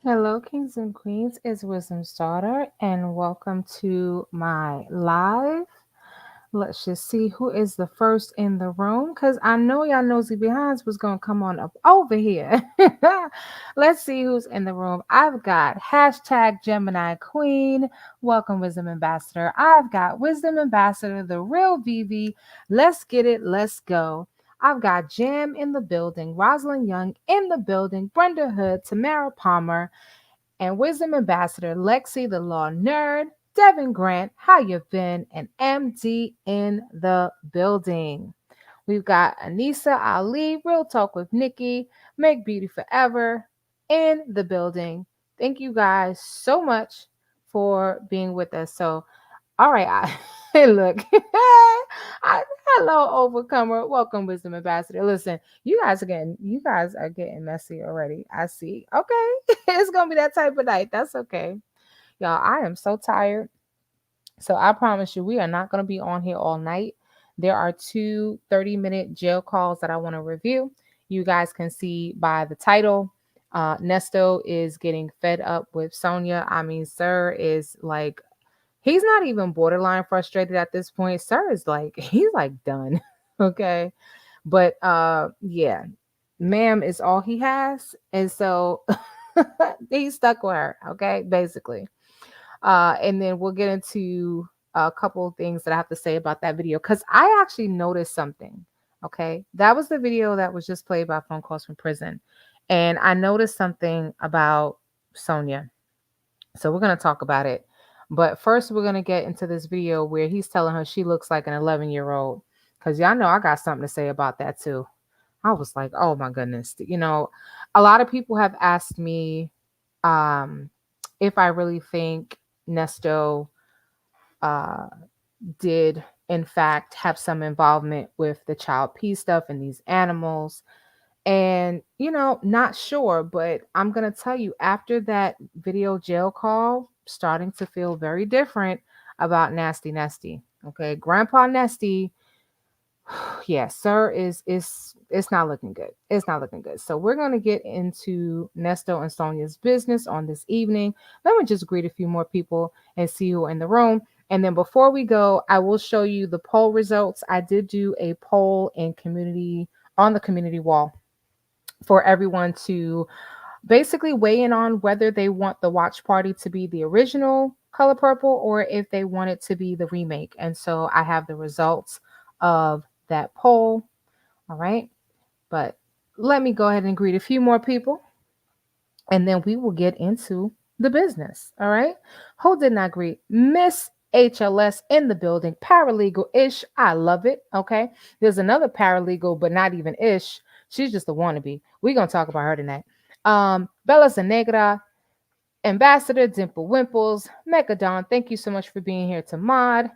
Hello, kings and queens. It's Wisdom's daughter, and welcome to my live. Let's just see who is the first in the room because I know y'all nosy behinds was going to come on up over here. Let's see who's in the room. I've got hashtag Gemini Queen. Welcome, Wisdom Ambassador. I've got Wisdom Ambassador, the real Vivi. Let's get it. Let's go. I've got Jam in the building, Rosalind Young in the building, Brenda Hood, Tamara Palmer, and Wisdom Ambassador Lexi the Law Nerd, Devin Grant, how you been, and MD in the building. We've got Anissa Ali, Real Talk with Nikki, Make Beauty Forever in the building. Thank you guys so much for being with us. So, all right, hey, look, hello, Overcomer. Welcome, Wisdom Ambassador. Listen, you guys are getting messy already. I see. Okay, it's gonna be that type of night. That's okay, y'all. I am so tired. So I promise you, we are not gonna be on here all night. There are two 30-minute jail calls that I want to review. You guys can see by the title. Nesto is getting fed up with Sonya. I mean, sir is like he's not even borderline frustrated at this point. Sir is like, he's like done. Okay. But yeah, ma'am is all he has. And so he's stuck with her. Okay, basically. And then we'll get into a couple of things that I have to say about that video. Because I actually noticed something. Okay. That was the video that was just played by Phone Calls from Prison. And I noticed something about Sonya. So we're going to talk about it. But first, we're going to get into this video where he's telling her she looks like an 11-year-old. Because y'all know I got something to say about that too. I was like, oh my goodness. You know, a lot of people have asked me um, if I really think Nesto uh, did, in fact, have some involvement with the child P stuff and these animals. And, not sure, but I'm going to tell you after that video jail call, starting to feel very different about Nasty Nesty. Okay. Grandpa Nesty, yeah, sir, is it's not looking good. It's not looking good. So we're going to get into Nesto and Sonia's business on this evening. Let me just greet a few more people and see who are in the room. And then before we go, I will show you the poll results. I did do a poll in community on the community wall for everyone to basically weigh in on whether they want the watch party to be the original Color Purple or if they want it to be the remake. And so I have the results of that poll. All right. But let me go ahead and greet a few more people and then we will get into the business. All right. Who did not greet? Miss HLS in the building, paralegal ish. I love it. Okay. There's another paralegal, but not even ish. She's just a wannabe. We're going to talk about her tonight. Bella Zanegra, Ambassador Dimple Wimples, Megadon, thank you so much for being here to mod.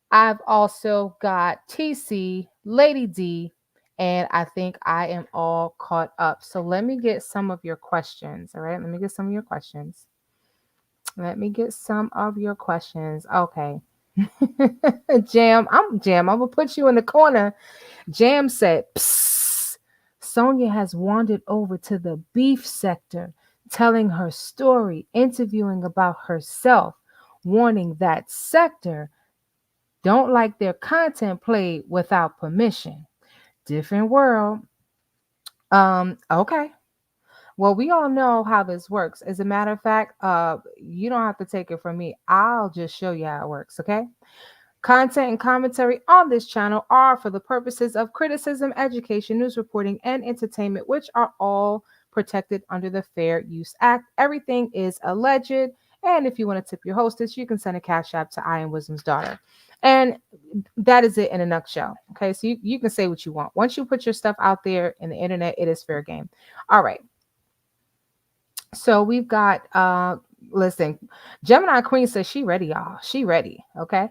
I've also got TC, Lady D, and I think I am all caught up. So let me get some of your questions. All right. Let me get some of your questions. Let me get some of your questions. Okay. Jam, I'm gonna put you in the corner. Jam said, psst, Sonya has wandered over to the beef sector, telling her story, interviewing about herself, warning that sector don't like their content played without permission. Different world. Okay. Well, we all know how this works. As a matter of fact, you don't have to take it from me. I'll just show you how it works, okay? Content and commentary on this channel are for the purposes of criticism, education, news reporting, and entertainment, which are all protected under the Fair Use Act. Everything is alleged. And if you want to tip your hostess, you can send a cash app to I Am Wisdom's Daughter. And that is it in a nutshell. Okay, so you can say what you want. Once you put your stuff out there in the internet, it is fair game. All right. So we've got listen, Gemini Queen says she ready, y'all. She ready. Okay.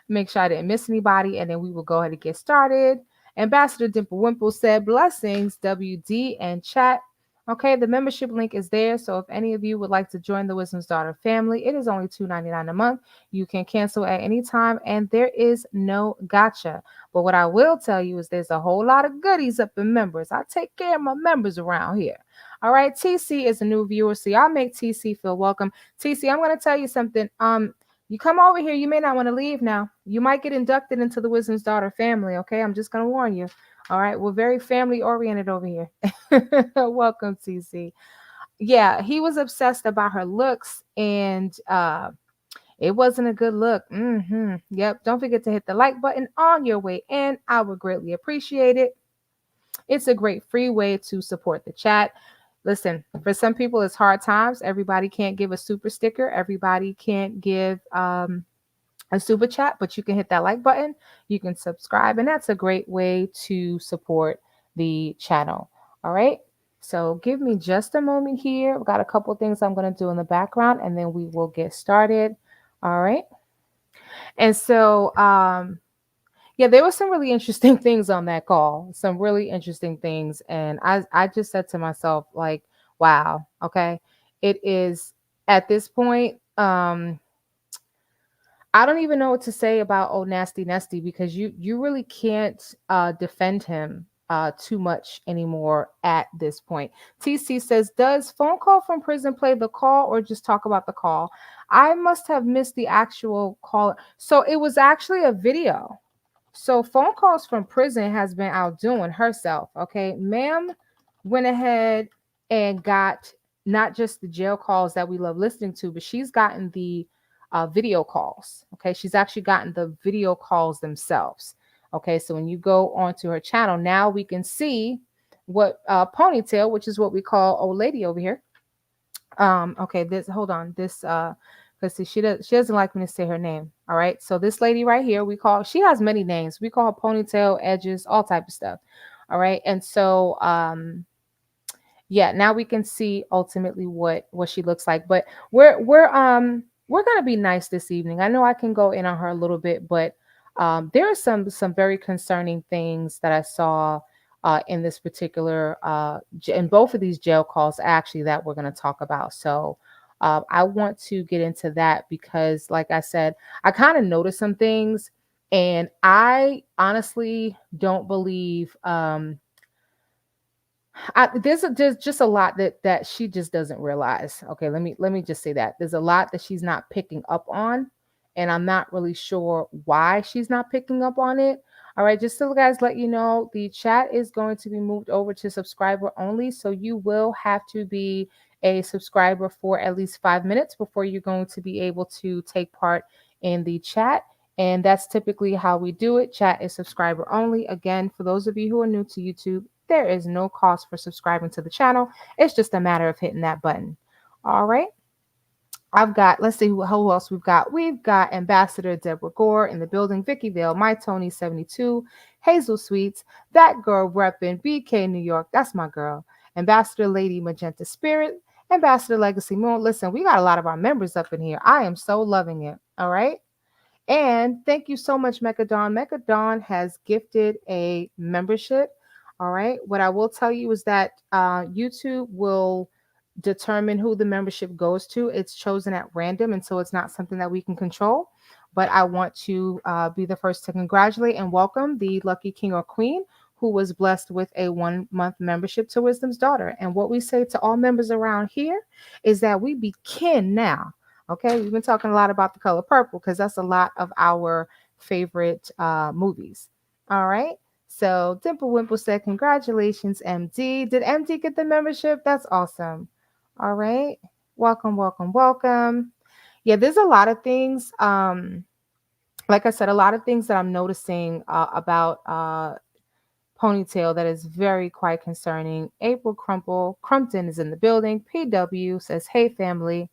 Make sure I didn't miss anybody, and then we will go ahead and get started. Ambassador Dimple Wimple said blessings, WD and chat. Okay, the membership link is there. So if any of you would like to join the Wisdom's Daughter family, it is only $2.99 a month. You can cancel at any time, and there is no gotcha. But what I will tell you is there's a whole lot of goodies up in members. I take care of my members around here. All right, TC is a new viewer, so y'all make TC feel welcome. TC, I'm going to tell you something. You come over here, you may not want to leave now. You might get inducted into the Wisdom's Daughter family, okay? I'm just going to warn you. All right, we're very family oriented over here. Welcome, TC. Yeah, he was obsessed about her looks, and it wasn't a good look. Yep. Don't forget to hit the like button on your way in. I would greatly appreciate it. It's a great free way to support the chat. Listen, for some people, it's hard times. Everybody can't give a super sticker. Everybody can't give a super chat, but you can hit that like button. You can subscribe, and that's a great way to support the channel. All right. So give me just a moment here. I've got a couple things I'm going to do in the background, and then we will get started. All right. And so, yeah, there were some really interesting things on that call, some really interesting things. And I just said to myself, like, wow, okay, it is at this point, I don't even know what to say about old nasty Nesty because you really can't defend him too much anymore at this point. TC says, does phone call from prison play the call or just talk about the call? I must have missed the actual call. So it was actually a video. So phone calls from prison has been outdoing herself. Okay, ma'am went ahead and got not just the jail calls that we love listening to, but she's gotten the video calls. Okay, she's actually gotten the video calls themselves. Okay, so when you go onto her channel, now we can see what ponytail, which is what we call old lady over here. Okay, this hold on. This let's see, she doesn't like me to say her name. All right. So this lady right here, she has many names. We call her ponytail, edges, all type of stuff. All right. And so yeah, now we can see ultimately what she looks like. But we're gonna be nice this evening. I know I can go in on her a little bit, but there are some very concerning things that I saw in this particular in both of these jail calls actually that we're going to talk about. So I want to get into that because, like I said, I kind of noticed some things, and I honestly don't believe there's just a lot that she just doesn't realize. Okay, let me just say that there's a lot that she's not picking up on, and I'm not really sure why she's not picking up on it. All right, just so guys let you know, the chat is going to be moved over to subscriber only, so you will have to be a subscriber for at least 5 minutes before you're going to be able to take part in the chat. And that's typically how we do it. Chat is subscriber only. Again, for those of you who are new to YouTube, there is no cost for subscribing to the channel. It's just a matter of hitting that button. All right. I've got, let's see who else we've got. We've got Ambassador Deborah Gore in the building, Vicky Vale, My Tony 72, Hazel Sweets, that girl repping BK New York. That's my girl. Ambassador Lady Magenta Spirit, Ambassador Legacy Moon. Listen, we got a lot of our members up in here. I am so loving it. All right. And thank you so much, Mechadon. Mechadon has gifted a membership. All right. What I will tell you is that YouTube will determine who the membership goes to. It's chosen at random, and so it's not something that we can control. But I want to be the first to congratulate and welcome the lucky king or queen who was blessed with a 1 month membership to Wisdom's Daughter. And what we say to all members around here is that we be kin now. Okay, we've been talking a lot about the color purple because that's a lot of our favorite movies. All right. So Dimple Wimple said, congratulations, MD. Did MD get the membership? That's awesome. All right. Welcome, welcome, welcome. Yeah, there's a lot of things. Like I said, a lot of things that I'm noticing about Ponytail that is very quite concerning. April Crumpton is in the building. PW says, hey, family.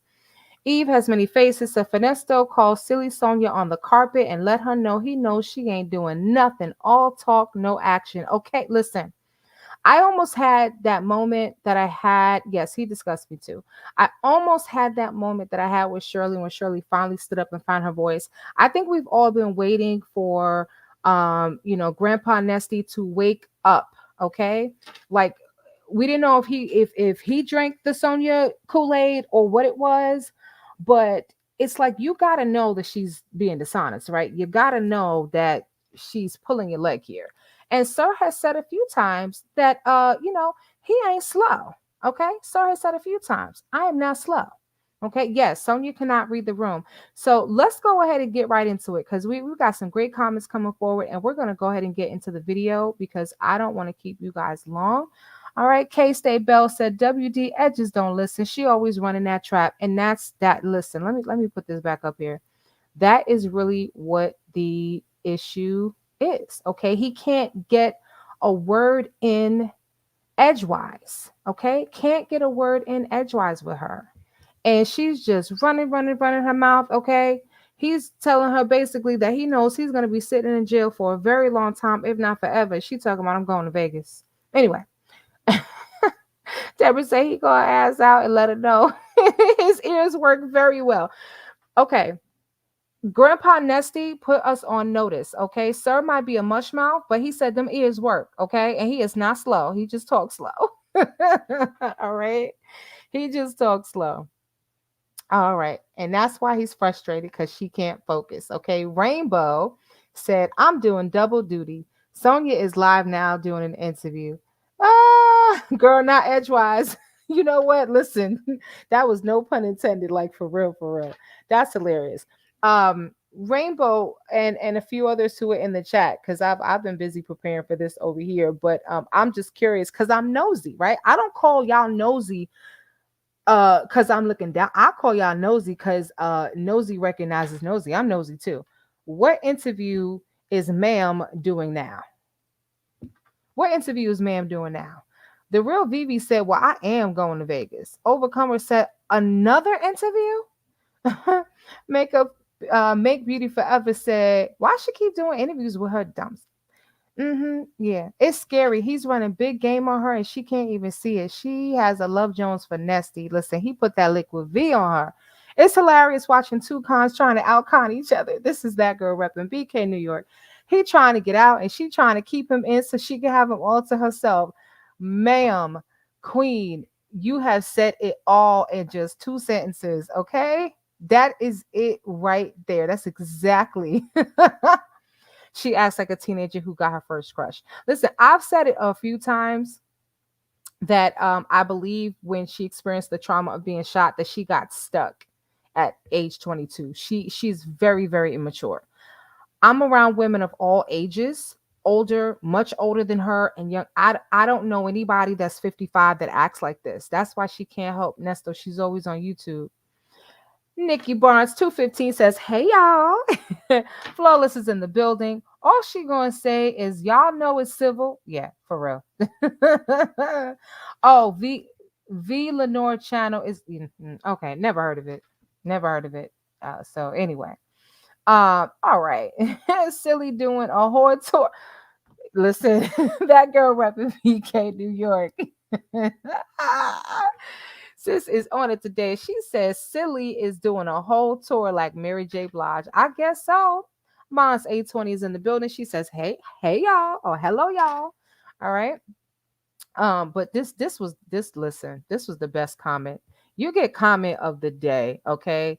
Eve has many faces, so Nesto calls silly Sonya on the carpet and let her know he knows she ain't doing nothing. All talk, no action. Okay, listen. I almost had that moment that I had. Yes, he discussed me too. I almost had that moment that I had with Shirley when Shirley finally stood up and found her voice. I think we've all been waiting for, Grandpa Nesty to wake up. Okay, like we didn't know if he drank the Sonya Kool-Aid or what it was, but it's like you got to know that she's being dishonest, right? You got to know that she's pulling your leg here. And Sir has said a few times that he ain't slow. Okay, Sir has said a few times, I am not slow. Okay, yes, Sonya cannot read the room. So let's go ahead and get right into it because we got some great comments coming forward, and we're going to go ahead and get into the video because I don't want to keep you guys long. All right, K State Bell said WD Edges don't listen. She always running that trap, and that's that. Listen, let me put this back up here. That is really what the issue is. Okay, he can't get a word in edgewise. Okay, can't get a word in edgewise with her, and she's just running her mouth. Okay, he's telling her basically that he knows he's going to be sitting in jail for a very long time, if not forever. She talking about I'm going to Vegas anyway. Deborah say he gonna ass out and let her know his ears work very well. Okay, Grandpa Nesty put us on notice. Okay, sir might be a mush mouth, but he said them ears work. Okay, and he is not slow. He just talks slow. All right, he just talks slow. All right. And that's why he's frustrated because she can't focus. Okay. Rainbow said, I'm doing double duty. Sonya is live now doing an interview. Ah, girl, not edgewise. You know what? Listen, that was no pun intended, like for real, for real. That's hilarious. Rainbow and a few others who are in the chat because I've been busy preparing for this over here, but I'm just curious because I'm nosy, right? I don't call y'all nosy because I'm looking down. I call y'all nosy because nosy recognizes nosy. I'm nosy too. What interview is ma'am doing now? What interview is ma'am doing now? The real Vivi said, well, I am going to Vegas. Overcomer said, another interview? Makeup Make Beauty Forever said, why she keep doing interviews with her dumb? Yeah, it's scary. He's running big game on her, and she can't even see it. She has a Love Jones for Nesty. Listen, he put that liquid V on her. It's hilarious watching two cons trying to outcon each other. This is that girl repping BK New York. He trying to get out, and she trying to keep him in so she can have him all to herself. Ma'am, queen, you have said it all in just two sentences. Okay, that is it right there. That's exactly. She acts like a teenager who got her first crush. Listen, I've said it a few times that I believe when she experienced the trauma of being shot, that she got stuck at age 22. She's very, very immature. I'm around women of all ages, older, much older than her, and young. I don't know anybody that's 55 that acts like this. That's why she can't help Nesto. She's always on YouTube. Nikki Barnes 215 says, "Hey y'all, Flawless is in the building. All she gonna say is y'all know it's civil. Yeah, for real. Oh, V Lenore channel is okay. Never heard of it. Never heard of it. So anyway, all right. Silly doing a whole tour. Listen, that girl repping PK New York. Sis is on it today. She says Silly is doing a whole tour like Mary J. Blige. I guess so. Mons 820 is in the building. She says, hey y'all, or hello y'all. All right. But this was the best comment. You get comment of the day, okay?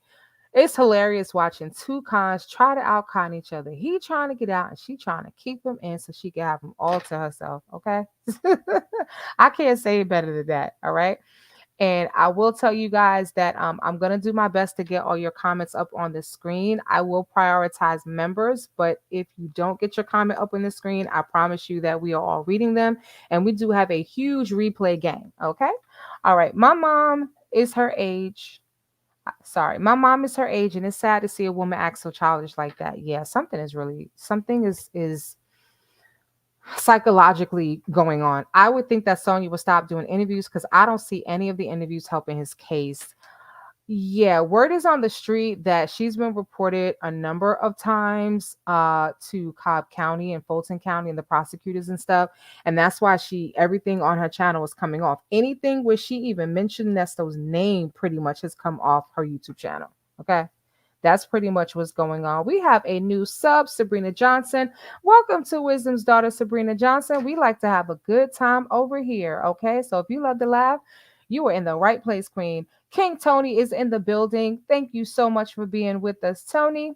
It's hilarious watching two cons try to outcon each other. He trying to get out and she trying to keep him in so she can have him all to herself. Okay. I can't say it better than that. All right. And I will tell you guys that I'm going to do my best to get all your comments up on the screen. I will prioritize members, but if you don't get your comment up on the screen, I promise you that we are all reading them. And we do have a huge replay game. Okay. All right. My mom is her age. Sorry, my mom is her age, and it's sad to see a woman act so childish like that. Yeah, something is psychologically going on. I would think that Sonya will stop doing interviews because I don't see any of the interviews helping his case. Yeah, word is on the street that she's been reported a number of times to Cobb County and Fulton County and the prosecutors and stuff. And that's why everything on her channel is coming off. Anything where she even mentioned Nesto's name pretty much has come off her YouTube channel. Okay. That's pretty much what's going on. We have a new sub, Sabrina Johnson. Welcome to Wisdom's daughter, Sabrina Johnson. We like to have a good time over here. Okay. So if you love to laugh, you are in the right place, Queen. King Tony is in the building. Thank you so much for being with us, Tony.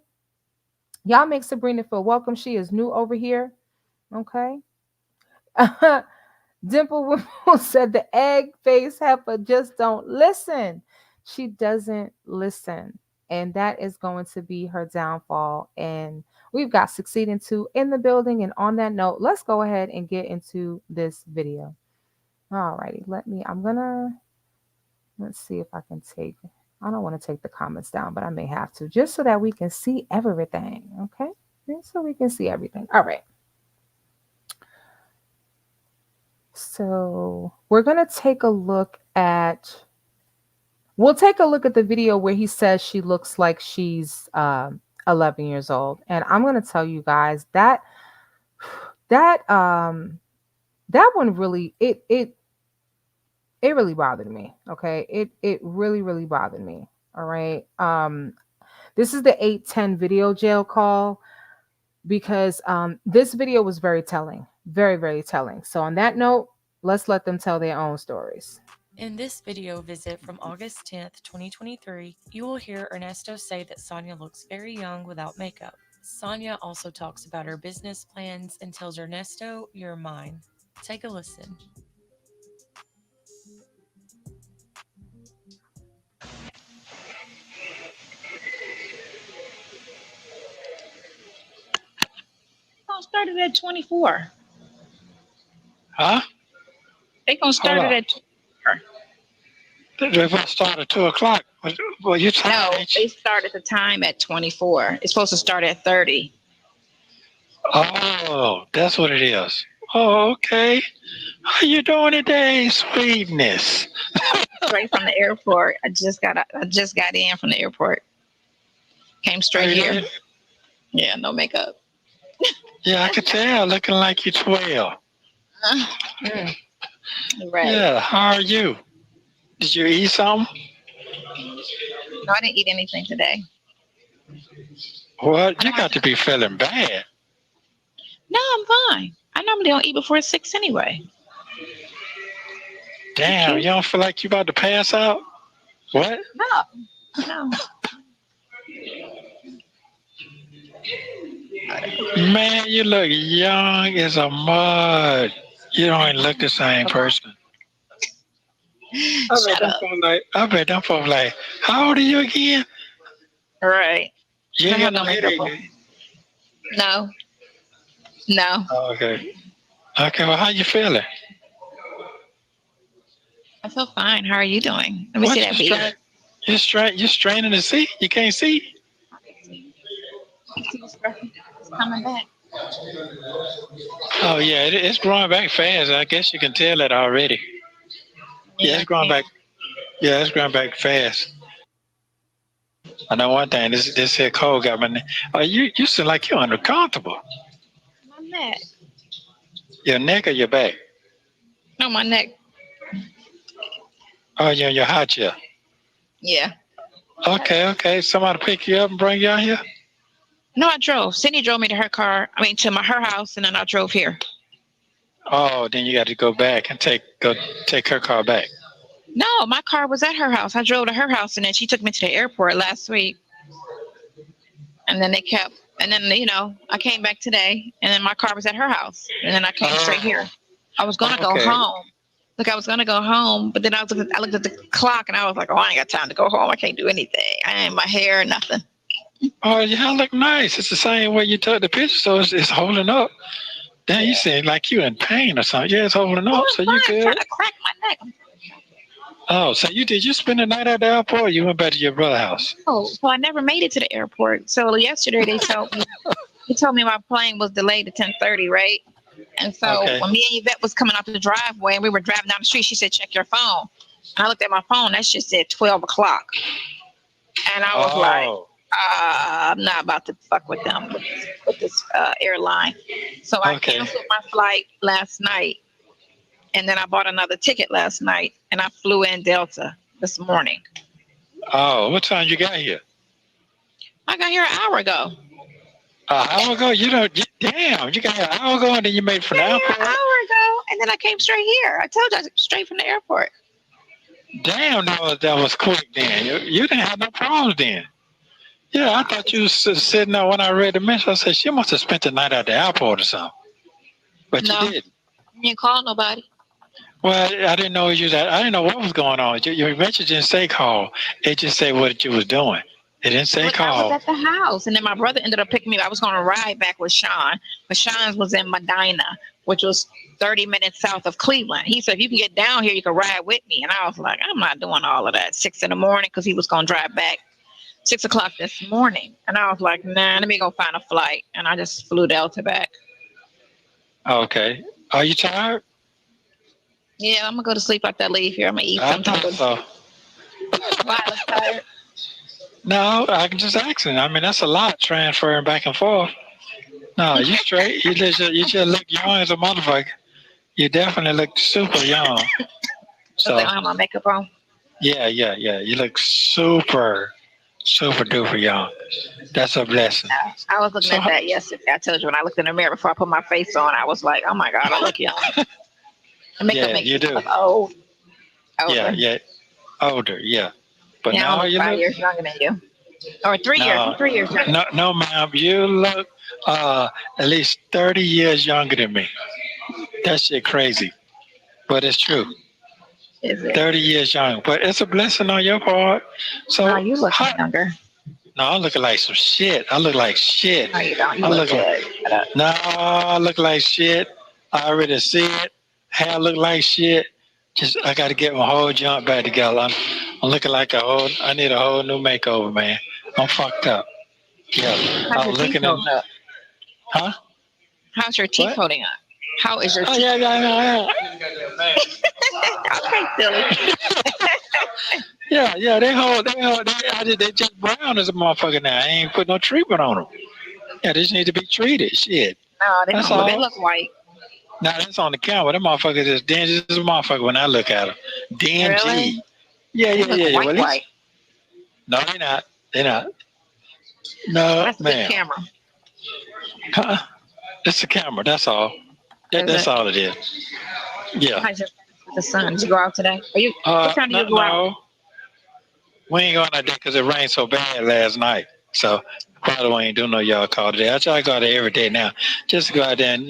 Y'all make Sabrina feel welcome. She is new over here. Okay. Dimple Wimple said the egg face heifer just don't listen. She doesn't listen. And that is going to be her downfall. And we've got Succeeding to in the building. And on that note, let's go ahead and get into this video. Alrighty, let's see if I can I don't want to take the comments down, but I may have to, just so that we can see everything. Okay. Just so we can see everything. All right. So we're going to take a look at, we'll take a look at the video where he says she looks like she's 11 years old. And I'm going to tell you guys that one really, it really bothered me. Okay. It really, really bothered me. All right. This is the 810 video jail call because this video was very telling, very, very telling. So on that note, let's let them tell their own stories. In this video visit from August 10th, 2023, you will hear Nesto say that Sonya looks very young without makeup. Sonya also talks about her business plans and tells Nesto, "You're mine." Take a listen. Started at 24. Huh? They gonna start it at 24. They're going to start at 2 o'clock. Well, you No, they start at the time at 24. It's supposed to start at 30. Oh, that's what it is. Oh, okay. How you doing today, sweetness? Straight from the airport. I just got in from the airport. Came straight here. Yeah, no makeup. Yeah, I could tell. Looking like you're 12. Right. Yeah, how are you? Did you eat something? No, I didn't eat anything today. What? You got to be feeling bad. No, I'm fine. I normally don't eat before 6 anyway. Damn, you don't feel like you about to pass out? What? No. Man, you look young as a mud. You don't even look the same person. I bet them folks like, how old are you again? All right. You ain't got no headache. No. Oh, okay. Okay, well, how you feeling? I feel fine. How are you doing? Let me see that video. You're straining to see? You can't see? It's coming back. Oh, yeah, it's growing back fast. I guess you can tell it already. Yeah, it's growing back. Yeah, it's growing back fast. I know one thing. This here cold got my neck. Oh, you seem like you're uncomfortable. My neck. Your neck or your back? No, my neck. Oh, you're in your hot chair. Yeah. Okay. Somebody pick you up and bring you out here? No, I drove. Sydney drove me to her car. To her house, and then I drove here. Oh, then you got to go back and take her car back. No, my car was at her house. I drove to her house, and then she took me to the airport last week. And then I came back today, and then my car was at her house, and then I came straight here. I was gonna go home. I was gonna go home, but then I looked at the clock, and I was like, "Oh, I ain't got time to go home. I can't do anything. I ain't my hair, nothing." Oh, you look nice. It's the same way you took the picture, so it's holding up. Then you seem like you in pain or something. Yeah, it's holding up, so you good. I'm trying to crack my neck. Oh, so did you spend the night at the airport or you went back to your brother's house? Oh, so I never made it to the airport. So yesterday they told me my plane was delayed to 10:30, right? And so when me and Yvette was coming out the driveway and we were driving down the street, she said, "Check your phone." And I looked at my phone, that shit said 12 o'clock. And I was like, I'm not about to fuck with them, with this airline. So I canceled my flight last night. And then I bought another ticket last night, and I flew in Delta this morning. Oh, what time you got here? I got here an hour ago. An hour ago? Damn, you got here an hour ago, and then you made it from the airport? An hour ago, and then I came straight here. I told you, I was straight from the airport. Damn, that was quick then. You didn't have no problems then. Yeah, I thought you was sitting there when I read the message. I said, she must have spent the night at the airport or something. But you didn't. You didn't call nobody. Well, I didn't know you that. I didn't know what was going on. Your message didn't say call. It just said what you was doing. It didn't say But I was call. at the house, and then my brother ended up picking me up. I was going to ride back with Sean, but Sean's was in Medina, which was 30 minutes south of Cleveland. He said, if you can get down here, you can ride with me. And I was like, I'm not doing all of that. 6 in the morning, because he was going to drive back 6 o'clock this morning. And I was like, nah, let me go find a flight. And I just flew Delta back. Okay. Are you tired? Yeah, I'm going to go to sleep after I leave here. I'm going to eat I some type thought of. so. Why I look tired? No, I can just asking. I mean, that's a lot transferring back and forth. No, you straight. You just look young as a motherfucker. You definitely look super young. Because I So don't have my makeup on. yeah. You look super duper young. That's a blessing. I was looking So at that yesterday. I told you when I looked in the mirror before I put my face on, I was like, oh my God, I look young. The makeup yeah, makes you me do. look old, Yeah, older. yeah. Older, yeah. But Yeah, I don't no, look you five look years younger than you. Or 3 years. I'm no, 3 years younger. no, ma'am. You look at least 30 years younger than me. That shit crazy, but it's true. Is it? 30 years young, but it's a blessing on your part. No, So, you looking how, younger. no, I'm looking like some shit. I look like shit. No, you don't. You I look look like good. Shut up. no, I look like shit. I already see it. Hair look like shit. Just I got to get my whole junk back together. I'm looking like a whole. I need a whole new makeover, man. I'm fucked up. Yeah, How's I your was teeth looking at. holding up? Huh? How's your teeth What? holding up? How is your Oh teeth? yeah. Okay, silly. Yeah. They just brown as a motherfucker now. I ain't put no treatment on them. Yeah, they just need to be treated. Shit. No, they That's don't look. They all. look white. Now that's on the camera. Them motherfuckers is dingy as a motherfucker when I look at them. Really? Dingy. Yeah, They yeah, look yeah, yeah. white, Well, at least white. no, they're not. They're not. Well, No, that's a good ma'am. camera. Huh? It's the camera. That's all. Is That's it? all it is. Yeah. How's your with the sun? Did you go out today? Are you? What time do No, you go out? no. We ain't going out there because it rained so bad last night. So probably we ain't do no y'all call today. I try to go out there every day now, just to go out there and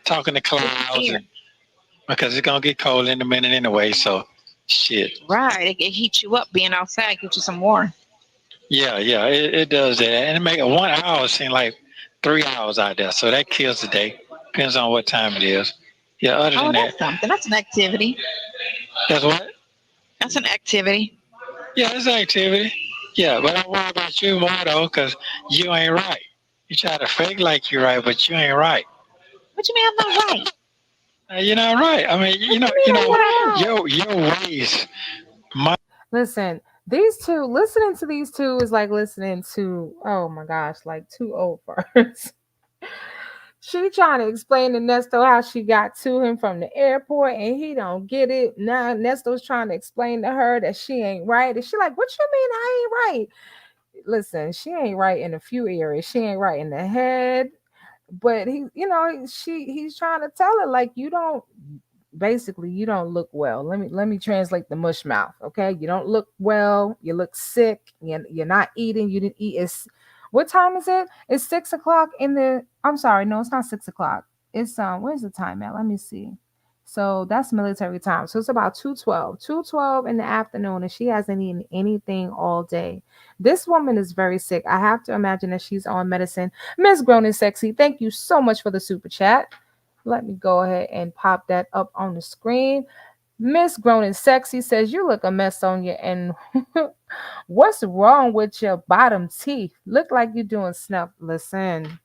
talk in the It's clouds here. and because it's gonna get cold in a minute anyway. So shit. Right. It heats you up being outside. Get you some more. Yeah. It does that, and it make 1 hour seem like 3 hours out there. So that kills the day. Depends on what time it is. Yeah. Other Oh, than that, that's something. That's an activity. that's what. That's an activity. Yeah, it's activity. Yeah, but I worry about you more though, cause you ain't right. You try to fake like you're right, but you ain't right. What you mean I'm not right? You're not right. I mean, What you mean I'm not? your ways. My Listen, these two, listening to these two is like listening to, oh my gosh, like two old farts. She trying to explain to Nesto how she got to him from the airport and he don't get it. Now Nesto's trying to explain to her that she ain't right. And she like, what you mean I ain't right? Listen, she ain't right in a few areas. She ain't right in the head. But he's trying to tell her like you don't basically you don't look well. Let me translate the mush mouth. Okay, you don't look well. You look sick. You're not eating. You didn't eat. It's what time is it? It's 6 o'clock in the. I'm sorry, no, it's not 6 o'clock. It's where's the time at? Let me see. So that's military time. So it's about 2:12. 2:12 in the afternoon, and she hasn't eaten anything all day. This woman is very sick. I have to imagine that she's on medicine. Miss Grown and Sexy, thank you so much for the super chat. Let me go ahead and pop that up on the screen. Miss Grown and Sexy says, you look a mess, Sonya. And what's wrong with your bottom teeth? Look like you're doing snuff. Listen,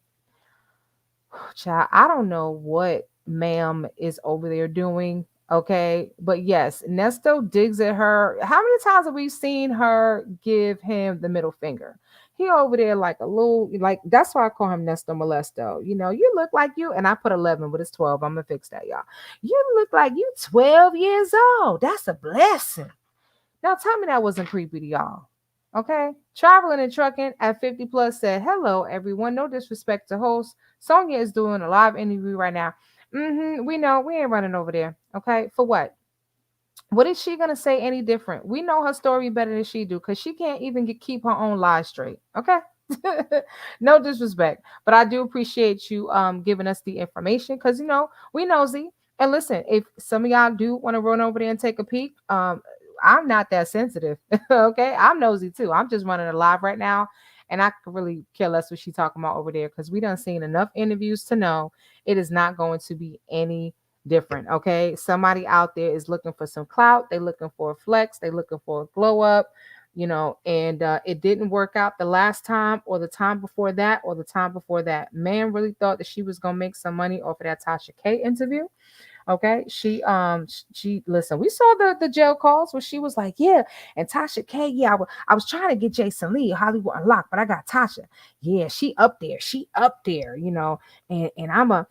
child, I don't know what ma'am is over there doing. Okay. But yes, Nesto digs at her. How many times have we seen her give him the middle finger? He over there like a little, like, that's why I call him Nesto Molesto. You look like you, and I put 11, but it's 12. I'm going to fix that, y'all. You look like you 12 years old. That's a blessing. Now tell me that wasn't creepy to y'all. Okay? Traveling and trucking at 50 plus said, hello, everyone. No disrespect to host. Sonya is doing a live interview right now. We know we ain't running over there. Okay? For what? What is she gonna say any different? We know her story better than she do because she can't even keep her own lies straight. Okay? No disrespect, but I do appreciate you giving us the information because we nosy. And listen, if some of y'all do want to run over there and take a peek, I'm not that sensitive. Okay, I'm nosy too. I'm just running a live right now, and I could really care less what she talking about over there because we done seen enough interviews to know it is not going to be any different. Okay, somebody out there is looking for some clout. They looking for a flex. They looking for a glow up. And it didn't work out the last time, or the time before that, or the time before that. Man really thought that she was gonna make some money off of that Tasha K interview. Okay, she listen. We saw the jail calls where she was like, yeah, and Tasha K, yeah, I was trying to get Jason Lee Hollywood Unlocked, but I got Tasha. Yeah, she up there, and I'm a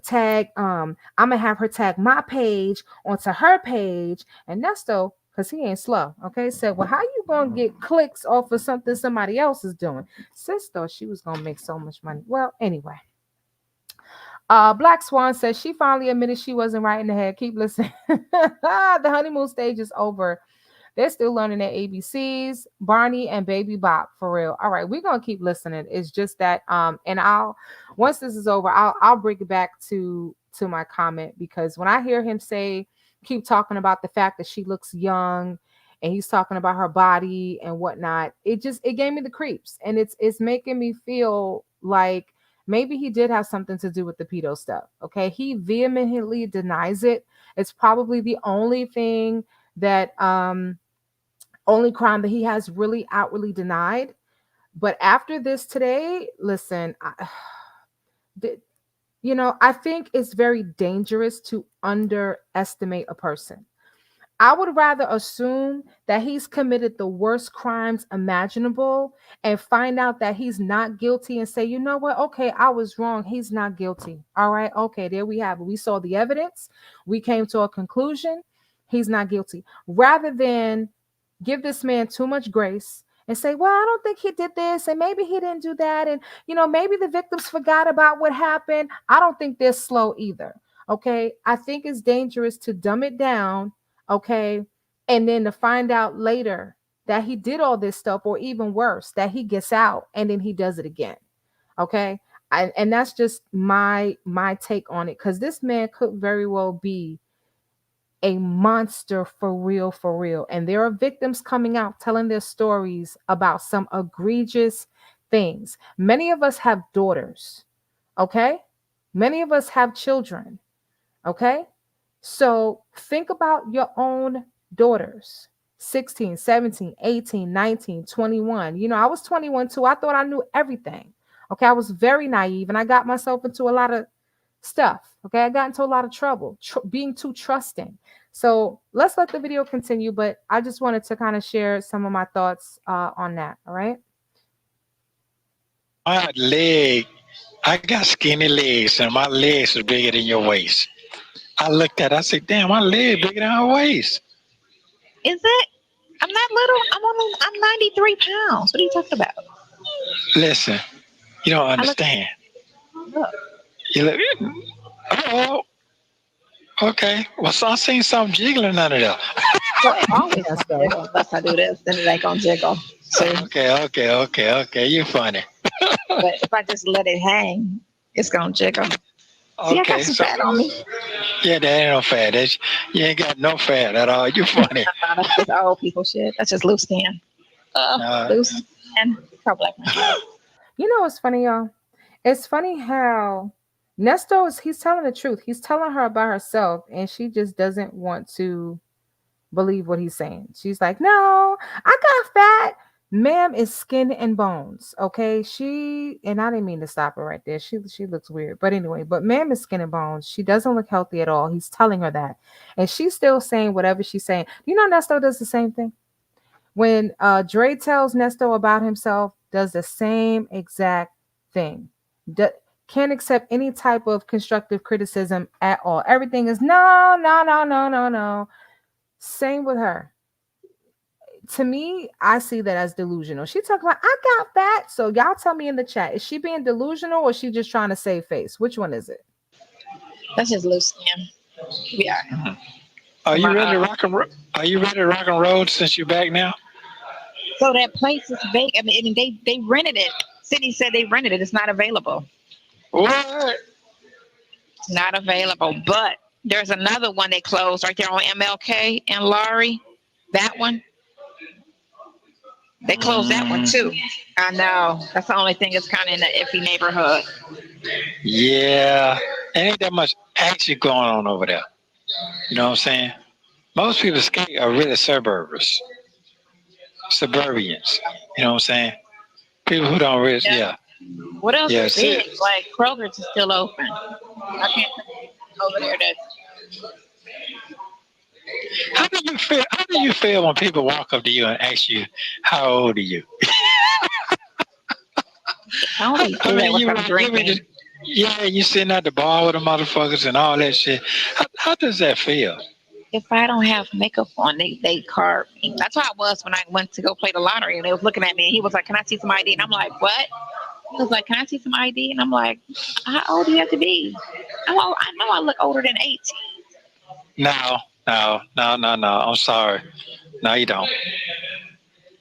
tag I'm gonna have her tag my page onto her page, and Nesto, because he ain't slow, okay, said, well, how you gonna get clicks off of something somebody else is doing? Sis thought she was gonna make so much money. Well, anyway, Black Swan says she finally admitted she wasn't right in the head. Keep listening. The honeymoon stage is over. They're still learning their ABCs, Barney and Baby Bop, for real. All right, we're gonna keep listening. It's just that and I'll once this is over, I'll bring it back to my comment, because when I hear him keep talking about the fact that she looks young, and he's talking about her body and whatnot, it gave me the creeps, and it's making me feel like maybe he did have something to do with the pedo stuff. Okay, he vehemently denies it. It's probably the only thing that only crime that he has really outwardly denied. But after this today, listen, I think it's very dangerous to underestimate a person. I would rather assume that he's committed the worst crimes imaginable and find out that he's not guilty and say, you know what? Okay, I was wrong. He's not guilty. All right. Okay, there we have it. We saw the evidence. We came to a conclusion. He's not guilty. Rather than give this man too much grace and say, well, I don't think he did this, and maybe he didn't do that, and maybe the victims forgot about what happened. I don't think they're slow either. Okay, I think it's dangerous to dumb it down. Okay, and then to find out later that he did all this stuff, or even worse, that he gets out and then he does it again. Okay, and that's just my take on it, because this man could very well be a monster for real, for real. And there are victims coming out telling their stories about some egregious things. Many of us have daughters, okay? Many of us have children, okay? So think about your own daughters, 16, 17, 18, 19, 21. I was 21 too. I thought I knew everything. Okay, I was very naive, and I got myself into a lot of stuff. Okay, I got into a lot of trouble being too trusting. So let's let the video continue, but I just wanted to kind of share some of my thoughts on that. All right. My leg, I got skinny legs, and my legs are bigger than your waist. I looked at it, I said, damn, my leg bigger than her waist. Is it? I'm not little. I'm 93 pounds. What are you talking about? Listen, you don't understand. Look. You look, oh, okay. Well, so I seen something jiggling under there. Unless I do this, then it ain't gonna jiggle. See? Okay. You funny. But if I just let it hang, it's gonna jiggle. See, I got some fat on me. Yeah, there ain't no fat. You ain't got no fat at all. You funny. That's just old people shit. That's just loose skin. Loose skin. Black man. You know what's funny, y'all? It's funny how Nesto he's telling the truth. He's telling her about herself, and she just doesn't want to believe what he's saying. She's like, no, I got fat. Ma'am is skin and bones. Okay. And I didn't mean to stop her right there. She looks weird. But anyway, ma'am is skin and bones. She doesn't look healthy at all. He's telling her that. And she's still saying whatever she's saying. You know, Nesto does the same thing. When Dre tells Nesto about himself, does the same exact thing. Can't accept any type of constructive criticism at all. Everything is no. Same with her. To me, I see that as delusional. She talking about, I got fat. So y'all tell me in the chat, is she being delusional, or is she just trying to save face? Which one is it? That's just loose skin. Yeah. Are you ready to rock and roll? Are you ready to rock and roll since you're back now? So that place is vacant. I mean, they rented it. Sydney said they rented it. It's not available. What? Not available. But there's another one they closed right there on MLK and Laurie. That one. They closed that one too. I know. That's the only thing that's kind of in the iffy neighborhood. Yeah, ain't that much action going on over there. You know what I'm saying? Most people skate are really suburbs, suburbians. You know what I'm saying? People who don't really, yeah. What else Yeah, is big? Like Kroger's is still open. I can't think over there that. How do you feel when people walk up to you and ask you, "How old are you?" I don't even say that when I'm drinking. Yeah, you sitting at the bar with the motherfuckers and all that shit. How does that feel? If I don't have makeup on, they card me. That's how I was when I went to go play the lottery, and they was looking at me, and he was like, "Can I see some ID?" And I'm like, "What?" He was like, "Can I see some ID?" And I'm like, "How old do you have to be?" I know I look older than 18. No. I'm sorry. No, you don't.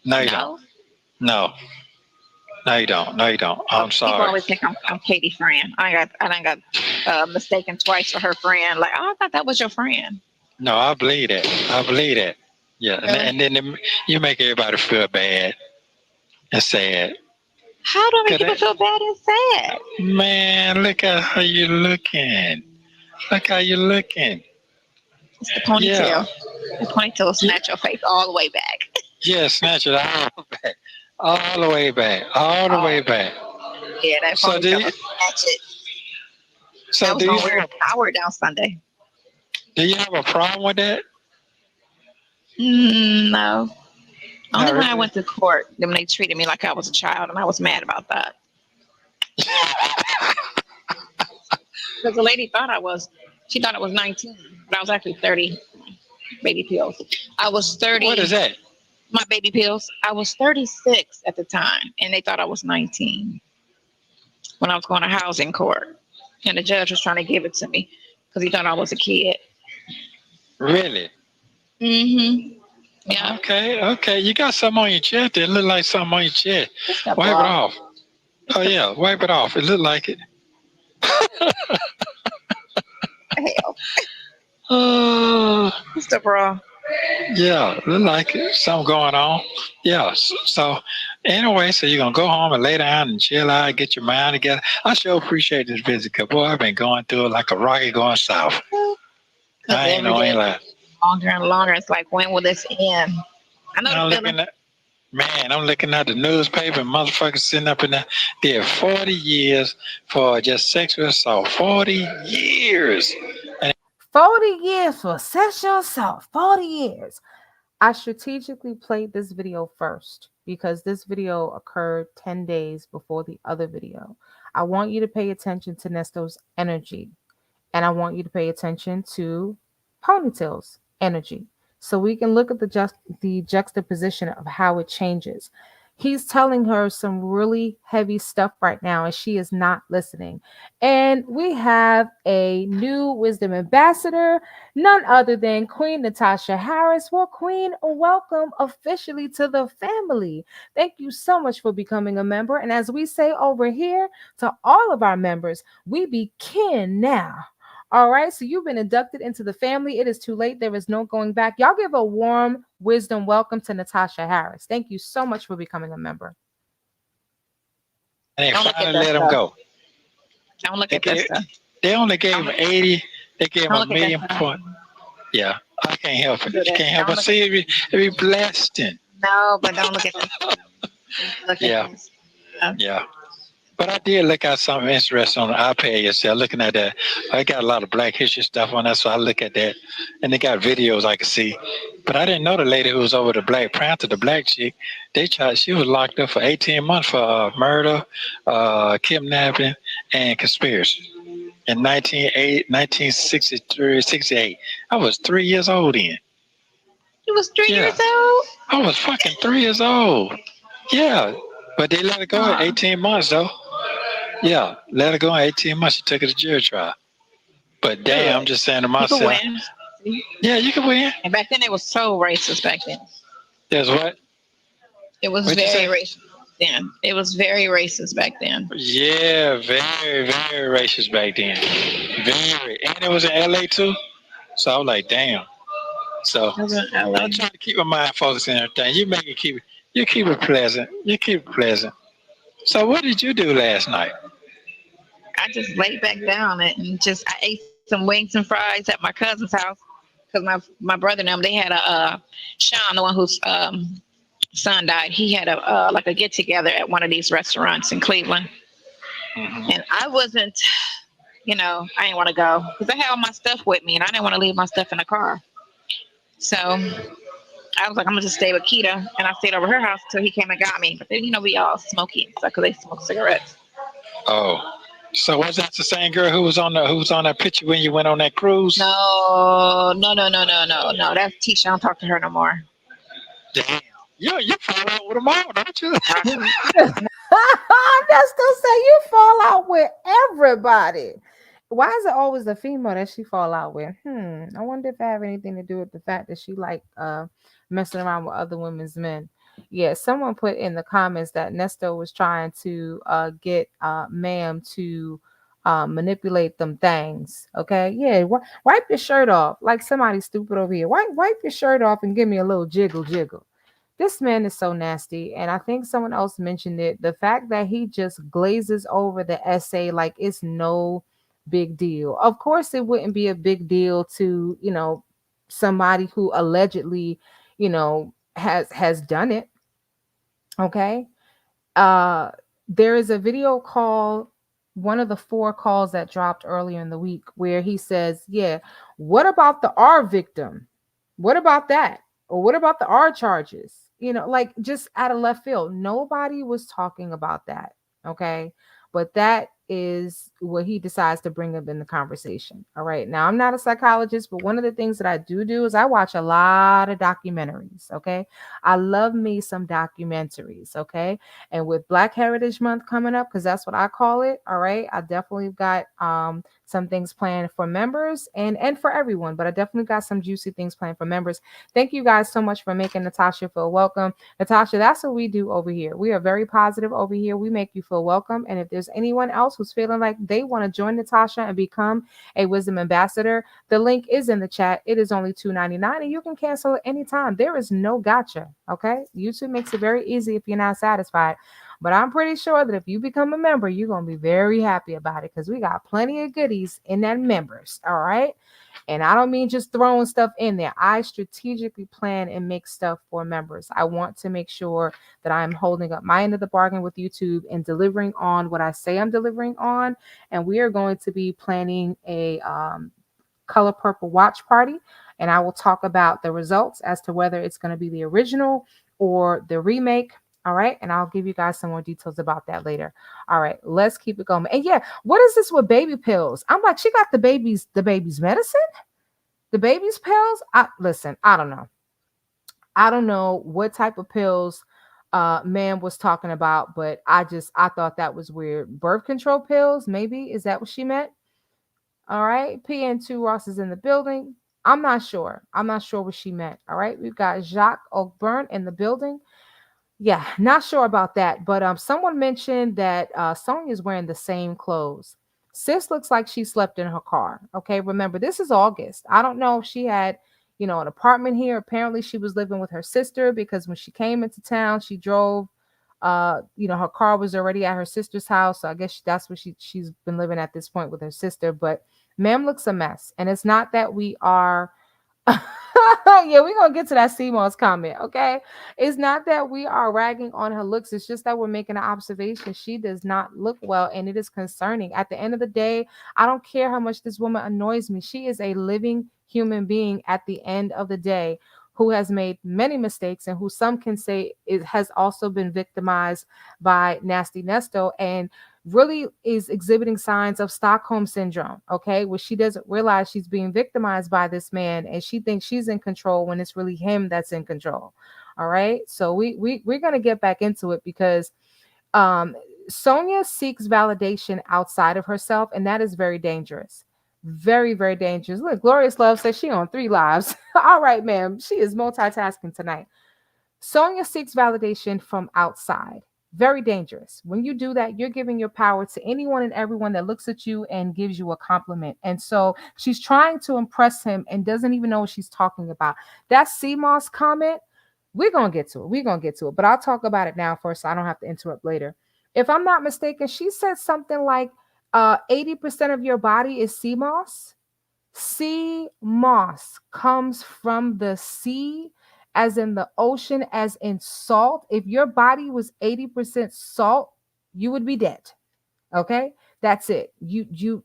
No, you don't. No. No, you don't. No, you don't. I'm People sorry. always think I'm Katie's friend. I got mistaken twice for her friend. Like, oh, I thought that was your friend. No, I believe that. Yeah, Really? and then you make everybody feel bad and sad. How do I make people feel bad and sad? Man, look at how you looking. Look how you looking. It's the ponytail. Yeah. The ponytail will snatch your face all the way back. Yeah, snatch it all back. All the way back. All the way back. Yeah, that ponytail will snatch it. So I was going to wear it. I wear it down Sunday. Do you have a problem with that? No. Only when I went to court, then they treated me like I was a child, and I was mad about that. Because the lady thought she thought I was 19, but I was actually 30. Baby pills. I was 30. What is that? My baby pills. I was 36 at the time, and they thought I was 19 when I was going to housing court. And the judge was trying to give it to me because he thought I was a kid. Really? Mm-hmm. Yeah. Okay. You got something on your chest. It look like something on your chest. Wipe it off. Oh, yeah. Wipe it off. It look like it. Hell. What's the bra? Yeah, look like it. Something going on. Yeah. So anyway, so you're going to go home and lay down and chill out, get your mind together. I sure appreciate this visit because, boy, I've been going through it like a rocket going south. I ain't no ain't like. Longer and longer. It's like, when will this end? I know I'm looking at the newspaper and motherfuckers sitting up in there. Did 40 years for just sexual assault. 40 years. 40 years for sexual assault. 40 years. I strategically played this video first because this video occurred 10 days before the other video. I want you to pay attention to Nesto's energy, and I want you to pay attention to Ponytail's energy, so we can look at the juxtaposition of how it changes. He's telling her some really heavy stuff right now, and she is not listening. And we have a new wisdom ambassador, none other than Queen Natasha Harris. Well, Queen, welcome officially to the family. Thank you so much for becoming a member. And as we say over here to all of our members, we be kin now. All right, so you've been inducted into the family. It is too late. There is no going back. Y'all give a warm wisdom welcome to Natasha Harris. Thank you so much for becoming a member. And they finally let him go. Don't look at that stuff. They only gave him 80. They gave him $1 million point. Yeah, I can't help it. You can't help it. See, it be blasting. No, but don't look at that. Yeah. But I did look at something interesting on the iPad yesterday. Looking at that, I got a lot of Black History stuff on that, so I look at that, and they got videos I could see. But I didn't know the lady who was over the Black Panther, the black chick. She was locked up for 18 months for murder, kidnapping, and conspiracy in 1963, 68. I was 3 years old then. You was 3 years old? I was fucking 3 years old. Yeah, but they let her go at 18 months though. Yeah, let her go in 18 months. She took her to jury trial. But damn, I'm just saying to myself. You can win. Yeah, you can win. And back then it was so racist back then. There's what? It was very racist. then. It was very racist back then. Yeah, very, very racist back then. Very. And it was in LA too. So I was like, damn. So It was in I LA. try to keep my mind focused and everything. You keep it pleasant. You keep it pleasant. So what did you do last night? I just laid back down and just I ate some wings and fries at my cousin's house because my brother and them they had a Sean, the one whose son died. He had a like a get together at one of these restaurants in Cleveland, Hmm. and I wasn't, I didn't want to go because I had all my stuff with me and I didn't want to leave my stuff in the car. So I was like, I'm gonna just stay with Keita, and I stayed over her house till he came and got me. But then we all smoky and stuff because they smoke cigarettes. Oh. So was that the same girl who was on that picture when you went on that cruise? No, no, no, no, no, no, no. That's Tisha. I don't talk to her no more. Damn. You fall out with them all, don't you? That's still say you fall out with everybody. Why is it always the female that she fall out with? I wonder if it have anything to do with the fact that she like messing around with other women's men. Yeah, someone put in the comments that Nesto was trying to get ma'am to manipulate them things. Okay, yeah, wipe your shirt off like somebody stupid over here. Wipe your shirt off and give me a little jiggle jiggle. This man is so nasty. And I think someone else mentioned it. The fact that he just glazes over the essay like it's no big deal. Of course, it wouldn't be a big deal to, somebody who allegedly, has done it. Okay. Uh there is a video call, one of the four calls that dropped earlier in the week, where he says, yeah, what about the R victim? What about that? Or what about the R charges? Like just out of left field. Nobody was talking about that. Okay. But that is what he decides to bring up in the conversation. All right. Now, I'm not a psychologist, but one of the things that I do is I watch a lot of documentaries. Okay. I love me some documentaries. Okay. And with Black Heritage Month coming up, because that's what I call it. All right. I definitely got some things planned for members and for everyone, but I definitely got some juicy things planned for members. Thank you guys so much for making Natasha feel welcome. Natasha, that's what we do over here. We are very positive over here. We make you feel welcome. And if there's anyone else who's feeling like they want to join Natasha and become a wisdom ambassador, the link is in the chat. It is only $2.99 and you can cancel it anytime. There is no gotcha. Okay. YouTube makes it very easy if you're not satisfied. But I'm pretty sure that if you become a member, you're going to be very happy about it because we got plenty of goodies in that members. All right. And I don't mean just throwing stuff in there. I strategically plan and make stuff for members. I want to make sure that I'm holding up my end of the bargain with YouTube and delivering on what I say I'm delivering on. And we are going to be planning a color purple watch party. And I will talk about the results as to whether it's going to be the original or the remake. All right. And I'll give you guys some more details about that later. All right. Let's keep it going. And yeah, what is this with baby pills? I'm like, she got the baby's medicine, the baby's pills. Listen, I don't know. I don't know what type of pills man was talking about, but I thought that was weird. Birth control pills, maybe. Is that what she meant? All right. PN2 Ross is in the building. I'm not sure. I'm not sure what she meant. All right. We've got Jacques Oakburn in the building. Yeah, not sure about that. But someone mentioned that Sonya is wearing the same clothes. Sis looks like she slept in her car. Okay. Remember, this is August. I don't know if she had, an apartment here. Apparently, she was living with her sister because when she came into town, she drove. Her car was already at her sister's house. So I guess that's what she's been living at this point with her sister. But ma'am looks a mess. And it's not that we are yeah, we're gonna get to that CMOS comment, okay? It's not that we are ragging on her looks, it's just that we're making an observation. She does not look well, and it is concerning. At the end of the day, I don't care how much this woman annoys me. She is a living human being at the end of the day who has made many mistakes and who some can say it has also been victimized by Nasty Nesto. And really is exhibiting signs of Stockholm syndrome, okay, where she doesn't realize she's being victimized by this man and she thinks she's in control when it's really him that's in control. All right. So we're gonna get back into it because um Sonya seeks validation outside of herself, and that is very dangerous. Very, very dangerous. Look, Glorious Love says she on 3 lives. All right, ma'am. She is multitasking tonight. Sonya seeks validation from outside. Very dangerous. When you do that, you're giving your power to anyone and everyone that looks at you and gives you a compliment. And so she's trying to impress him and doesn't even know what she's talking about. That CMOS comment, we're going to get to it. We're going to get to it. But I'll talk about it now first so I don't have to interrupt later. If I'm not mistaken, she said something like 80% of your body is CMOS. Sea moss comes from the sea, as in the ocean, as in salt. If your body was 80% salt, you would be dead. Okay? That's it. You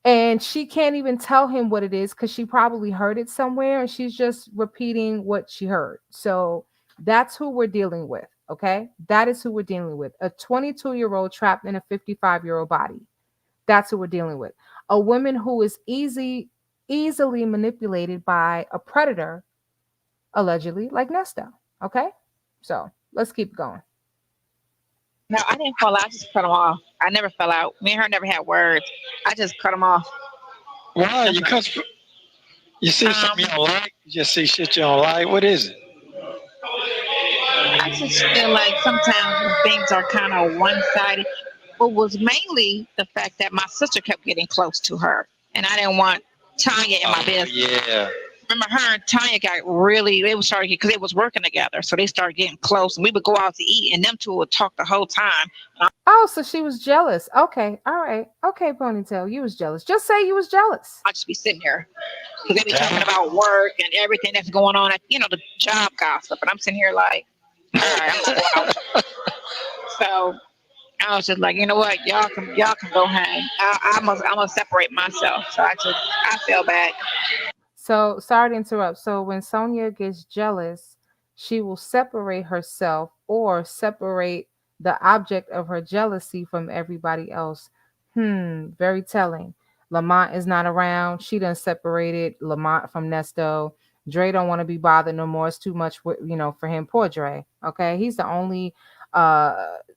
and she can't even tell him what it is because she probably heard it somewhere and she's just repeating what she heard. So that's who we're dealing with. Okay? That is who we're dealing with. A 22-year-old trapped in a 55-year-old body. That's who we're dealing with. A woman who is easily manipulated by a predator, allegedly, like Nesto. Okay? So let's keep going. No, I didn't fall out. I just cut him off. I never fell out. Me and her never had words. I just cut him off. Why? You cut. You see something you don't like? You just see shit you don't like? What is it? I just feel like sometimes when things are kind of one-sided. What was mainly the fact that my sister kept getting close to her, and I didn't want Tanya in my business. Yeah. Remember, her and Tanya got really, they was starting because they was working together, so they started getting close, and we would go out to eat, and them two would talk the whole time. Oh, so she was jealous. Okay, all right. Okay, Ponytail, you was jealous. Just say you was jealous. I'd just be sitting here because they be talking about work and everything that's going on, at, the job gossip, and I'm sitting here like, all right, I'm going out. So I was just like, you know what, y'all can go hang. I'm gonna separate myself. So I feel bad. So sorry to interrupt. So when Sonya gets jealous, she will separate herself or separate the object of her jealousy from everybody else. Very telling. Lamont is not around. She done separated Lamont from Nesto. Dre don't want to be bothered no more. It's too much, for him. Poor Dre. Okay, he's the only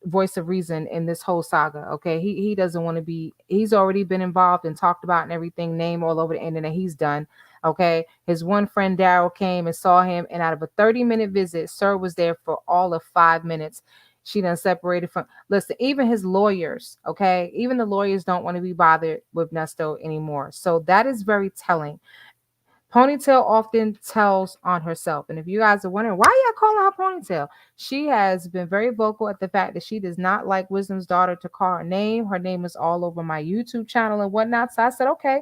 voice of reason in this whole saga. Okay, he doesn't want to be. He's already been involved and talked about and everything. Name all over the internet. He's done. Okay, his one friend Daryl came and saw him, and out of a 30-minute visit, Sir was there for all of 5 minutes. She done separated from. Listen, even his lawyers. Okay, even the lawyers don't want to be bothered with Nesto anymore. So that is very telling. Ponytail often tells on herself. And if you guys are wondering, why y'all calling her Ponytail? She has been very vocal at the fact that she does not like Wisdom's daughter to call her name. Her name is all over my YouTube channel and whatnot. So I said, okay,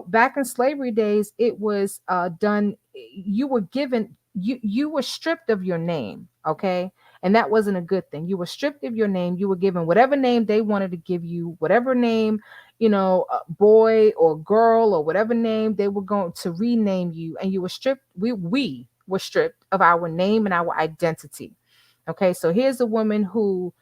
back in slavery days, it was done. You were given, you were stripped of your name. Okay. And that wasn't a good thing. You were stripped of your name. You were given whatever name they wanted to give you, whatever name, boy or girl or whatever name they were going to rename you. And you were stripped. We were stripped of our name and our identity. Okay. So here's a woman who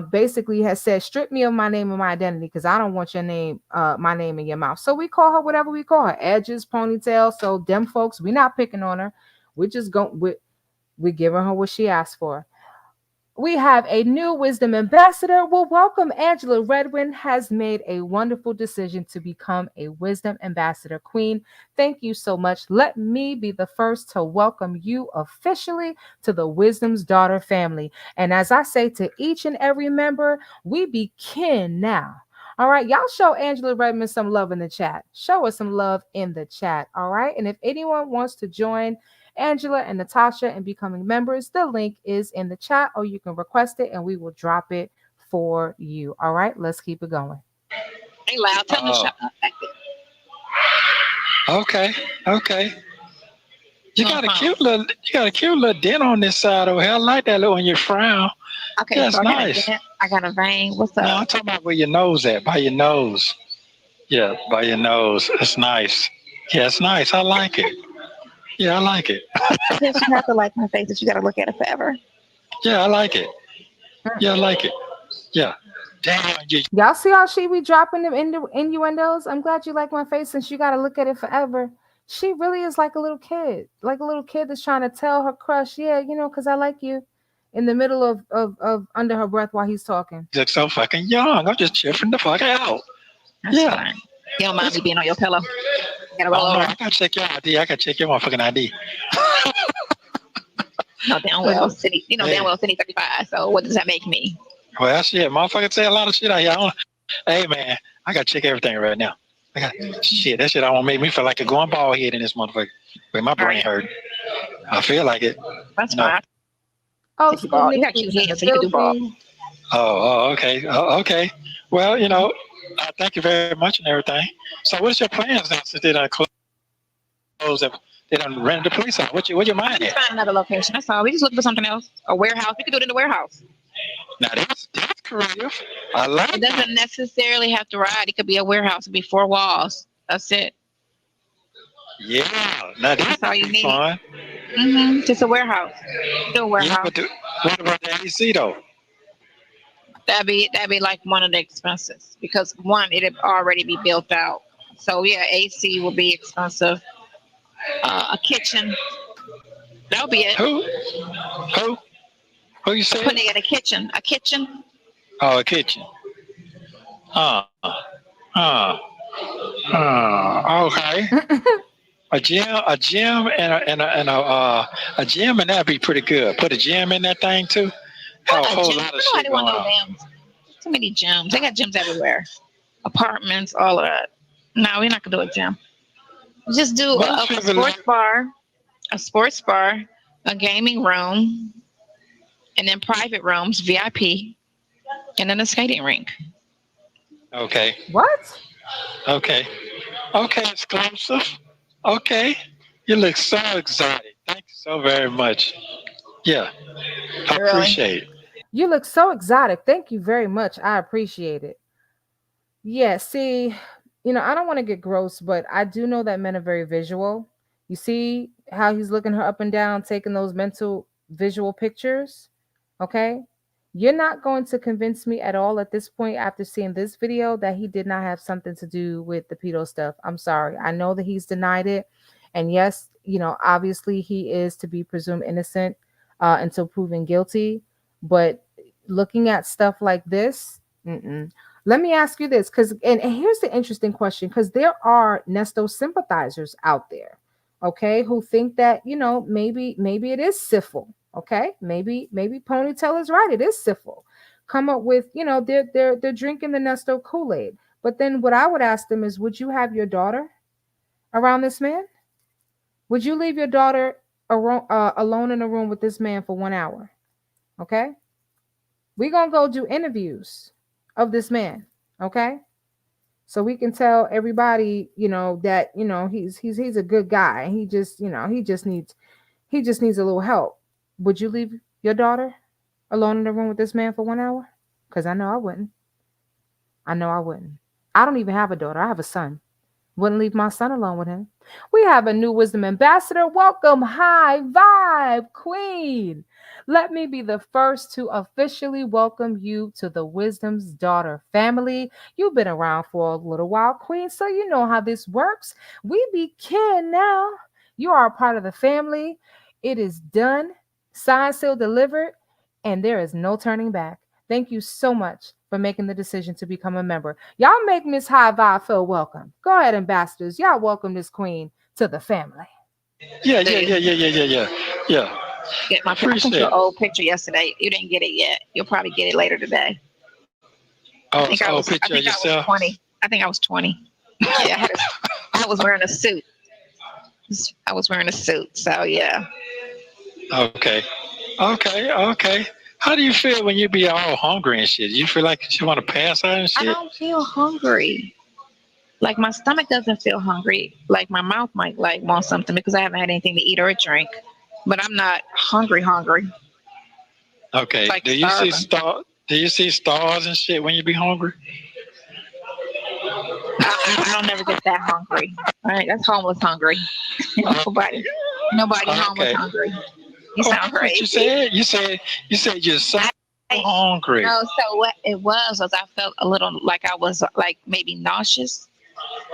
basically has said, strip me of my name and my identity because I don't want your name, my name in your mouth. So we call her whatever we call her, edges, ponytail. So them folks, we're not picking on her. We're just going, we're giving her what she asked for. We have a new wisdom ambassador. Well, welcome. Angela Redwin has made a wonderful decision to become a wisdom ambassador queen. Thank you so much. Let me be the first to welcome you officially to the Wisdom's Daughter family. And as I say to each and every member, we be kin now. All right, y'all show Angela Redmond some love in the chat. Show us some love in the chat. All right. And if anyone wants to join Angela and Natasha and becoming members, the link is in the chat, or you can request it and we will drop it for you. All right, let's keep it going. Hey, loud, tell them to shut up. Okay. You got a cute little dent on this side over here. I like that little when you frown. Okay, that's so nice. I got a vein. What's up? No, I'm talking about where your nose at, by your nose. Yeah, by your nose. It's nice. Yeah, it's nice. I like it. Yeah, I like it. Yes, you have to like my face, but you got to look at it forever. Yeah, I like it. Yeah, I like it. Yeah. Damn. Y'all see how she be dropping them innuendos? I'm glad you like my face since you got to look at it forever. She really is like a little kid that's trying to tell her crush, yeah, because I like you, in the middle of under her breath while he's talking. You look so fucking young. I'm just chipping the fuck out. That's fine. You don't mind me being on your pillow? I gotta check your ID. I gotta check your motherfucking ID. No damn well, city. You know damn well, city 35. So what does that make me? Well, shit, motherfuckers say a lot of shit out here. Hey, man, I got to check everything right now. I got shit. That shit I want to make me feel like a going bald head in this motherfucker. But my brain hurt. I feel like it. That's fine. Oh, You got cute head, so you can do bald. Okay. Okay. Well, thank you very much and everything. So, what's your plans now since they done closed up? They done rented the place out. What your mind at? Find another location. That's all. We just looking for something else. A warehouse. We could do it in the warehouse. Now that's creative. I like it. Doesn't necessarily have to ride. It could be a warehouse. It could be 4 walls. That's it. Yeah. Now that's all you need. Fun. Just a warehouse. Do a warehouse. Yeah, what about the AC though? That'd be like one of the expenses because one, it'd already be built out. So yeah, AC will be expensive. A kitchen. That'll be it. Who you said? Putting it in a kitchen. A kitchen. Oh, a kitchen. Okay. A gym and a gym, and that'd be pretty good. Put a gym in that thing too. Have a whole lot of shit going on. Too many gyms. They got gyms everywhere. Apartments, all of that. No, we're not gonna do a gym. Just do a sports bar, a gaming room, and then private rooms, VIP, and then a skating rink. Okay. What? Okay, exclusive. Okay, you look so exotic. Thank you so very much. Yeah, I appreciate it. You look so exotic. Thank you very much. I appreciate it. Yeah, see, I don't want to get gross, but I do know that men are very visual. You see how he's looking her up and down, taking those mental visual pictures? Okay? You're not going to convince me at all at this point after seeing this video that he did not have something to do with the pedo stuff. I'm sorry. I know that he's denied it. And yes, obviously he is to be presumed innocent until proven guilty. But looking at stuff like this, let me ask you this, and here's the interesting question, because there are Nesto sympathizers out there, okay, who think that maybe it is syphil, okay, maybe Ponytail is right, it is syphil. Come up with they're drinking the Nesto Kool-Aid, but then what I would ask them is, would you have your daughter around this man? Would you leave your daughter alone in a room with this man for 1 hour? Okay, we're gonna go do interviews of this man, okay, so we can tell everybody that he's a good guy. He just needs a little help. Would you leave your daughter alone in the room with this man for 1 hour? Because I know I wouldn't. I don't even have a daughter. I have a son. Wouldn't leave my son alone with him. We have a new wisdom ambassador. Welcome, High Vibe Queen. Let me be the first to officially welcome you to the Wisdom's Daughter family. You've been around for a little while, Queen, so you know how this works. We begin now. You are a part of the family. It is done, signed, sealed, delivered, and there is no turning back. Thank you so much for making the decision to become a member. Y'all make Miss High Vibe feel welcome. Go ahead, ambassadors. Y'all welcome this queen to the family. Yeah. Get my old picture yesterday. You didn't get it yet. You'll probably get it later today. I think I was 20. I think I was 20. Yeah, I was wearing a suit. So yeah. Okay. How do you feel when you be all hungry and shit? You feel like you want to pass out and shit? I don't feel hungry. Like my stomach doesn't feel hungry. Like my mouth might want something because I haven't had anything to eat or drink. But I'm not hungry. Okay. Like do you see stars and shit when you be hungry? I don't never get that hungry. All right, that's homeless hungry. Nobody homeless hungry. You sound crazy. You said you're so hungry. No, so what it was I felt a little like I was like maybe nauseous.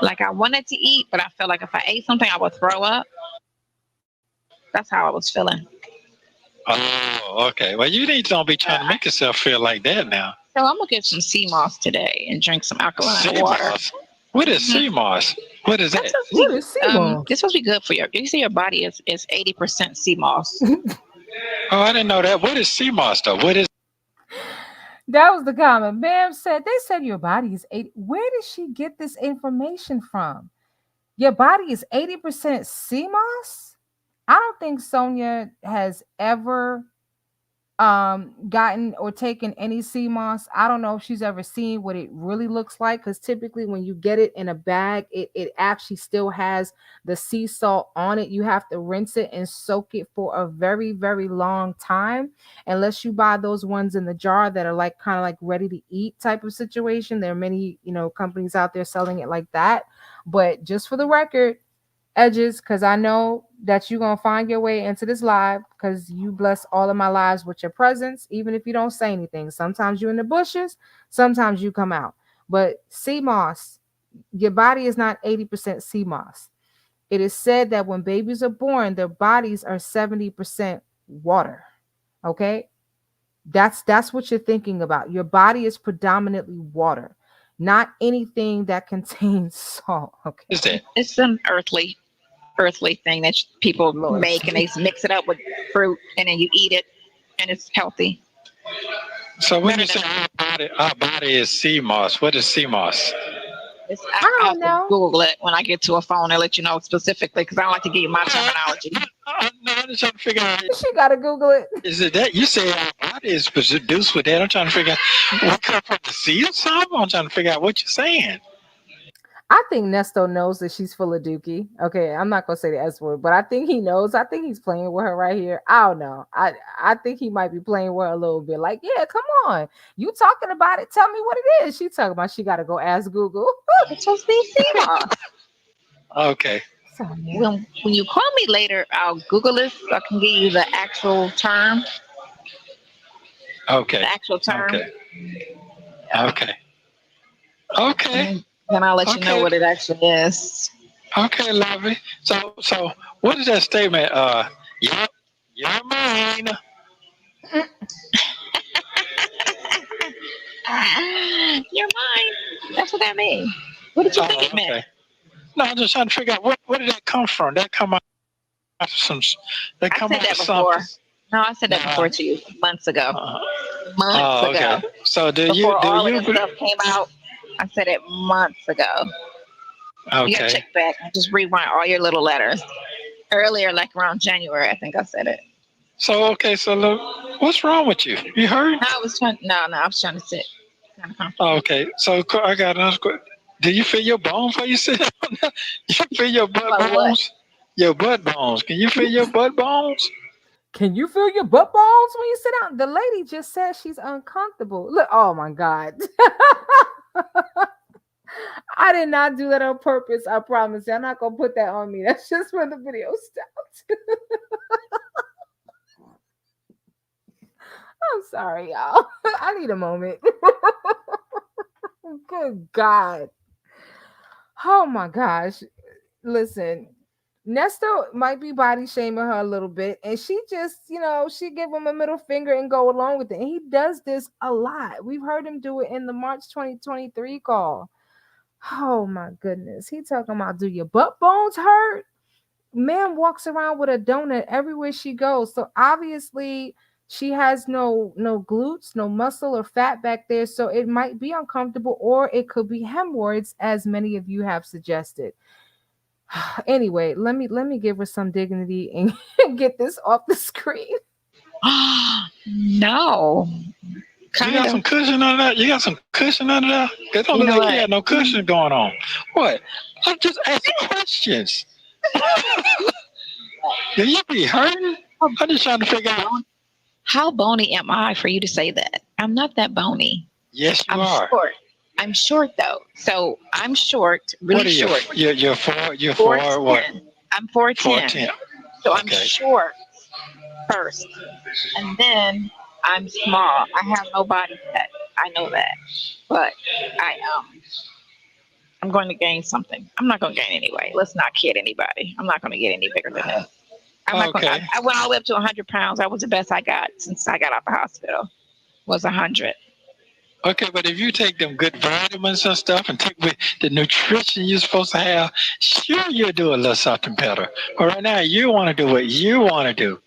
Like I wanted to eat, but I felt like if I ate something, I would throw up. That's how I was feeling. Oh, okay. Well, you don't be trying to make yourself feel like that now. So I'm gonna get some sea moss today and drink some alkaline water. What is sea moss? What is that? What is sea moss? It's supposed to be good for you see your body is 80% sea moss. Oh, I didn't know that. What is sea moss though? What is? That was the comment. Bam said, they said your body is 80. Where did she get this information from? Your body is 80% sea moss? I don't think Sonia has ever gotten or taken any sea moss. I don't know if she's ever seen what it really looks like, because typically when you get it in a bag, it actually still has the sea salt on it. You have to rinse it and soak it for a very, very long time, unless you buy those ones in the jar that are like kind of like ready to eat type of situation. There are many, companies out there selling it like that. But just for the record, Edges, because I know that you're gonna find your way into this live, because you bless all of my lives with your presence, even if you don't say anything. Sometimes you're in the bushes, sometimes you come out. But sea moss, your body is not 80% sea moss. It is said that when babies are born, their bodies are 70% water. Okay? That's what you're thinking about. Your body is predominantly water, not anything that contains salt. Okay. Is that? It's an earthly thing that people Lord. make, and they mix it up with fruit, and then you eat it, and it's healthy. So when Better you say than our body is sea moss, what is sea moss? I I'll don't have to know. Google it when I get to a phone and let you know specifically, because I don't like to give you my terminology. No, I'm just trying to figure out. She got to Google it. Is it that you say our body is produced with that? I'm trying to figure out what come from the sea or something. I'm trying to figure out what you're saying. I think Nesto knows that she's full of dookie. Okay, I'm not gonna say the S word, but I think he knows. I think he's playing with her right here. I don't know. I think he might be playing with her a little bit. Like, yeah, come on, you talking about it? Tell me what it is. She talking about she got to go ask Google. It's supposed to be sea moss. Okay. Sonya. When you call me later, I'll Google this so I can give you the actual term. Okay. The actual term. Okay. Okay. Okay. Then I'll let you know Okay. what it actually is. Okay, lovely. So what is that statement? You're mine. You're mine. That's what that means. What did you think it meant? Okay. No, I'm just trying to figure out where did that come from? That come out of some. That I come said out that of before. something. No, I said that Nah. before to you months ago. Months Oh, ago. okay. So do Before all of you? this stuff came out, I said it months ago. You gotta Okay. check back. Just rewind all your little letters. Earlier, like around January, I think I said it. So okay. So look, what's wrong with you? You hurt? No, I was trying. No, I was trying to sit. Kind of comfortable. Oh, okay. So I got another question. Do you feel your bones while you sit down? You feel your butt Like what? bones? Your butt bones. Can you feel your butt bones? Can you feel your butt bones when you sit down? The lady just said she's uncomfortable. Look, oh my God. I did not do that on purpose. I promise you. I'm not gonna put that on me. That's just when the video stopped. I'm sorry, y'all. I need a moment. Good God. Oh my gosh. Listen, Nesto might be body shaming her a little bit, and she just, she give him a middle finger and go along with it. And he does this a lot. We've heard him do it in the March 2023 call. Oh my goodness. He talking about, do your butt bones hurt? Man walks around with a donut everywhere she goes. So obviously she has no glutes, no muscle or fat back there. So it might be uncomfortable, or it could be hemorrhoids, as many of you have suggested. Anyway, let me give her some dignity and get this off the screen. No. You Kind got some of. cushion under that? You got some cushion under there? It don't You look know like you what? had no cushion going on. What? I'm just asking questions. Do you be hurting? I'm just trying to figure out. How bony am I for you to say that? I'm not that bony. Yes, you I'm are. short. I'm short though. So I'm short, What really are you? short. You're four. You're four. What? 4'10". I'm 4'10". 4'10". So I'm Okay. short first. And then I'm small. I have no body fat. I know that. But I'm going to gain something. I'm not going to gain anyway. Let's not kid anybody. I'm not going to get any bigger than this. I'm not going. Okay. I went all the way up to 100 pounds. That was the best I got since I got out the hospital. Was 100. Okay, but if you take them good vitamins and stuff and take the nutrition you're supposed to have, sure you'll do a little something better. But right now, you want to do what you want to do.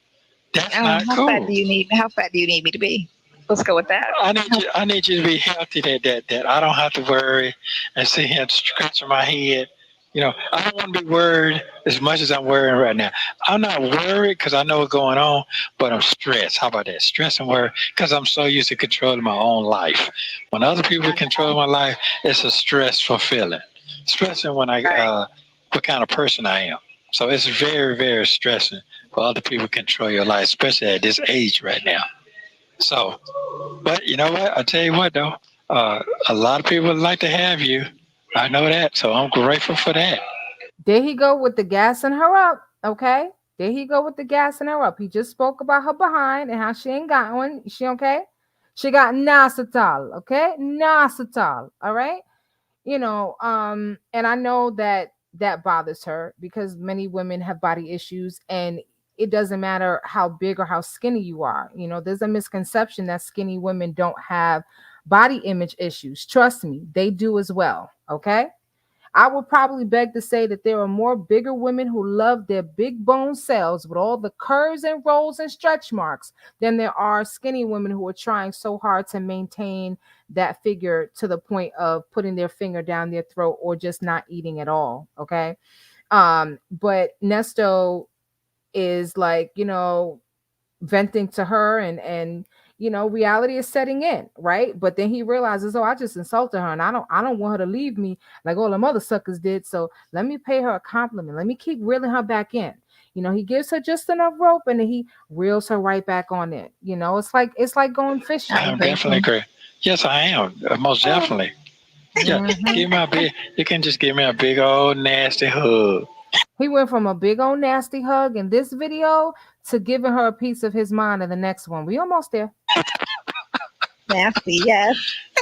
That's not How fat do cool. you need? How fat do you need me to be? Let's go with that. I need you to be healthy. That I don't have to worry and sit here scratching my head. I don't want to be worried as much as I'm worrying right now. I'm not worried because I know what's going on, but I'm stressed. How about that? Stress and worry because I'm so used to controlling my own life. When other people I control know. my life, it's a stressful feeling. Stressing when Right. what kind of person I am. So it's very, very stressing for other people to control your life, especially at this age right now. So, but you know what? I tell you what though, a lot of people would like to have you. I know that, so I'm grateful for that. There he go with the gassing her up. Okay. There he go with the gassing her up. He just spoke about her behind and how she ain't got one. She okay? She got Nasatal. Okay. Nasatal. All right. And I know that that bothers her because many women have body issues, and it doesn't matter how big or how skinny you are. There's a misconception that skinny women don't have body image issues. Trust me, they do as well. Okay. I would probably beg to say that there are more bigger women who love their big bone cells with all the curves and rolls and stretch marks than there are skinny women who are trying so hard to maintain that figure to the point of putting their finger down their throat or just not eating at all. Okay. But Nesto is like, venting to her, and reality is setting in, right? But then he realizes, oh, I just insulted her, and I don't want her to leave me like all the mother suckers did, so let me pay her a compliment, let me keep reeling her back in. He gives her just enough rope, and then he reels her right back on it. It's like going Are fishing. you I'm definitely grateful? agree. Yes, I am. Most definitely. Yeah, Hmm. give me a big. You can just give me a big old nasty hug. He went from a big old nasty hug in this video to giving her a piece of his mind in the next one. We almost there. Nasty, yes.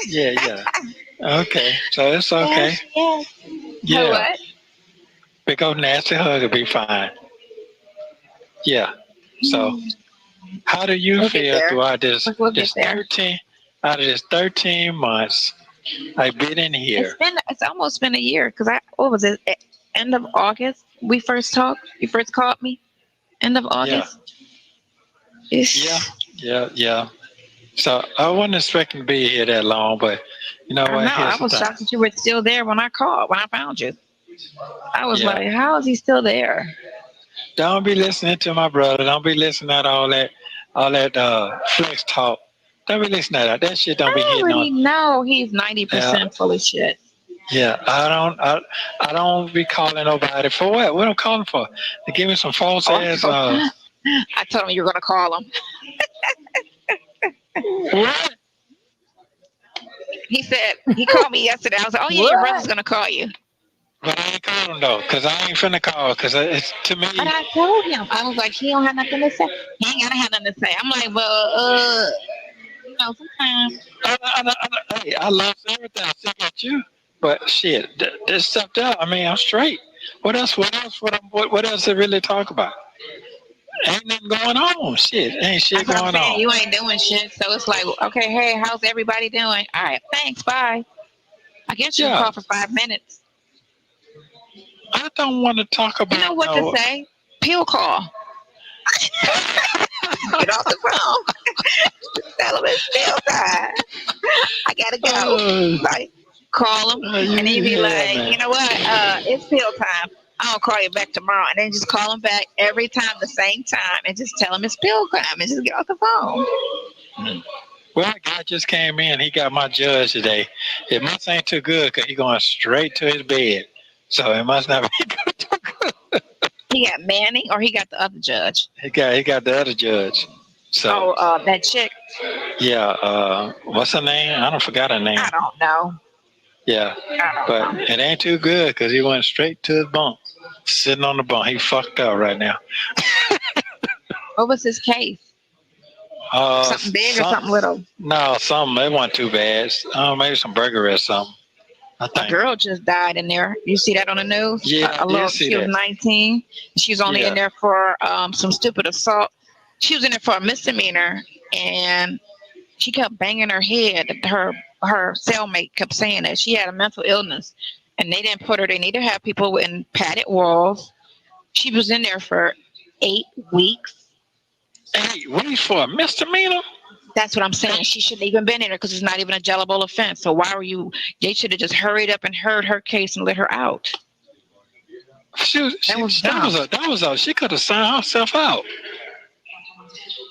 Yeah, yeah. Okay, so it's okay. Yes, yes. Her Yeah, what? big old nasty hug will be fine. Yeah. So, how do you We'll get feel there. throughout this We'll get this there. 13 out of this 13 months I've been in here? It's almost been a year because what was it? End of August we first talked. You first called me. End of Yeah, August. yeah, Ish. yeah, yeah. So I wasn't expecting to be here that long, but you know I what? know. I Here's the was thing. shocked that you were still there when I called, when I found you. I was Yeah, like, how is he still there? don't be listening to my brother. Don't be listening to all that flex talk. Don't be listening to that. That shit don't be I hitting on. already know he's Yeah, 90% full of shit. yeah. I don't be calling nobody for what? What I'm calling for? To give me some false Oh, ass. I told him you were going to call him. What? He said, he called me yesterday. I was like, oh, yeah, your brother's What? going to call you. But I ain't calling though, cause I ain't finna call, cause it's to But me. I told him, I was like, he don't have nothing to say. He ain't got to have nothing to say. I'm like, well, sometimes. Hey, I love everything. I still got you, but shit, this stuff there. I mean, I'm straight. What else? What else? What else to really talk about? Ain't nothing going on. Shit, ain't shit That's what I'm going saying. on. You ain't doing shit. So it's like, okay, hey, how's everybody doing? All right, thanks, bye. I guess you can Yeah, call for 5 minutes. I don't want to talk You know about what to no. say? Pill call. Get off the phone. Tell him it's pill time. I gotta go. Uh, Like, call him, and then you be yeah, like, man. you know what? It's pill time. I'll call you back tomorrow, and then just call him back every time the same time, and just tell him it's pill time, and just get off the phone. Well, a guy just came in. He got my judge today. It must ain't too good, cause he going straight to his bed. So it must not be good. He got Manning, or he got the other judge. He got the other judge. So Oh, that chick. yeah, what's her name? I don't forgot her name. I don't know. Yeah, I don't but know. it ain't too good because he went straight to his bunk, sitting on the bunk. He fucked up right now. What was his case? Something big or Some something little? no, something it wasn't too bad. Maybe some burglary or something. I A think. girl just died in there. You see that on the news? Yeah, I A did little. see She was that. 19. She was only in Yeah, there for some stupid assault. She was in there for a misdemeanor, and she kept banging her head. Her cellmate kept saying that she had a mental illness, and they didn't put her. They need to have people in padded walls. She was in there for 8 weeks. 8 weeks for a misdemeanor? That's what I'm saying. She shouldn't even been in there because it's not even a jailable offense. So why were you? They should have just hurried up and heard her case and let her out. That was dumb. That was a. She could have signed herself out.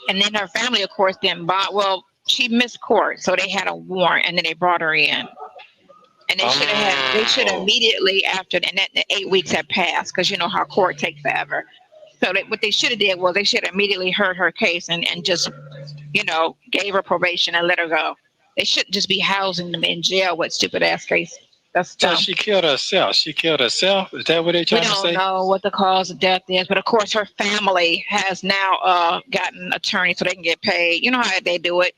And then her family, of course, then bought. Well, she missed court, so they had a warrant, and then they brought her in. And they should have had. They should immediately after, and that the 8 weeks had passed because you know how court takes forever. So what they should have did was they should have immediately heard her case and just, gave her probation and let her go. They shouldn't just be housing them in jail with stupid ass case. That's dumb. So she killed herself. She killed herself. Is that what they're trying to say? We don't know what the cause of death is, but of course her family has now gotten an attorney so they can get paid. You know how they do it.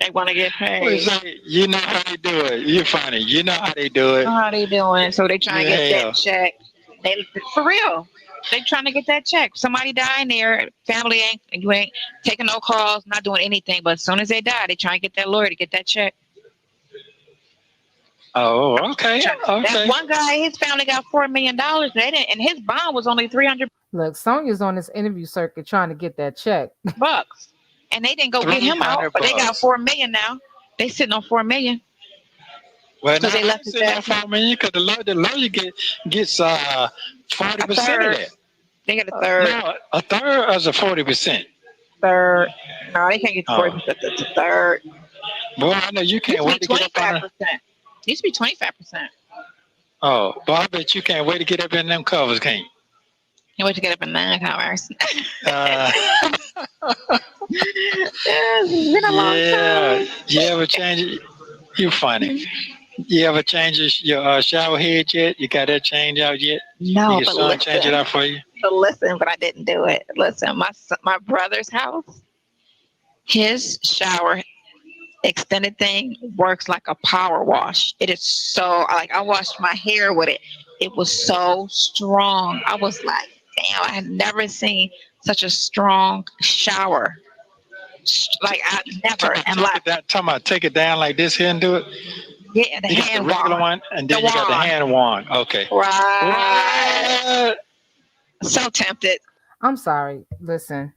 They want to get paid. You know how they do it. You're funny. You know how they do it. How they doing? So they trying to get that check. For real. They trying to get that check. Somebody dying there, family you ain't taking no calls, not doing anything. But as soon as they die, they trying to get that lawyer to get that check. Oh, okay. That one guy, his family got $4 million. They didn't, and his bond was only $300. Look, Sonya's on this interview circuit trying to get that check. Bucks, and they didn't go get him out, but they got $4 million now. They sitting on $4 million. Well, now they left it at $4 million because the lawyer gets 40% of that. They get a third. No, a third is a 40%. Third. No, they can't get 40%. It's a third. Boy, I know you can't wait to get up on it. Used to be 25%. Oh, but I bet you can't wait to get up in them covers, can't you? Can't wait to get up in 9 covers. It's been a long time. You ever change it? You funny. You ever change your shower head yet? You got that change out yet? No, your son change it out for you? But I didn't do it. Listen, my brother's house, his shower extended thing works like a power wash. It is so I washed my hair with it. It was so strong. I was like, damn, I had never seen such a strong shower. Like I never. Talking about take it down like this here and do it. Yeah, the hand regular one, and then you got the hand wand. Okay. Right. What? So tempted. I'm sorry. Listen.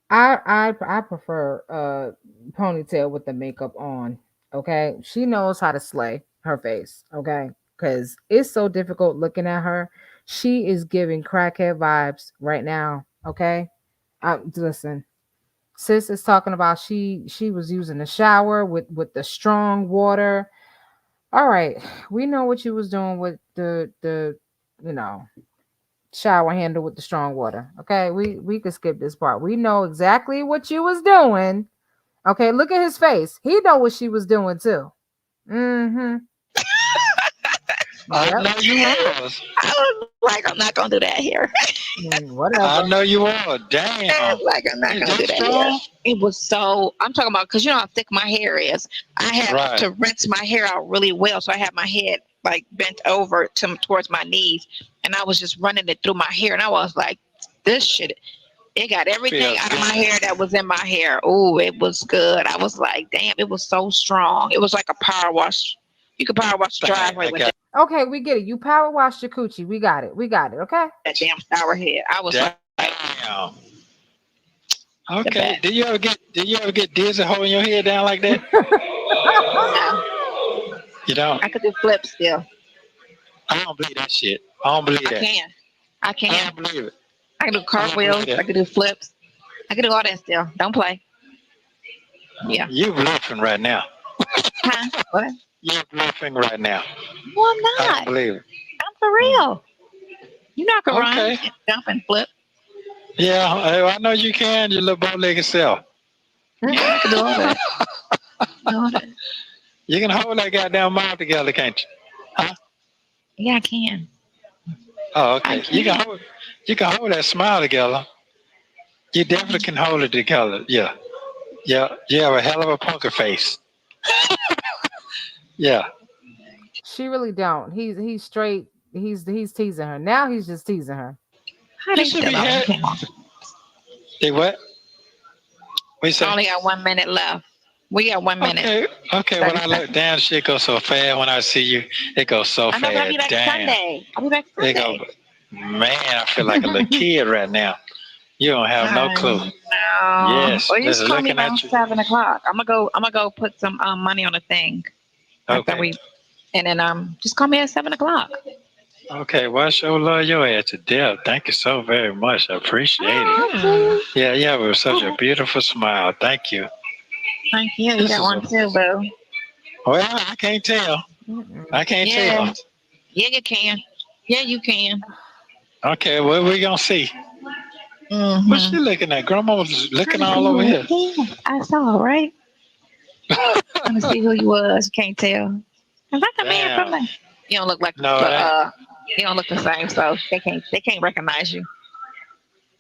I prefer ponytail with the makeup on. Okay, she knows how to slay her face. Okay, because it's so difficult looking at her. She is giving crackhead vibes right now. Okay, listen, sis is talking about she was using the shower with the strong water. All right, we know what you was doing with the shower handle with the strong water. Okay, we could skip this part. We know exactly what you was doing. Okay, look at his face. He know what she was doing too. Mm-hmm. I know you was. I was like, I'm not gonna do that here. Whatever. I know you are. Damn. Like I'm not gonna do that here. It was so. I'm talking about because you know how thick my hair is. I had to rinse my hair out really well, so I had my head like bent over towards my knees, and I was just running it through my hair, and I was like, this shit. It got everything out of my hair that was in my hair. Oh, it was good. I was like, damn, it was so strong. It was like a power wash. You could power wash the driveway with it. Okay, we get it. You power wash your coochie. We got it. Okay. That damn shower head. I was like, damn. Okay. Did you ever get dizzy holding your head down like that? No. You don't? I could do flips still. I don't believe that shit. I don't believe that. I can. I don't believe it. I can do cartwheels. I can do flips. I can do all that still. Don't play. Yeah. You're bluffing right now. Huh? What? You're bluffing right now. Well, I'm not. I don't believe it. I'm for real. You know I can run and jump and flip. Yeah, I know you can. Your little bow-legged self. I can do all that. You can hold that goddamn mouth together, can't you? Huh? Yeah, I can. Oh, okay. You can hold that smile together. You definitely can hold it together. Yeah. Yeah. You have a hell of a poker face. Yeah. She really don't. He's straight. He's teasing her. Now he's just teasing her. How did you Hey, what? We only got 1 minute left. We got 1 minute. Okay. When I look down, shit goes so fast. When I see you, it goes so fast. I'll be back Sunday. I'll be back Sunday. Man, I feel like a little kid right now. You don't have no clue. No. Yes, Well, you just just call me looking around at you. 7 o'clock. I'm gonna go put some money on a thing after Okay. we, and then just call me at 7 o'clock. Okay, well, I sure love your ass to death. Thank you so very much. I appreciate it. Oh, Hmm. please. Yeah, you have such a beautiful smile. Thank you. Thank you. You This got is one a too, boo. well. I can't tell. Mm-mm. I can't Yeah. tell. Yeah, you can. Yeah, you can. Okay, well, we gonna see. What's Mm-hmm. she looking at? Grandma was looking Trying to all see over who. here. Yeah, I saw. Right. Trying to see who you was. You can't tell. Is that the man from Damn. the? You don't look like No, the. that. You don't look the same, so they can't recognize you.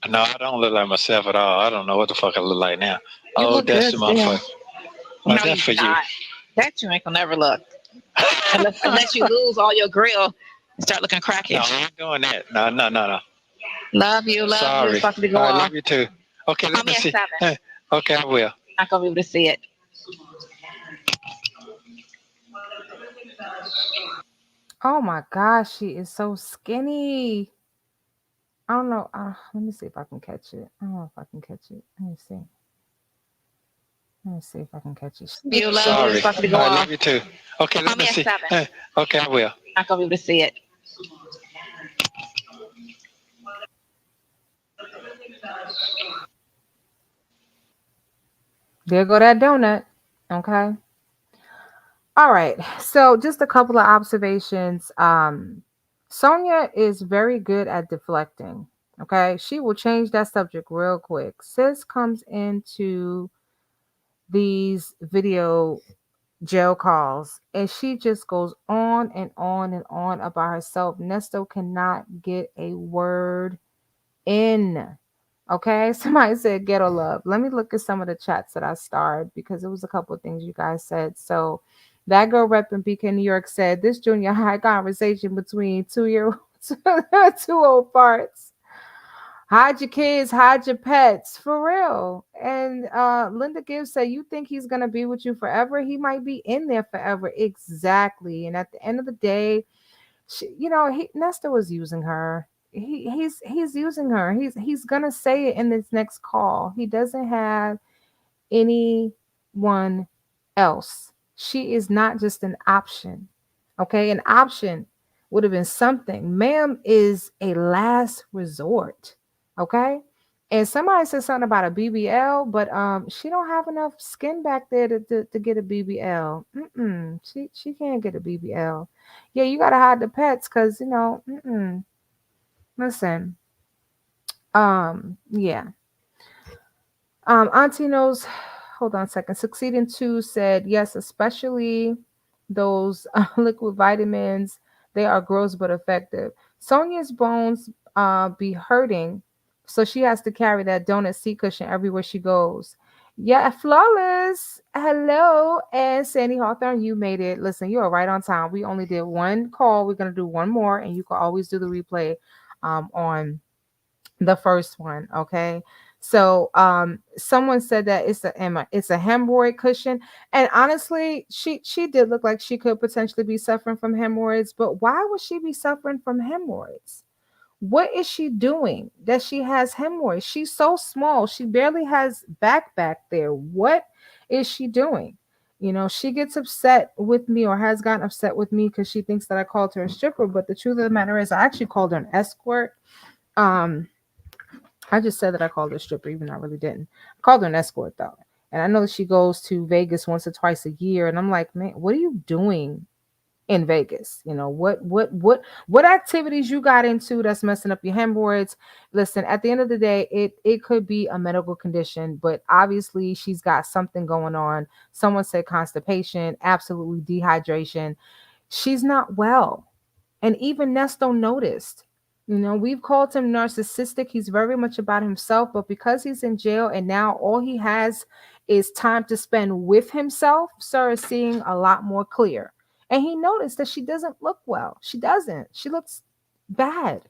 No, I don't look like myself at all. I don't know what the fuck I look like now. You Oh, look that's good the still. motherfucker. Oh, No, that's you for you. not. That you ain't gonna never look unless you lose all your grill and start looking No, crackish. I ain't doing that. No, no, no, no. Love you, love you. It's Sorry. about to go I off. love you too. Okay, Call let me me at see. 7. Okay, I will. Not gonna be able to see it. Oh my gosh, she is so skinny. I don't know. Let me see if I can catch it. I don't know if I can catch it. Let me see. Let me see if I can catch it. She is Love so you. It's Sorry. about to go I off. love you too. Okay, Call let me me at see. 7. Okay, I will. Not gonna be able to see it. there go that donut. Okay. All right. So just a couple of observations. Sonya is very good at deflecting. Okay. She will change that subject real quick. Sis comes into these video jail calls and she just goes on and on and on about herself. Nesto cannot get a word in. Okay, somebody said ghetto love. Let me look at some of the chats that I starred because it was a couple of things you guys said. So that girl rep in BK New York said this junior high conversation between 2 year two old farts. Hide your kids, hide your pets, for real. And Linda Gibbs said, "You think he's gonna be with you forever? He might be in there forever." Exactly. And at the end of the day, Nesta was using her. He's using her. He's gonna say it in this next call. He doesn't have anyone else. She is not just an option. Okay, an option would have been something. Ma'am is a last resort. Okay. And somebody said something about a BBL, but she don't have enough skin back there to get a BBL. She can't get a BBL. Yeah, you gotta hide the pets because listen, yeah. Auntie knows. Hold on a second. Succeeding two said yes, especially those liquid vitamins. They are gross but effective. Sonia's bones be hurting, so she has to carry that donut seat cushion everywhere she goes. Yeah, flawless. Hello, and Sandy Hawthorne, you made it. Listen, you are right on time. We only did one call. We're gonna do one more, and you can always do the replay on the first one. Okay. So someone said that it's a hemorrhoid cushion. And honestly, she did look like she could potentially be suffering from hemorrhoids, but why would she be suffering from hemorrhoids? What is she doing that she has hemorrhoids? She's so small. She barely has back there. What is she doing? She gets upset with me or has gotten upset with me because she thinks that I called her a stripper. But the truth of the matter is I actually called her an escort. Um, I just said that I called her a stripper, even though I really didn't. I called her an escort though. And I know that she goes to Vegas once or twice a year. And I'm like, man, what are you doing in Vegas? What activities you got into that's messing up your hemorrhoids? Listen, at the end of the day, it could be a medical condition, but obviously she's got something going on. Someone said constipation, absolutely dehydration. She's not well. And even Nesto noticed. We've called him narcissistic. He's very much about himself, but because he's in jail and now all he has is time to spend with himself, sir is seeing a lot more clear. And he noticed that she doesn't look well. She doesn't. She looks bad.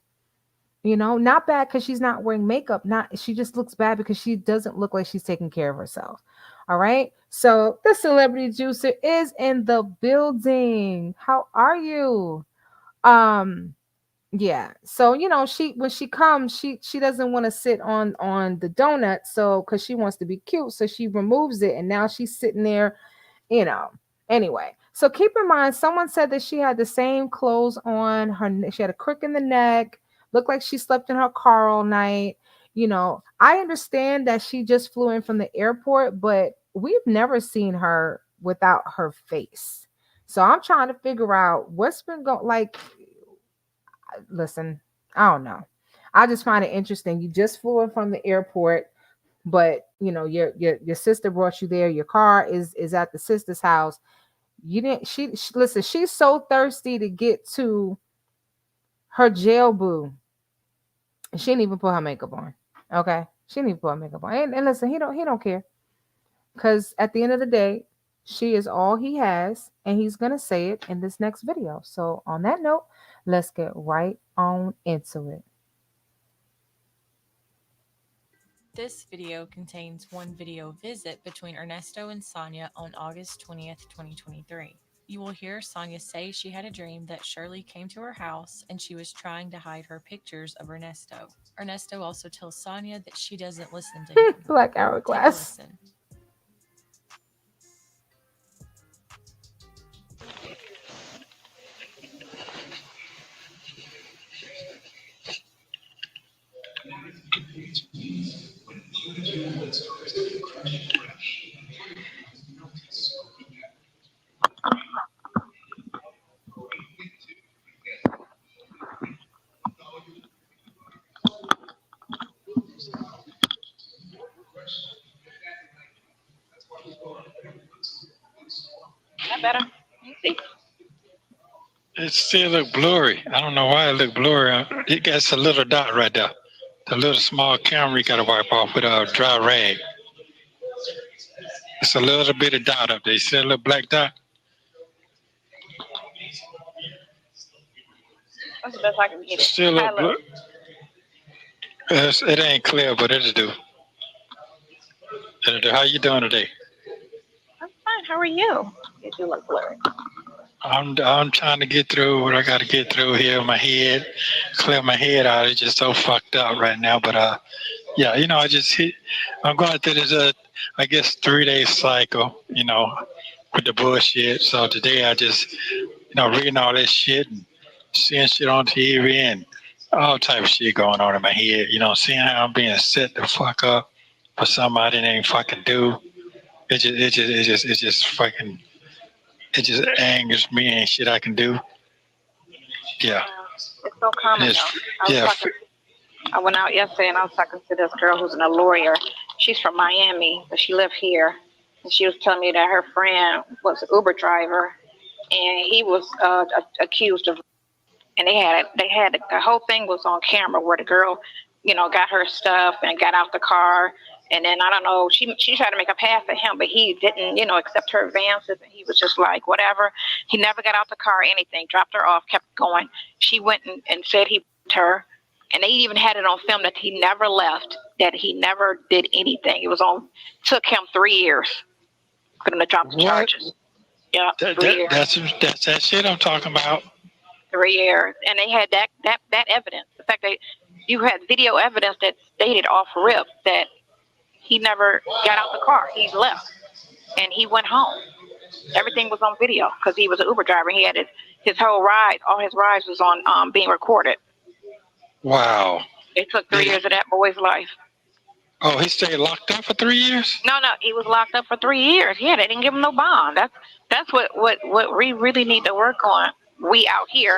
Not bad because she's not wearing makeup. Not she just looks bad because she doesn't look like she's taking care of herself. All right. So the celebrity juicer is in the building. How are you? Um, Yeah. So, she when she comes, she doesn't want to sit on the donut, so cuz she wants to be cute, so she removes it and now she's sitting there, you know. Anyway, so keep in mind someone said that she had the same clothes on, she had a crick in the neck, looked like she slept in her car all night. I understand that she just flew in from the airport, but we've never seen her without her face. So I'm trying to figure out what's been going, like, listen, I don't know. I just find it interesting. You just flew in from the airport, but your sister brought you there. Your car is at the sister's house. You didn't. Listen. She's so thirsty to get to her jail boo. She didn't even put her makeup on. Okay, she didn't even put her makeup on. And listen, he don't care, because at the end of the day, she is all he has, and he's gonna say it in this next video. So on that note, let's get right on into it. This video contains one video visit between Ernesto and Sonya on August 20th, 2023. You will hear Sonya say she had a dream that Shirley came to her house and she was trying to hide her pictures of Ernesto. Ernesto also tells Sonya that she doesn't listen to him. Black Take a hourglass. listen. That better? You see? It still look blurry. I don't know why it look blurry. It got a little dot right there. The little small camera you got to wipe off with a dry rag. It's a little bit of dot up there. You see a little black dot? That's the best I can get it. Still look blurry. It ain't clear, but it'll do. It'll do. How you doing today? I'm fine. How are you? You do look blurry. I'm trying to get through what I got to get through here. My head, clear my head out. It's just so fucked up right now. But yeah, I just hit. I'm going through this I guess 3 day cycle. With the bullshit. So today I just reading all this shit and seeing shit on TV and all type of shit going on in my head. Seeing how I'm being set the fuck up for something I didn't even fucking do. It just fucking it just angers me and shit I can do. Yeah. It's so common though. Yeah. I went out yesterday and I was talking to this girl who's a lawyer. She's from Miami, but she lived here. And she was telling me that her friend was an Uber driver, and he was accused of. And they had the whole thing was on camera where the girl, got her stuff and got out the car. And then I don't know, she tried to make a pass at him, but he didn't, accept her advances. And he was just like, whatever. He never got out the car or anything, dropped her off, kept going. She went and said he beat her. And they even had it on film that he never left, that he never did anything. Took him 3 years for them to drop the charges. Yeah, 3 years. That's that shit I'm talking about. 3 years. And they had that evidence. The fact that you had video evidence that stated off rip that he never got out the car. He left and he went home. Everything was on video because he was an Uber driver. He had his whole ride, all his rides was on being recorded. Wow. It took 3 years of that boy's life. Oh, he stayed locked up for 3 years? No, he was locked up for 3 years. Yeah, they didn't give him no bond. That's what we really need to work on. We out here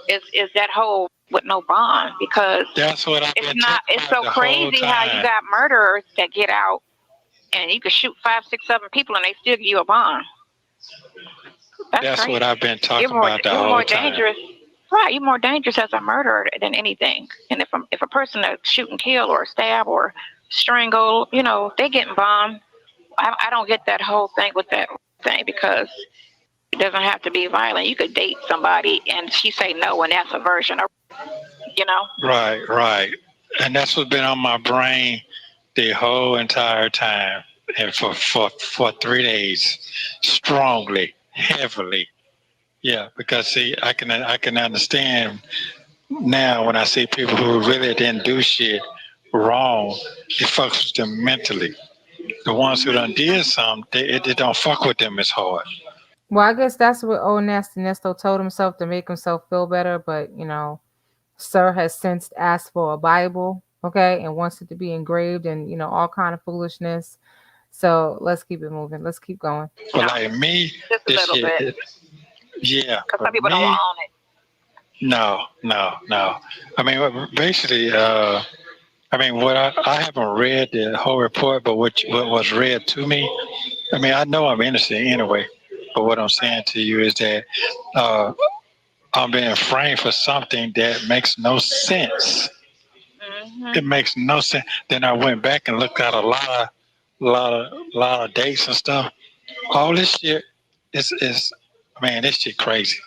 is that whole with no bond, because that's what I've been it's so crazy how you got murderers that get out and you can shoot 5, 6, 7 people and they still give you a bond. That's what I've been talking about the whole time. Dangerous. Right, you're more dangerous as a murderer than anything. And if a person that shoot and kill or stab or strangle, they getting bombed. I don't get that whole thing with that thing, because it doesn't have to be violent. You could date somebody and she say no, and that's a version of, Right. And that's what's been on my brain the whole entire time, and for 3 days, strongly, heavily. Yeah, because see, I can understand now when I see people who really didn't do shit wrong, it fucks with them mentally. The ones who done did something, it don't fuck with them as hard. Well, I guess that's what old Nasty Nesto told himself to make himself feel better. But, Sir has since asked for a Bible, okay, and wants it to be engraved and, all kind of foolishness. So let's keep it moving. Let's keep going. But like me, Just a this little shit, bit. yeah. Because But some people don't me, want on it. no. I mean, basically, I mean, I haven't read the whole report, but what was read to me, I mean, I know I'm innocent anyway. But what I'm saying to you is that uh, I'm being framed for something that makes no sense. It makes no sense. Then I went back and looked at lot of dates and stuff. All this shit is man, this shit crazy.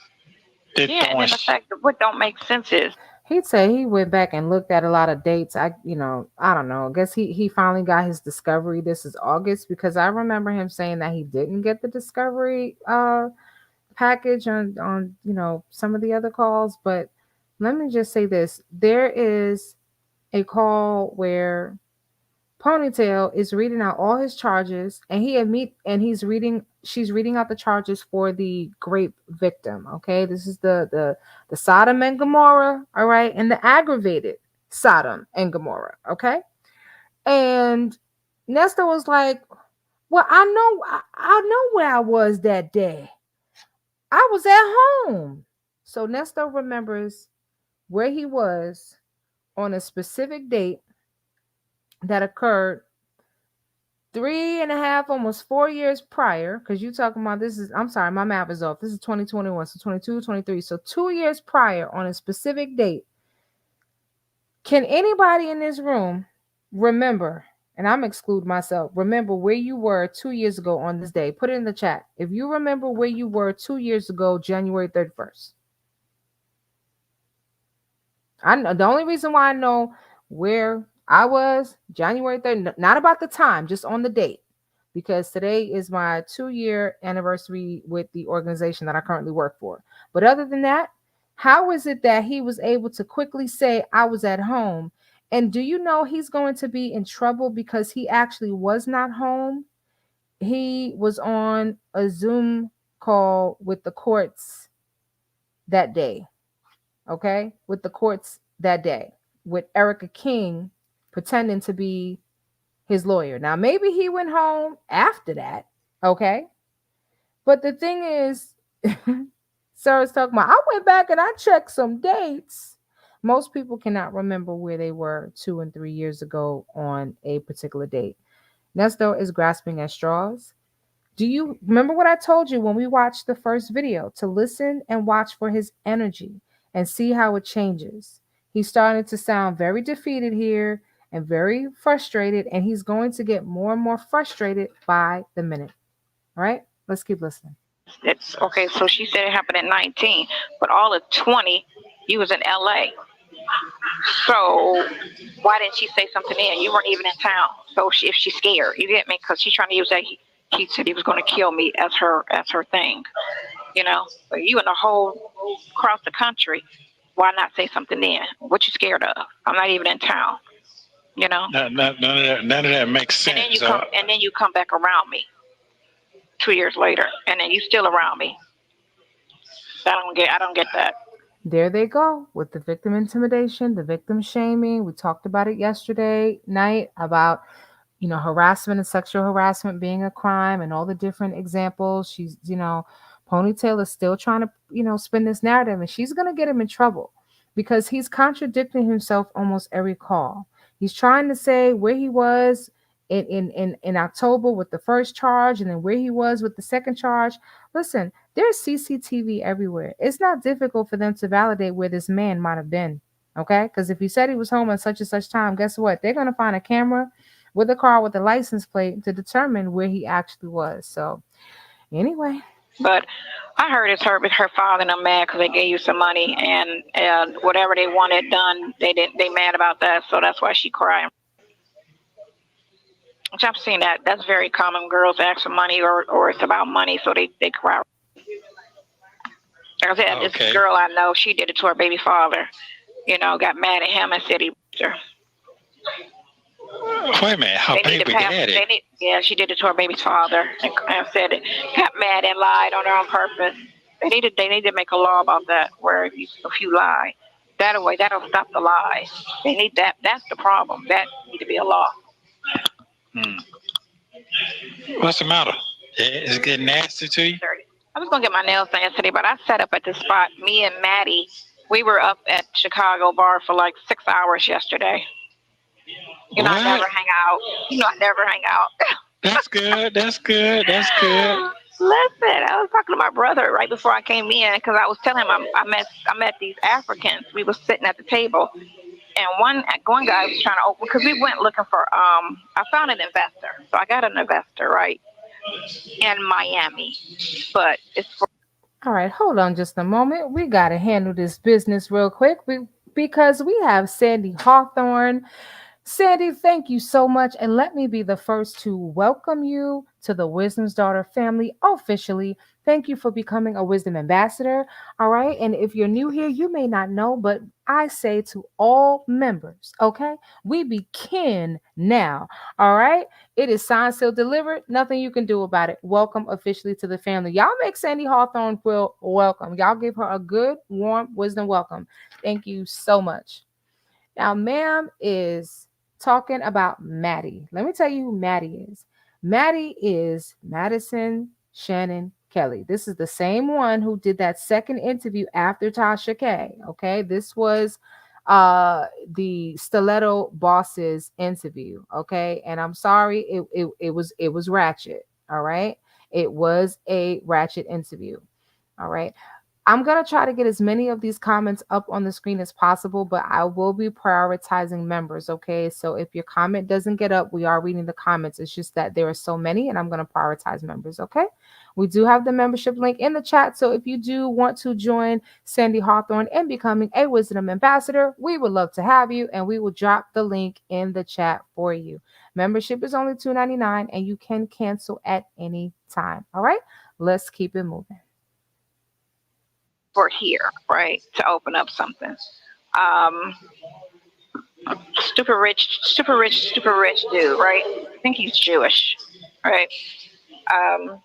Yeah, and then the fact that what don't make sense is He'd say he went back and looked at a lot of dates. I don't know. I guess he finally got his discovery. This is August because I remember him saying that he didn't get the discovery package on some of the other calls. But let me just say this: there is a call where Ponytail is reading out all his charges, and she's reading out the charges for the grape victim. Okay, this is the Sodom and Gomorrah, all right, and the aggravated Sodom and Gomorrah, okay. And Nestor was like, "Well, I know where I was that day. I was at home." So Nestor remembers where he was on a specific date that occurred 3.5, almost 4 years prior, because you talking about I'm sorry, my math is off. This is 2021, so 22, 23. So 2 years prior on a specific date. Can anybody in this room remember, and I'm exclude myself, remember where you were 2 years ago on this day? Put it in the chat. If you remember where you were 2 years ago, January 31st. I know the only reason why I know where I was January 3rd, not about the time, just on the date, because today is my 2-year anniversary with the organization that I currently work for. But other than that, how is it that he was able to quickly say I was at home? And do you know he's going to be in trouble because he actually was not home? He was on a Zoom call with the courts that day. Okay, with the courts that day, with Erica King pretending to be his lawyer. Now, maybe he went home after that, okay? But the thing is, Sarah's talking about, I went back and I checked some dates. Most people cannot remember where they were 2 and 3 years ago on a particular date. Nesto is grasping at straws. Do you remember what I told you when we watched the first video? To listen and watch for his energy and see how it changes. He's starting to sound very defeated here and very frustrated, and he's going to get more and more frustrated by the minute. All right, let's keep listening. it's okay. So she said it happened at 19, but all of 20, you was in LA. So why didn't she say something then? You weren't even in town. So if she's scared, you get me? Because she's trying to use that. He said he was going to kill me as her thing, But you in the whole across the country. Why not say something then? What you scared of? I'm not even in town, None of that makes sense. And then you come back around me 2 years later, and then you still around me. I don't get that. There they go with the victim intimidation, the victim shaming. We talked about it yesterday night about harassment and sexual harassment being a crime and all the different examples. She's, Ponytail is still trying to, spin this narrative, and she's going to get him in trouble because he's contradicting himself almost every call. He's trying to say where he was in October with the first charge and then where he was with the second charge. Listen, there's CCTV everywhere. It's not difficult for them to validate where this man might have been. Okay, because if he said he was home at such and such time, guess what? They're going to find a camera with a car with a license plate to determine where he actually was. So anyway. But I heard it's her father and them mad because they gave you some money and whatever they wanted done, they mad about that. So that's why she crying. Which I'm seeing that's very common. Girls ask for money or it's about money, so they cry. Like I said, This girl I know, she did it to her baby father. got mad at him and said he her. Wait a minute, her They need to baby pass. daddy. Yeah, she did it to her baby's father and said it. Got mad and lied on her on purpose. They need to make a law about that where if you lie, that'll stop the lies. They need that. That's the problem. That need to be a law. Hmm. What's the matter? It's getting nasty to you? I was gonna get my nails done yesterday, but I sat up at this spot. Me and Maddie, we were up at Chicago bar for like 6 hours yesterday. I never What? hang out. I never hang out. That's good. That's good. That's good. Listen, I was talking to my brother right before I came in because I was telling him I met these Africans. We were sitting at the table, and one guy was trying to open because we went looking for I found an investor, so I got an investor right in Miami, but it's for All right, hold on just a moment. We got to handle this business real quick because we have Sandy Hawthorne. Sandy, thank you so much. And let me be the first to welcome you to the Wisdom's Daughter family officially. Thank you for becoming a Wisdom Ambassador. All right. And if you're new here, you may not know, but I say to all members, okay, we begin now. All right. It is signed, sealed, delivered. Nothing you can do about it. Welcome officially to the family. Y'all make Sandy Hawthorne feel welcome. Y'all give her a good, warm wisdom welcome. Thank you so much. Now, ma'am is talking about Maddie. Let me tell you who Maddie is. Maddie is Madison Shannon Kelly. This is the same one who did that second interview after Tasha K. Okay, this was the Stiletto Bosses interview. Okay, and I'm sorry, it was ratchet. All right, it was a ratchet interview. All right. I'm going to try to get as many of these comments up on the screen as possible, but I will be prioritizing members, okay? So if your comment doesn't get up, we are reading the comments. It's just that there are so many, and I'm going to prioritize members, okay? We do have the membership link in the chat, so if you do want to join Sandy Hawthorne and becoming a Wisdom Ambassador, we would love to have you, and we will drop the link in the chat for you. Membership is only $2.99, and you can cancel at any time, all right? Let's keep it moving. for here, right, to open up something. Um, super rich dude, right? I think he's Jewish, right? Um,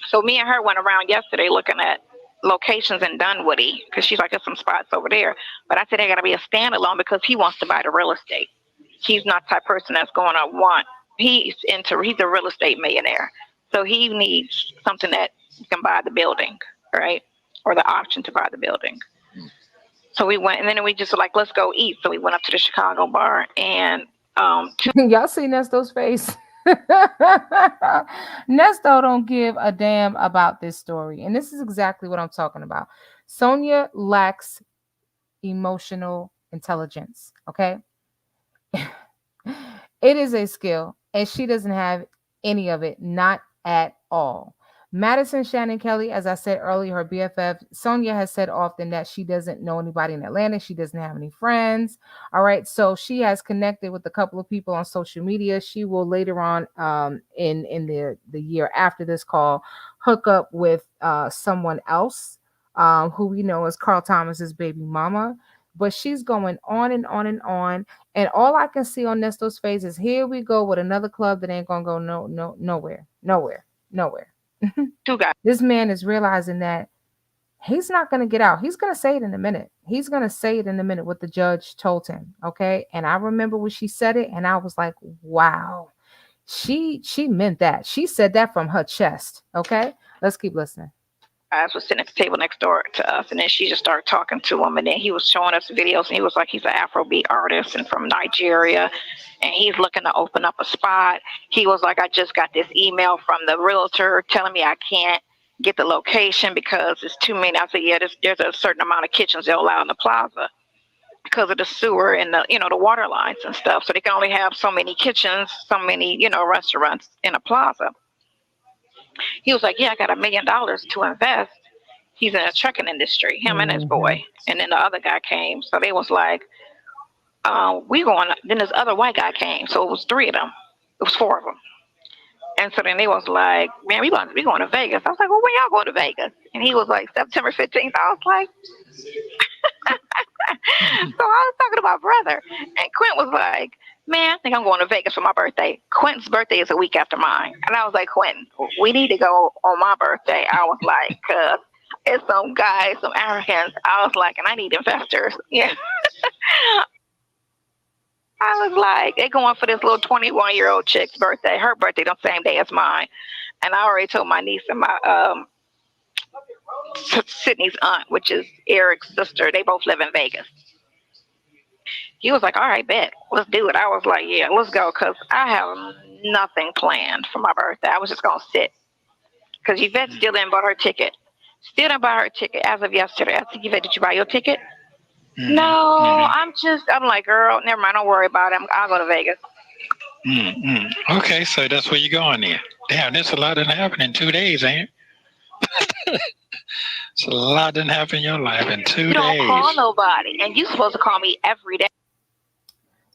so me and her went around yesterday looking at locations in Dunwoody because she's like, there's some spots over there. But I said they got to be a standalone because he wants to buy the real estate. He's not the type of person that's going to want. He's a real estate millionaire, so he needs something that can buy the building, right, or the option to buy the building. So we went, and then we just were like, let's go eat. So we went up to the Chicago bar, and y'all see Nesto's face. Nesto don't give a damn about this story, and this is exactly what I'm talking about. Sonya lacks emotional intelligence. Okay, it is a skill, and she doesn't have any of it, not at all. Madison Shannon Kelly, as I said earlier, her BFF, Sonya has said often that she doesn't know anybody in Atlanta. She doesn't have any friends. All right. So she has connected with a couple of people on social media. She will later on in the year after this call hook up with someone else who we know as Carl Thomas's baby mama. But she's going on and on and on. And all I can see on Nesto's face is here we go with another club that ain't gonna go nowhere. two guys. This man is realizing that he's not going to get out. He's going to say it in a minute. He's going to say it in a minute what the judge told him. Okay. And I remember when she said it and I was like, wow, she meant that. She said that from her chest. Okay. Let's keep listening. Guys was sitting at the table next door to us, and then she just started talking to him, and then he was showing us videos, and he was like, he's an Afrobeat artist and from Nigeria, and he's looking to open up a spot. He was like, I just got this email from the realtor telling me I can't get the location because it's too many. I said, yeah, there's a certain amount of kitchens they'll allow in the plaza because of the sewer and the water lines and stuff, so they can only have so many kitchens, so many restaurants in a plaza. He was like, yeah, I got $1 million to invest. He's in the trucking industry, him and his boy. And then the other guy came. So they was like, then this other white guy came. So it was 3 of them. It was 4 of them. And so then they was like, man, we going to Vegas. I was like, well, when y'all going to Vegas? And he was like, September 15th. I was like, So I was talking to my brother, and Quint was like, "Man, I think I'm going to Vegas for my birthday." Quentin's birthday is a week after mine, and I was like, "Quentin, we need to go on my birthday." I was like, "Cause it's some guys, some Africans." I was like, "And I need investors." Yeah, I was like, "They going for this little 21-year-old chick's birthday. Her birthday the same day as mine." And I already told my niece and my Sydney's aunt, which is Eric's sister. They both live in Vegas. He was like, "All right, bet, let's do it." I was like, "Yeah, let's go," because I have nothing planned for my birthday. I was just gonna sit because Yvette still didn't buy her ticket. Still didn't buy her ticket as of yesterday. I think Yvette, did you buy your ticket? No, I'm like, girl, never mind. Don't worry about it. I'll go to Vegas. Okay, so that's where you're going then. Damn, there's a lot that happened in 2 days, ain't it? It's a lot that happened in your life in 2 You don't days. call nobody, and you supposed to call me every day.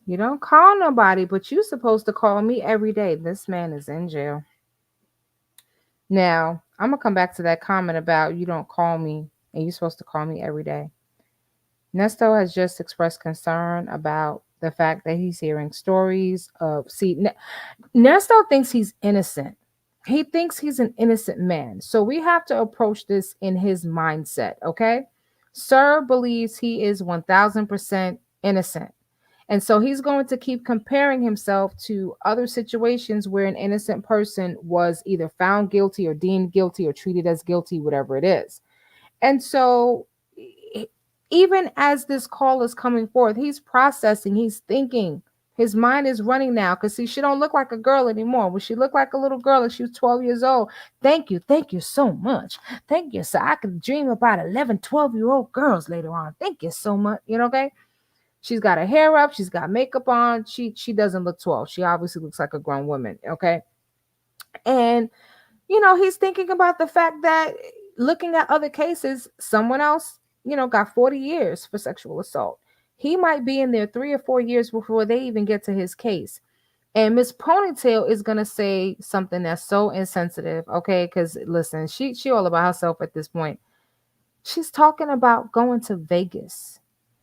You don't call nobody, but you supposed to call me every day. This man is in jail. Now, I'm gonna come back to that comment about you don't call me and you're supposed to call me every day. Nesto has just expressed concern about the fact that he's hearing stories of Nesto thinks he's innocent. He thinks he's an innocent man. So we have to approach this in his mindset, okay? Sir believes he is 1000% innocent. And so he's going to keep comparing himself to other situations where an innocent person was either found guilty or deemed guilty or treated as guilty, whatever it is. And so, even as this call is coming forth, he's processing, he's thinking. His mind is running now because see, she don't look like a girl anymore. When she looked like a little girl and she was 12 years old, thank you so much. Thank you, sir. I could dream about 11, 12-year-old girls later on. Thank you so much. Okay? She's got her hair up, she's got makeup on. She doesn't look 12. She obviously looks like a grown woman. Okay. And he's thinking about the fact that looking at other cases, someone else, got 40 years for sexual assault. He might be in there 3 or 4 years before they even get to his case. And Miss Ponytail is gonna say something that's so insensitive, okay? Because listen, she all about herself at this point. She's talking about going to Vegas.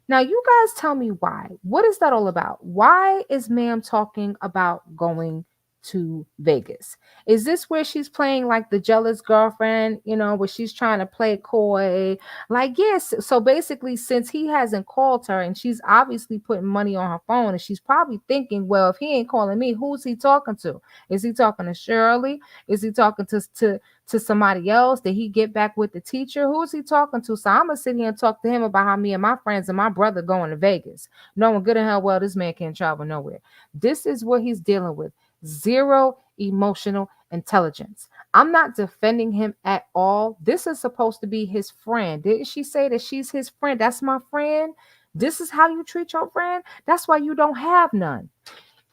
Now, you guys tell me why. What is that all about? Why is ma'am talking about going to Vegas? Is this where she's playing like the jealous girlfriend, where she's trying to play coy? Like, yes. So basically, since he hasn't called her and she's obviously putting money on her phone, and she's probably thinking, well, if he ain't calling me, who's he talking to? Is he talking to Shirley? Is he talking to somebody else? Did he get back with the teacher? Who is he talking to? So I'm gonna sit here and talk to him about how me and my friends and my brother going to Vegas, knowing good and hell well this man can't travel nowhere. This is what he's dealing with. Zero emotional intelligence. I'm not defending him at all. This is supposed to be his friend. Didn't she say that she's his friend? That's my friend. This is how you treat your friend. That's why you don't have none.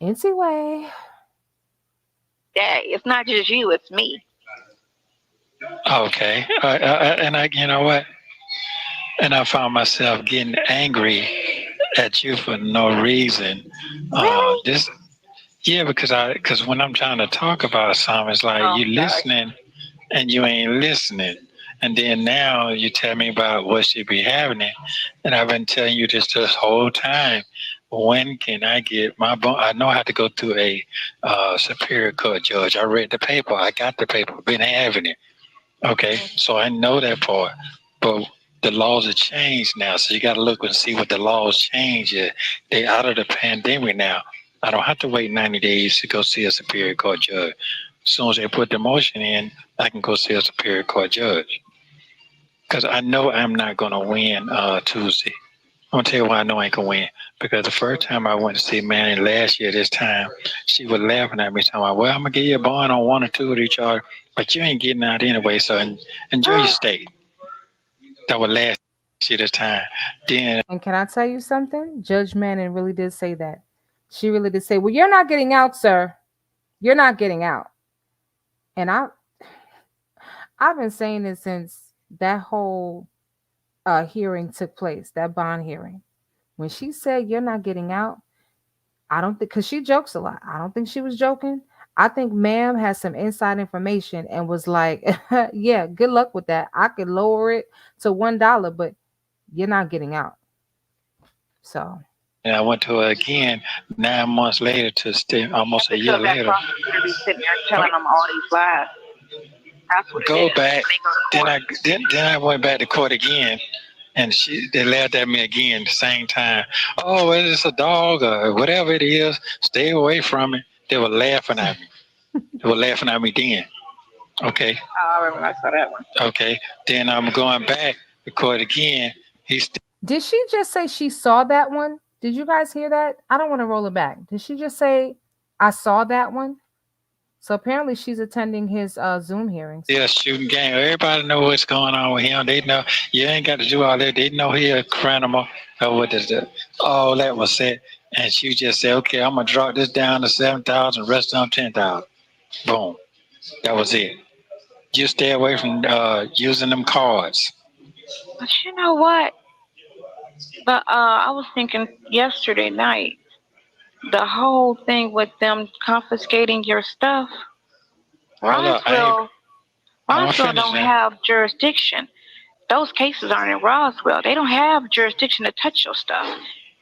Anyway. Yeah, it's not just you, it's me. Okay. And you know what? And I found myself getting angry at you for no reason. Really? Yeah, because when I'm trying to talk about something, it's like you listening and you ain't listening. And then now you tell me about what should be happening, and I've been telling you this whole time. When can I get my bone? I know I have to go to a superior court judge. I read the paper. I got the paper. Been having it. Okay, so I know that part, but the laws have changed now. So you got to look and see what the laws change. They out of the pandemic now. I don't have to wait 90 days to go see a superior court judge. As soon as they put the motion in, I can go see a superior court judge. Because I know I'm not going to win Tuesday. I'm going to tell you why I know I ain't going to win. Because the first time I went to see Manny last year, this time, she was laughing at me, talking about, well, I'm going to give you a bond on one or two of each other, but you ain't getting out anyway, so enjoy your stay. That was last year, this time. Then, And can I tell you something? Judge Manning really did say that. She really did say, well, you're not getting out, sir. You're not getting out. And I've been saying this since that whole hearing took place, that bond hearing. When she said you're not getting out, I don't think, because she jokes a lot. I don't think she was joking. I think ma'am has some inside information and was like, yeah, good luck with that. I could lower it to $1, but you're not getting out. So And I went to her again 9 months later to stay almost a year Because that later. prosecutor be sitting there telling them all these lies. That's what it Go is. back. They go to Then court. I went back to court again, and they laughed at me again the same time. Oh, it's a dog or whatever it is. Stay away from it. They were laughing at me. They were laughing at me then. Okay. Oh, I remember I saw that one. Okay. Then I'm going back to court again. He's did she just say she saw that one? Did you guys hear that? I don't want to roll it back. Did she just say I saw that one? So apparently she's attending his Zoom hearings. still shooting game. Everybody know what's going on with him. They know you ain't got to do all that. They know he a criminal. Or what is it? All that was said. And she just said, okay, I'm going to drop this down to 7,000, rest of them 10,000. Boom. That was it. You stay away from using them cards. But you know what? But I was thinking yesterday night, the whole thing with them confiscating your stuff. Hold up. I'm going to Roswell finish don't that. have jurisdiction. Those cases aren't in Roswell. They don't have jurisdiction to touch your stuff.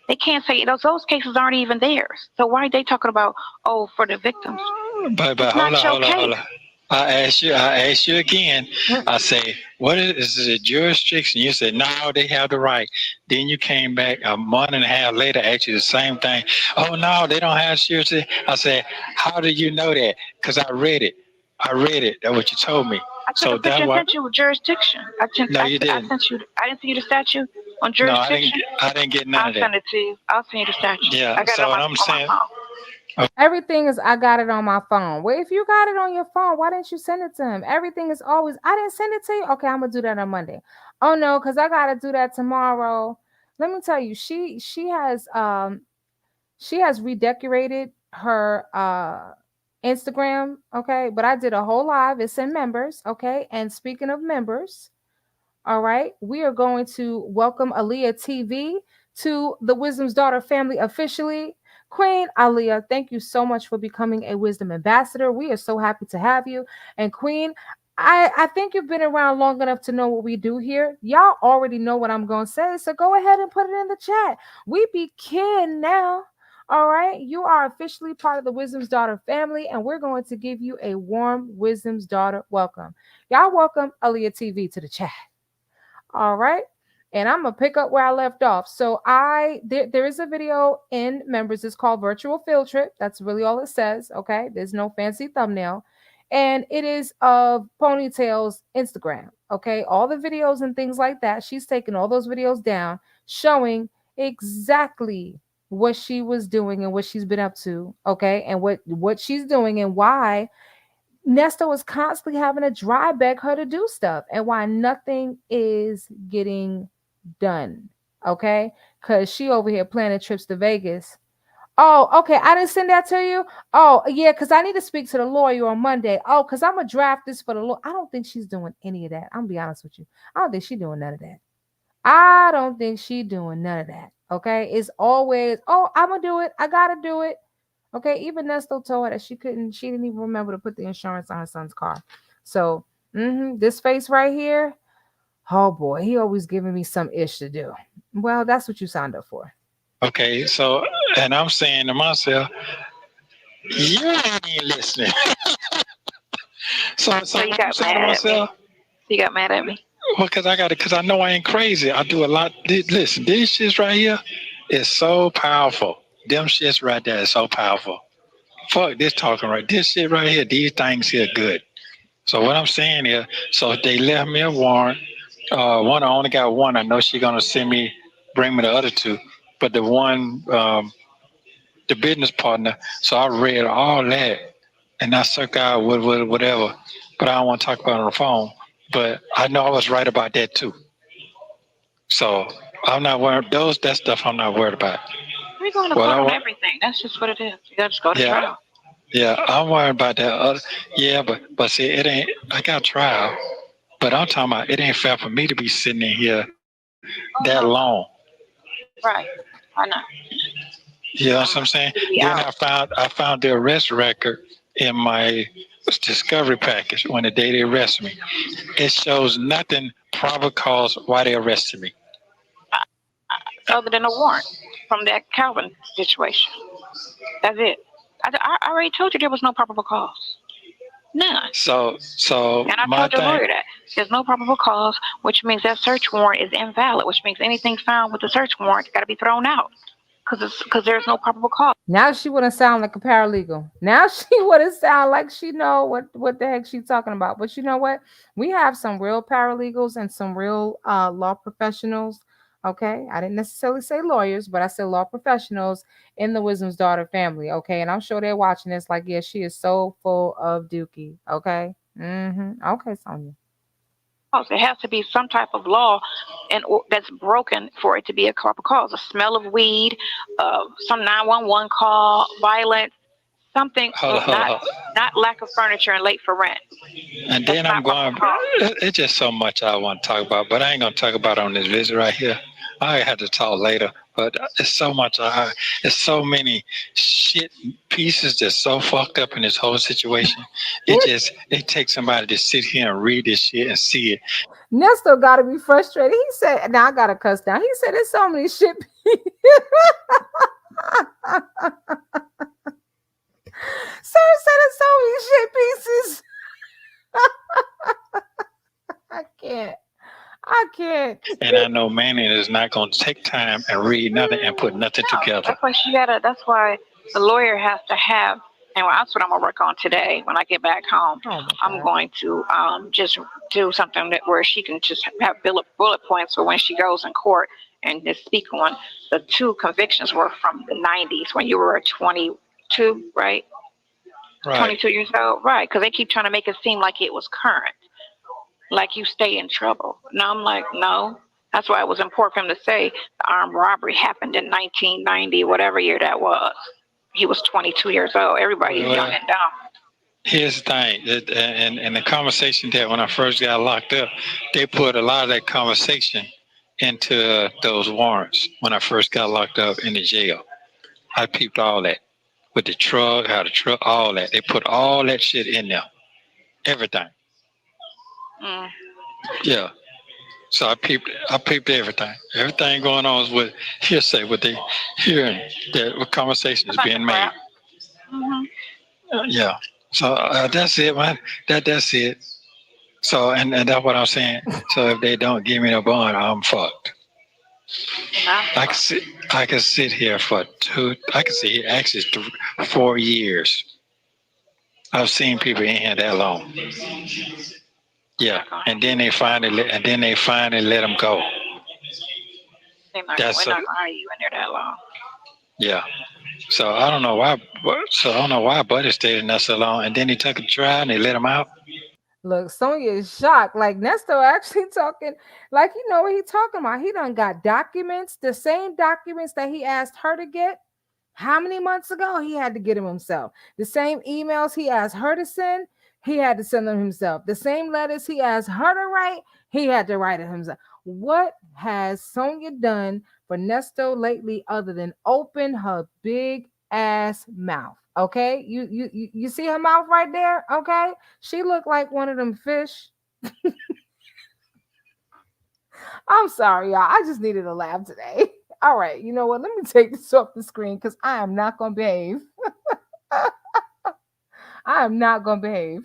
They can't say those cases aren't even theirs. So why are they talking about for the victims? But It's hold not on, your hold on, hold case. on. I asked you again. I say, what is it jurisdiction? You said, no, they have the right. Then you came back a month and a half later, asked you the same thing. Oh, no, they don't have jurisdiction. I said, how do you know that? Because I read it. That's what you told me. I took a picture and sent you with jurisdiction. No, you didn't. I sent you. I didn't send you the statute on No, jurisdiction. I didn't get none I'll of that. send it to you. I'll send you the statute. Yeah, I got so it what on I'm my saying, phone. Everything is I got it on my phone. Well, if you got it on your phone, why didn't you send it to him? Everything is always I didn't send it to you. Okay, I'm gonna do that on Monday. Oh no, because I gotta do that tomorrow. Let me tell you, she has redecorated her Instagram. Okay, but I did a whole live. It's in members. Okay, and speaking of members, all right, we are going to welcome Aaliyah TV to the Wisdom's Daughter family officially. Queen Aaliyah, thank you so much for becoming a Wisdom Ambassador. We are so happy to have you. And Queen, I think you've been around long enough to know what we do here. Y'all already know what I'm going to say, so go ahead and put it in the chat. We begin now. All right, you are officially part of the Wisdom's Daughter family, and we're going to give you a warm Wisdom's Daughter welcome. Y'all welcome Aaliyah TV to the chat. All right. And I'm gonna pick up where I left off. So there is a video in members. It's called Virtual Field Trip. That's really all it says. Okay. There's no fancy thumbnail. And it is of Ponytail's Instagram. Okay. All the videos and things like that. She's taken all those videos down, showing exactly what she was doing and what she's been up to. Okay. And what she's doing and why Nesto is constantly having to dry beg her to do stuff and why nothing is getting done. Okay. Because she over here planning trips to Vegas. Oh, okay. I didn't send that to you. Oh, yeah. Because I need to speak to the lawyer on Monday. Oh, because I'm going to draft this for the law. I don't think she's doing any of that. I'm going to be honest with you. I don't think she's doing none of that. I don't think she's doing none of that. Okay. It's always, oh, I'm going to do it. I got to do it. Okay, even Nesto told her that she didn't even remember to put the insurance on her son's car. So, this face right here, oh boy, he always giving me some ish to do. Well, that's what you signed up for. okay, so, and I'm saying to myself, you ain't listening. so you I'm got saying to mad at me. myself, You got mad at me. well, because I know I ain't crazy. I do a lot. Listen, this shit right here is so powerful. Them shits right there is so powerful. Fuck this talking right. This shit right here, these things here good. So what I'm saying is, so they left me a warrant. One I only got one. I know she gonna bring me the other two. But the one, the business partner. So I read all that, and I stuck out with whatever. But I don't want to talk about it on the phone. But I know I was right about that too. So I'm not worried. That stuff I'm not worried about. We're going to court on everything. That's just what it is. You got to just go to trial. Yeah, I'm worried about that. Yeah, but see, it ain't. I got trial, but I'm talking about it ain't fair for me to be sitting in here that long. Right, I know. You know what I'm saying? Then I found the arrest record in my discovery package when the day they arrested me. It shows nothing probable cause why they arrested me. Other than a warrant. from that Calvin situation. That's it. I already told you there was no probable cause. None. So And I my told your thing. lawyer that. There's no probable cause, which means that search warrant is invalid, which means anything found with the search warrant got to be thrown out because there's no probable cause. Now she wouldn't sound like a paralegal. Now she wouldn't sound like she know what the heck she's talking about. But you know what? We have some real paralegals and some real law professionals. Okay, I didn't necessarily say lawyers, but I said law professionals in the Wisdom's Daughter family. Okay, and I'm sure they're watching this. Like, yeah, she is so full of dookie. Okay, Okay, Sonya. It has to be some type of law and that's broken for it to be a probable cause. A smell of weed, some 911 call, violence, something, not lack of furniture and late for rent. And then I'm going. It's just so much I want to talk about, but I ain't gonna talk about it on this visit right here. I had to talk later, but it's so much. It's so many shit pieces that's so fucked up in this whole situation. It takes somebody to sit here and read this shit and see it. Nesto got to be frustrated. He said, "Now I got to cuss down." He said, "There's so many shit." Sir said, "There's so many shit pieces." I can't. I can't. And I know Manny is not going to take time and read nothing and put nothing together. That's why the lawyer has to have, and that's what I'm going to work on today when I get back home. I'm going to just do something where she can just have bullet points for when she goes in court and just speak on the two convictions were from the 90s when you were 22, right? 22 years old, right? Because they keep trying to make it seem like it was current. Like you stay in trouble. No, I'm like, no. That's why it was important for him to say the armed robbery happened in 1990, whatever year that was. He was 22 years old. Everybody's young and dumb. Here's the thing, and the conversation that when I first got locked up, they put a lot of that conversation into those warrants when I first got locked up in the jail. I peeped all that with the truck, all that. They put all that shit in there, everything. Yeah. So I peeped everything going on with hearsay, with the hearing that conversation is being made. Yeah. So that's it, man. That's it. So and that's what I'm saying. So if they don't give me no bond, I'm fucked. I can sit here for actually 4 years. I've seen people in here that long. Yeah, and then they finally let them go. We're not going to hire you in there that long. Yeah. So I don't know why Buddy stayed in there so long, and then he took a trial and they let him out. Look, Sonya is shocked. Like Nesto actually talking, like you know what he talking about. He done got documents, the same documents that he asked her to get. How many months ago he had to get them himself? The same emails he asked her to send, he had to send them himself. The same letters he asked her to write, he had to write it himself. What has Sonya done for Nesto lately other than open her big ass mouth? Okay, you see her mouth right there. Okay, she looked like one of them fish. I'm sorry, y'all. I just needed a laugh today. All right, you know what? Let me take this off the screen because I am not gonna behave. I am not gonna behave.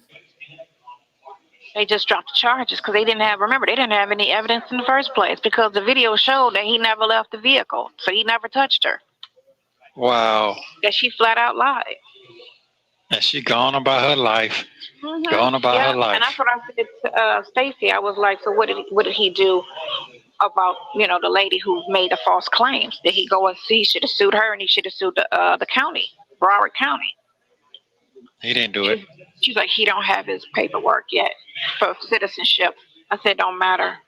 They just dropped the charges because they didn't have any evidence in the first place because the video showed that he never left the vehicle, so he never touched her. Wow. That she flat out lied. And she gone about her life. Gone about her life. And that's what I said to Stacy. I was like, so what did he do about the lady who made the false claims? Did he go and see? He should have sued her, and he should have sued the county, Broward County. He didn't do it. She's like, he don't have his paperwork yet for citizenship. I said, don't matter.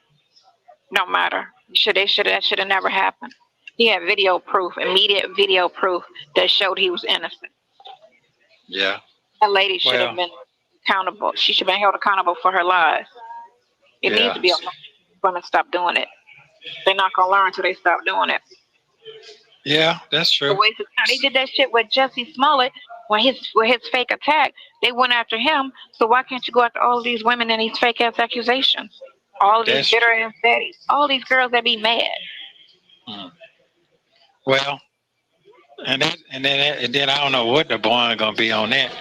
That should have never happened. He had video proof, immediate video proof that showed he was innocent. Yeah. That lady should have been accountable. She should have been held accountable for her lies. It needs to be going to stop doing it. They're not going to learn until they stop doing it. Yeah, that's true. They did that shit with Jesse Smollett with his fake attack. They went after him. So why can't you go after all of these women and these fake ass accusations? All of these bitter ass daddies. All these girls that be mad. Well, and then I don't know what the bond gonna be on that,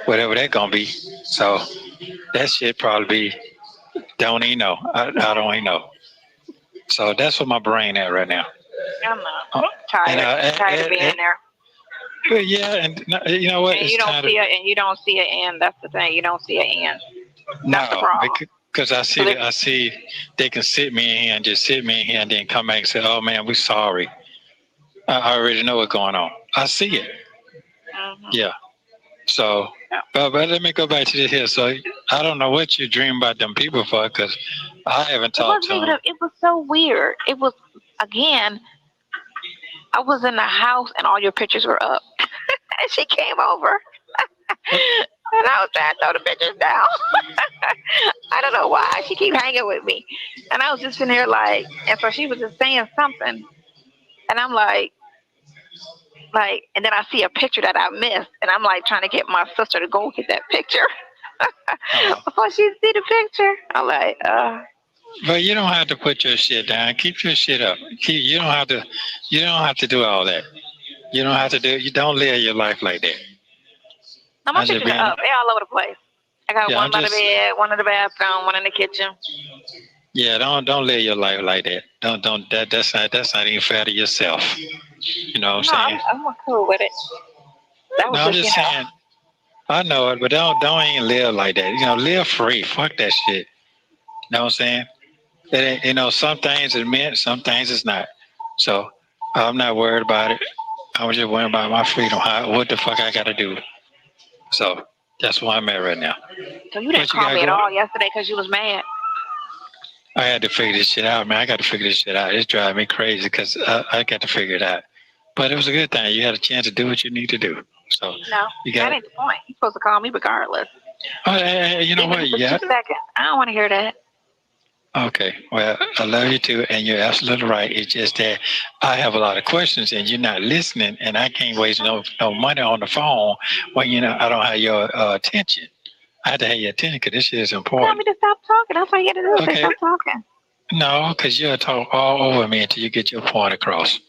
whatever that gonna be. So that shit probably be don't even know. I don't even know. So that's what my brain at right now. I'm not Uh, and tired of being there. yeah, and you know what? And It's you don't time to see it, and you don't see an end. That's the thing. You don't see an end. That's the no, problem. because I see they can sit me in here and just sit me in here and then come back and say, "Oh man, we sorry." I already know what's going on. I see it. Mm-hmm. Yeah. So, Yeah. but let me go back to this here. So I don't know what you dream about them people for, because I haven't It talked wasn't to even. them. It was so weird. It was again. I was in the house and all your pictures were up, and she came over, and I was trying to throw the pictures down. I don't know why she keep hanging with me, and I was just in here like, and so she was just saying something, and I'm like, and then I see a picture that I missed, and I'm like trying to get my sister to go get that picture before she see the picture. I'm like, But you don't have to put your shit down. Keep your shit up. You don't have to. You don't have to do all that. You don't have to do. You don't live your life like that. no, my I just pictures are being. up. They're all over the place. I got Yeah, one I'm by the just. bed, one in the bathroom, one in the kitchen. Yeah, don't live your life like that. Don't that's not even fair to yourself. You know what I'm No, saying? I'm cool with it. That was No, I'm just just saying. I know it, but don't even live like that. Live free. Fuck that shit. You know what I'm saying? Some things is meant, some things is not. So I'm not worried about it. I'm just worried about my freedom. What the fuck I got to do? So that's where I'm at right now. So you didn't What you call got me at going? all yesterday because you was mad. I had to figure this shit out, man. I got to figure this shit out. It's driving me crazy because I got to figure it out. But it was a good thing. You had a chance to do what you need to do. So No, you that got. ain't the point. You're supposed to call me regardless, Oh, hey, you know even what? if it's Yeah. 2 seconds. I don't want to hear that. Okay. Well, I love you too, and you're absolutely right. It's just that I have a lot of questions, and you're not listening, and I can't waste no money on the phone when I don't have your attention. I have to have your attention because this shit is Tell me important. to stop talking. That's all you got to do. Say Okay. stop talking. No, because you'll talk all over me until you get your point across.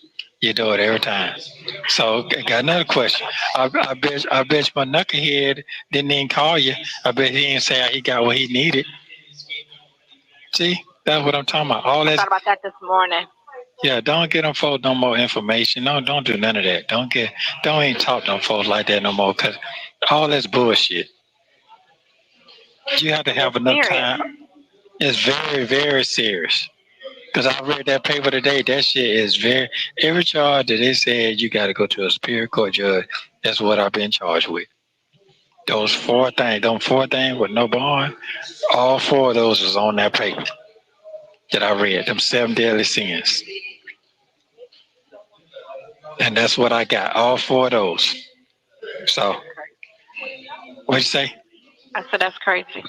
You do it every time. So, got another question. I bet my knucklehead didn't even call you. I bet he didn't say he got what he needed. See, that's what I'm talking about. All I that. thought about that this morning. Yeah, don't get them folks no more information. No, don't do none of that. Don't even talk to them folks like that no more. Cause all that's bullshit. You have to Because have it's enough serious. time. It's very, very serious. Cause I read that paper today. That shit is very. Every charge that they said you got to go to a superior court judge. That's what I've been charged with. Them 4 things with no bond. All 4 of those was on that paper that I read. Them 7 deadly sins, and that's what I got. All 4 of those. So, That's crazy. what'd you say? I said that's crazy.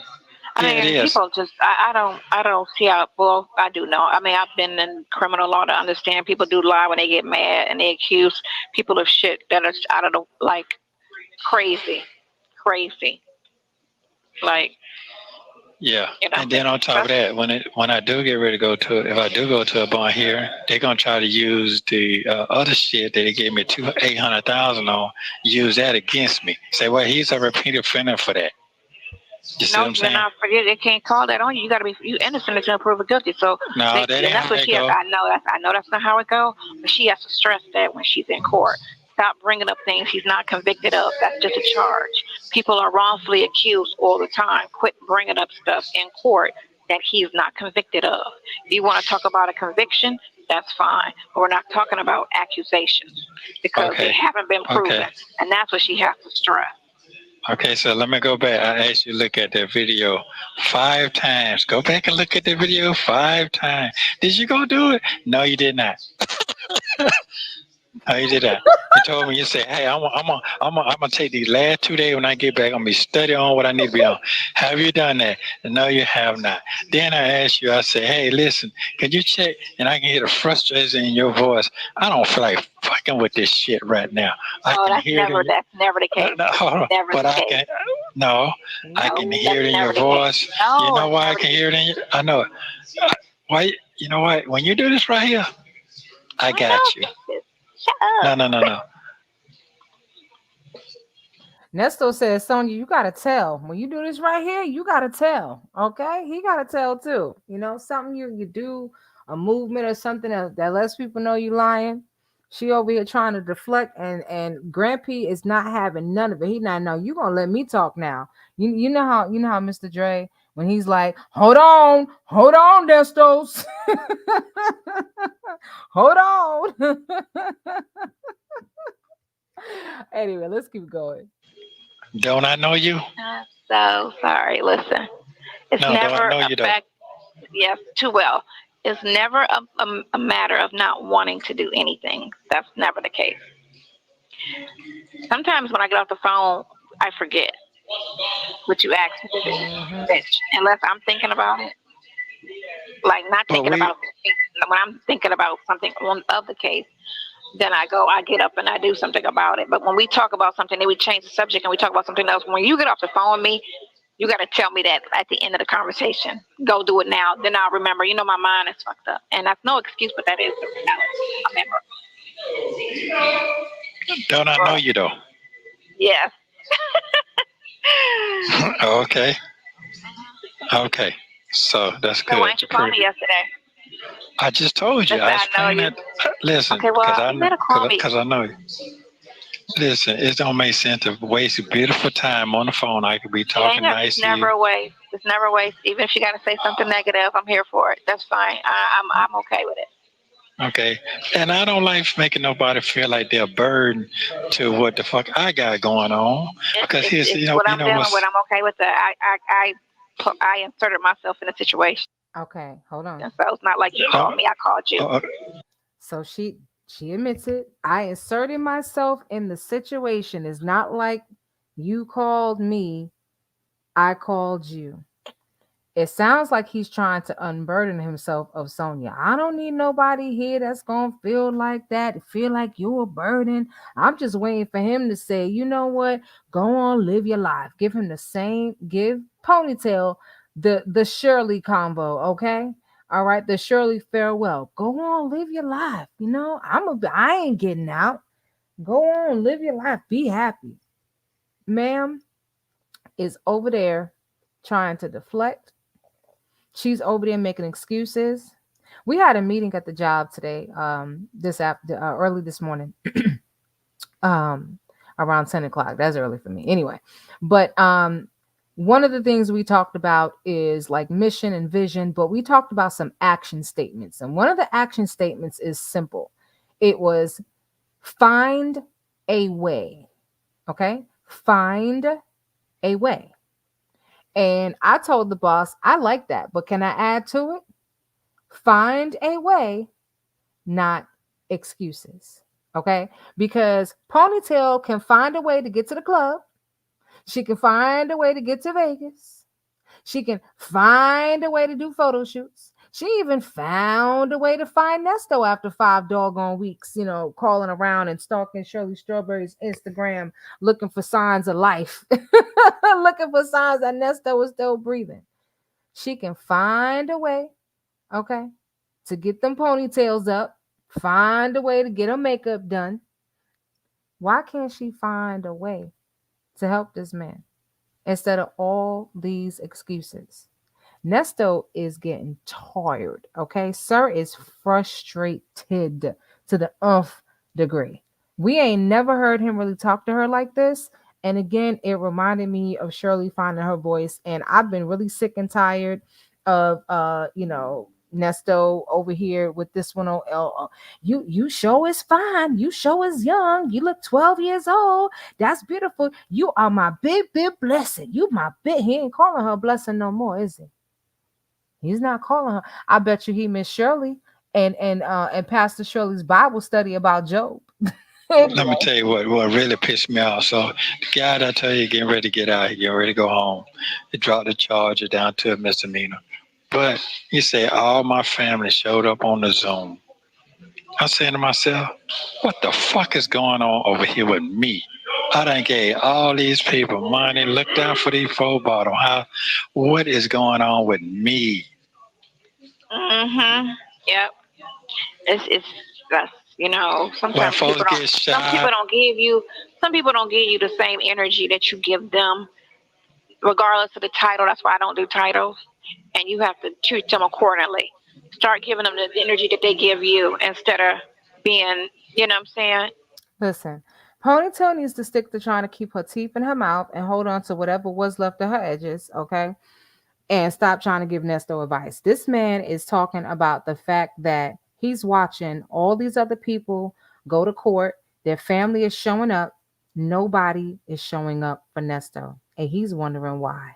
I Yeah, it mean, is. people just, I don't see how, well, I do know. I mean, I've been in criminal law to understand people do lie when they get mad and they accuse people of shit that are out of the, like, crazy, crazy. Like, Yeah, and then it's on top of that's, that, when I do get ready to go to, if I do go to a bond hearing, they're gonna try to use the other shit that they gave me 800,000 on, use that against me. Say, well, he's a repeat offender for that. You see what no, I'm you're saying? not, they can't call that on you. You got to be, you innocent until proven guilty. So, No, that and ain't that's how what that she has, go. I know that's not how it goes, but she has to stress that when she's in court. Stop bringing up things he's not convicted of. That's just a charge. People are wrongfully accused all the time. Quit bringing up stuff in court that he's not convicted of. If you want to talk about a conviction, that's fine. But we're not talking about accusations because they Okay, haven't been okay, proven. And that's what she has to stress. okay. So let me go back. I asked you to look at that video 5 times. Go back and look at the video 5 times. Did you go do it? No, you did not. How you did that? You told me, you said, "Hey, I'm gonna take these last 2 days when I get back. I'm gonna be studying on what I need to be on." Have you done that? No, you have not. Then I asked you. I said, "Hey, listen, can you check?" And I can hear the frustration in your voice. I don't feel like fucking with this shit right now. I Oh, can hear it in your. that's never the No, case. no, hold on. Never But the I case. can. No, I No, can that's hear it in never your the case. voice. You No, know it's why I never the can case. hear it in you? I know it. Why? You know what? When you do this right here, I I know got you. this. Shut No, up. no, no, no. Nesto says, Sonya, you gotta tell. When you do this right here, you gotta tell. Okay? He gotta tell too. You know, something you do, a movement or something that lets people know you lying. She over here trying to deflect, and Grandpa is not having none of it. He not know you gonna let me talk now. You know how Mr. Dre, when he's like, hold on, Nestos. Hold on. Anyway, let's keep going. Don't I know you? I'm so sorry. Listen, it's No, don't I never know a you though? fact. Yes, too well. It's never a matter of not wanting to do anything. That's never the case. Sometimes when I get off the phone, I forget what you asked me to do. Hmm. Unless I'm thinking about it, like not But thinking we, about the case. When I'm thinking about something on of the case, then I get up and I do something about it. But when we talk about something, then we change the subject and we talk about something else. When you get off the phone with me, you got to tell me that at the end of the conversation. Go do it now. Then I'll remember. You know, my mind is fucked up. And that's no excuse, but that is the reality. don't I know you though? Yes. Okay, okay. So that's So why good. didn't you call me yesterday? I just told you. Listen, I I know explained you. that. Listen, Okay, because well, I you know, better call me. because I know you. Listen, it don't make sense to waste beautiful time on the phone. I could be talking It's nice to never you. a waste. It's never a waste. Even if you got to say something negative, I'm here for it. That's fine. I'm okay with it. Okay, and I don't like making nobody feel like they're a burden to what the fuck I got going on. Because here's, It's what you I'm know dealing with. what's. I'm okay with that. I inserted myself in a situation, Okay, hold on. so it's not like you Uh, called me. I called you. uh, So she admits it. I inserted myself in the situation. It's not like you called me, I called you. It sounds like he's trying to unburden himself of Sonya. I don't need nobody here that's gonna feel like that, feel like you're a burden. I'm just waiting for him to say, you know what? Go on, live your life. Give him the same, give Ponytail the Shirley combo, okay? All right, the Shirley farewell. Go on, live your life. You know, I ain't getting out. Go on, live your life. Be happy. Ma'am is over there trying to deflect. She's over there making excuses. We had a meeting at the job today, early this morning, um, around 10 o'clock. That's early for me, anyway. But one of the things we talked about is like mission and vision, but we talked about some action statements, and one of the action statements is simple. It was find a way. Okay, find a way. And I told the boss I like that, but can I add to it? Find a way, not excuses. Okay? Because Ponytail can find a way to get to the club. She can find a way to get to Vegas. She can find a way to do photo shoots. She even found a way to find Nesto after 5 doggone weeks, calling around and stalking Shirley Strawberry's Instagram, looking for signs of life, looking for signs that Nesto was still breathing. She can find a way, okay, to get them ponytails up, find a way to get her makeup done. Why can't she find a way to help this man instead of all these excuses? Nesto is getting tired, okay? Sir is frustrated to the nth degree. We ain't never heard him really talk to her like this. And again, it reminded me of Shirley finding her voice. And I've been really sick and tired of Nesto over here with this one on L. You show is fine. You show is young. You look 12 years old. That's beautiful. You are my big, big blessing. You my big. He ain't calling her blessing no more, is he? He's not calling her. I bet you he missed Shirley and Pastor Shirley's Bible study about Job. Let me tell you what really pissed me off. So the guy that I tell you getting ready to get out, he getting ready to go home. He dropped the charger down to a misdemeanor. But he said all my family showed up on the Zoom. I'm saying to myself, what the fuck is going on over here with me? I done gave all these people money, looked out for these folk bottom. What is going on with me? Mhm. Yep. It's that's when Sometimes folks get some people shot. don't give you the same energy that you give them, regardless of the title. That's why I don't do titles, and you have to treat them accordingly. Start giving them the energy that they give you instead of being, you know what I'm saying? Listen, Ponytail needs to stick to trying to keep her teeth in her mouth and hold on to whatever was left of her edges, okay? And stop trying to give Nesto advice. This man is talking about the fact that he's watching all these other people go to court. Their family is showing up. Nobody is showing up for Nesto. And he's wondering why.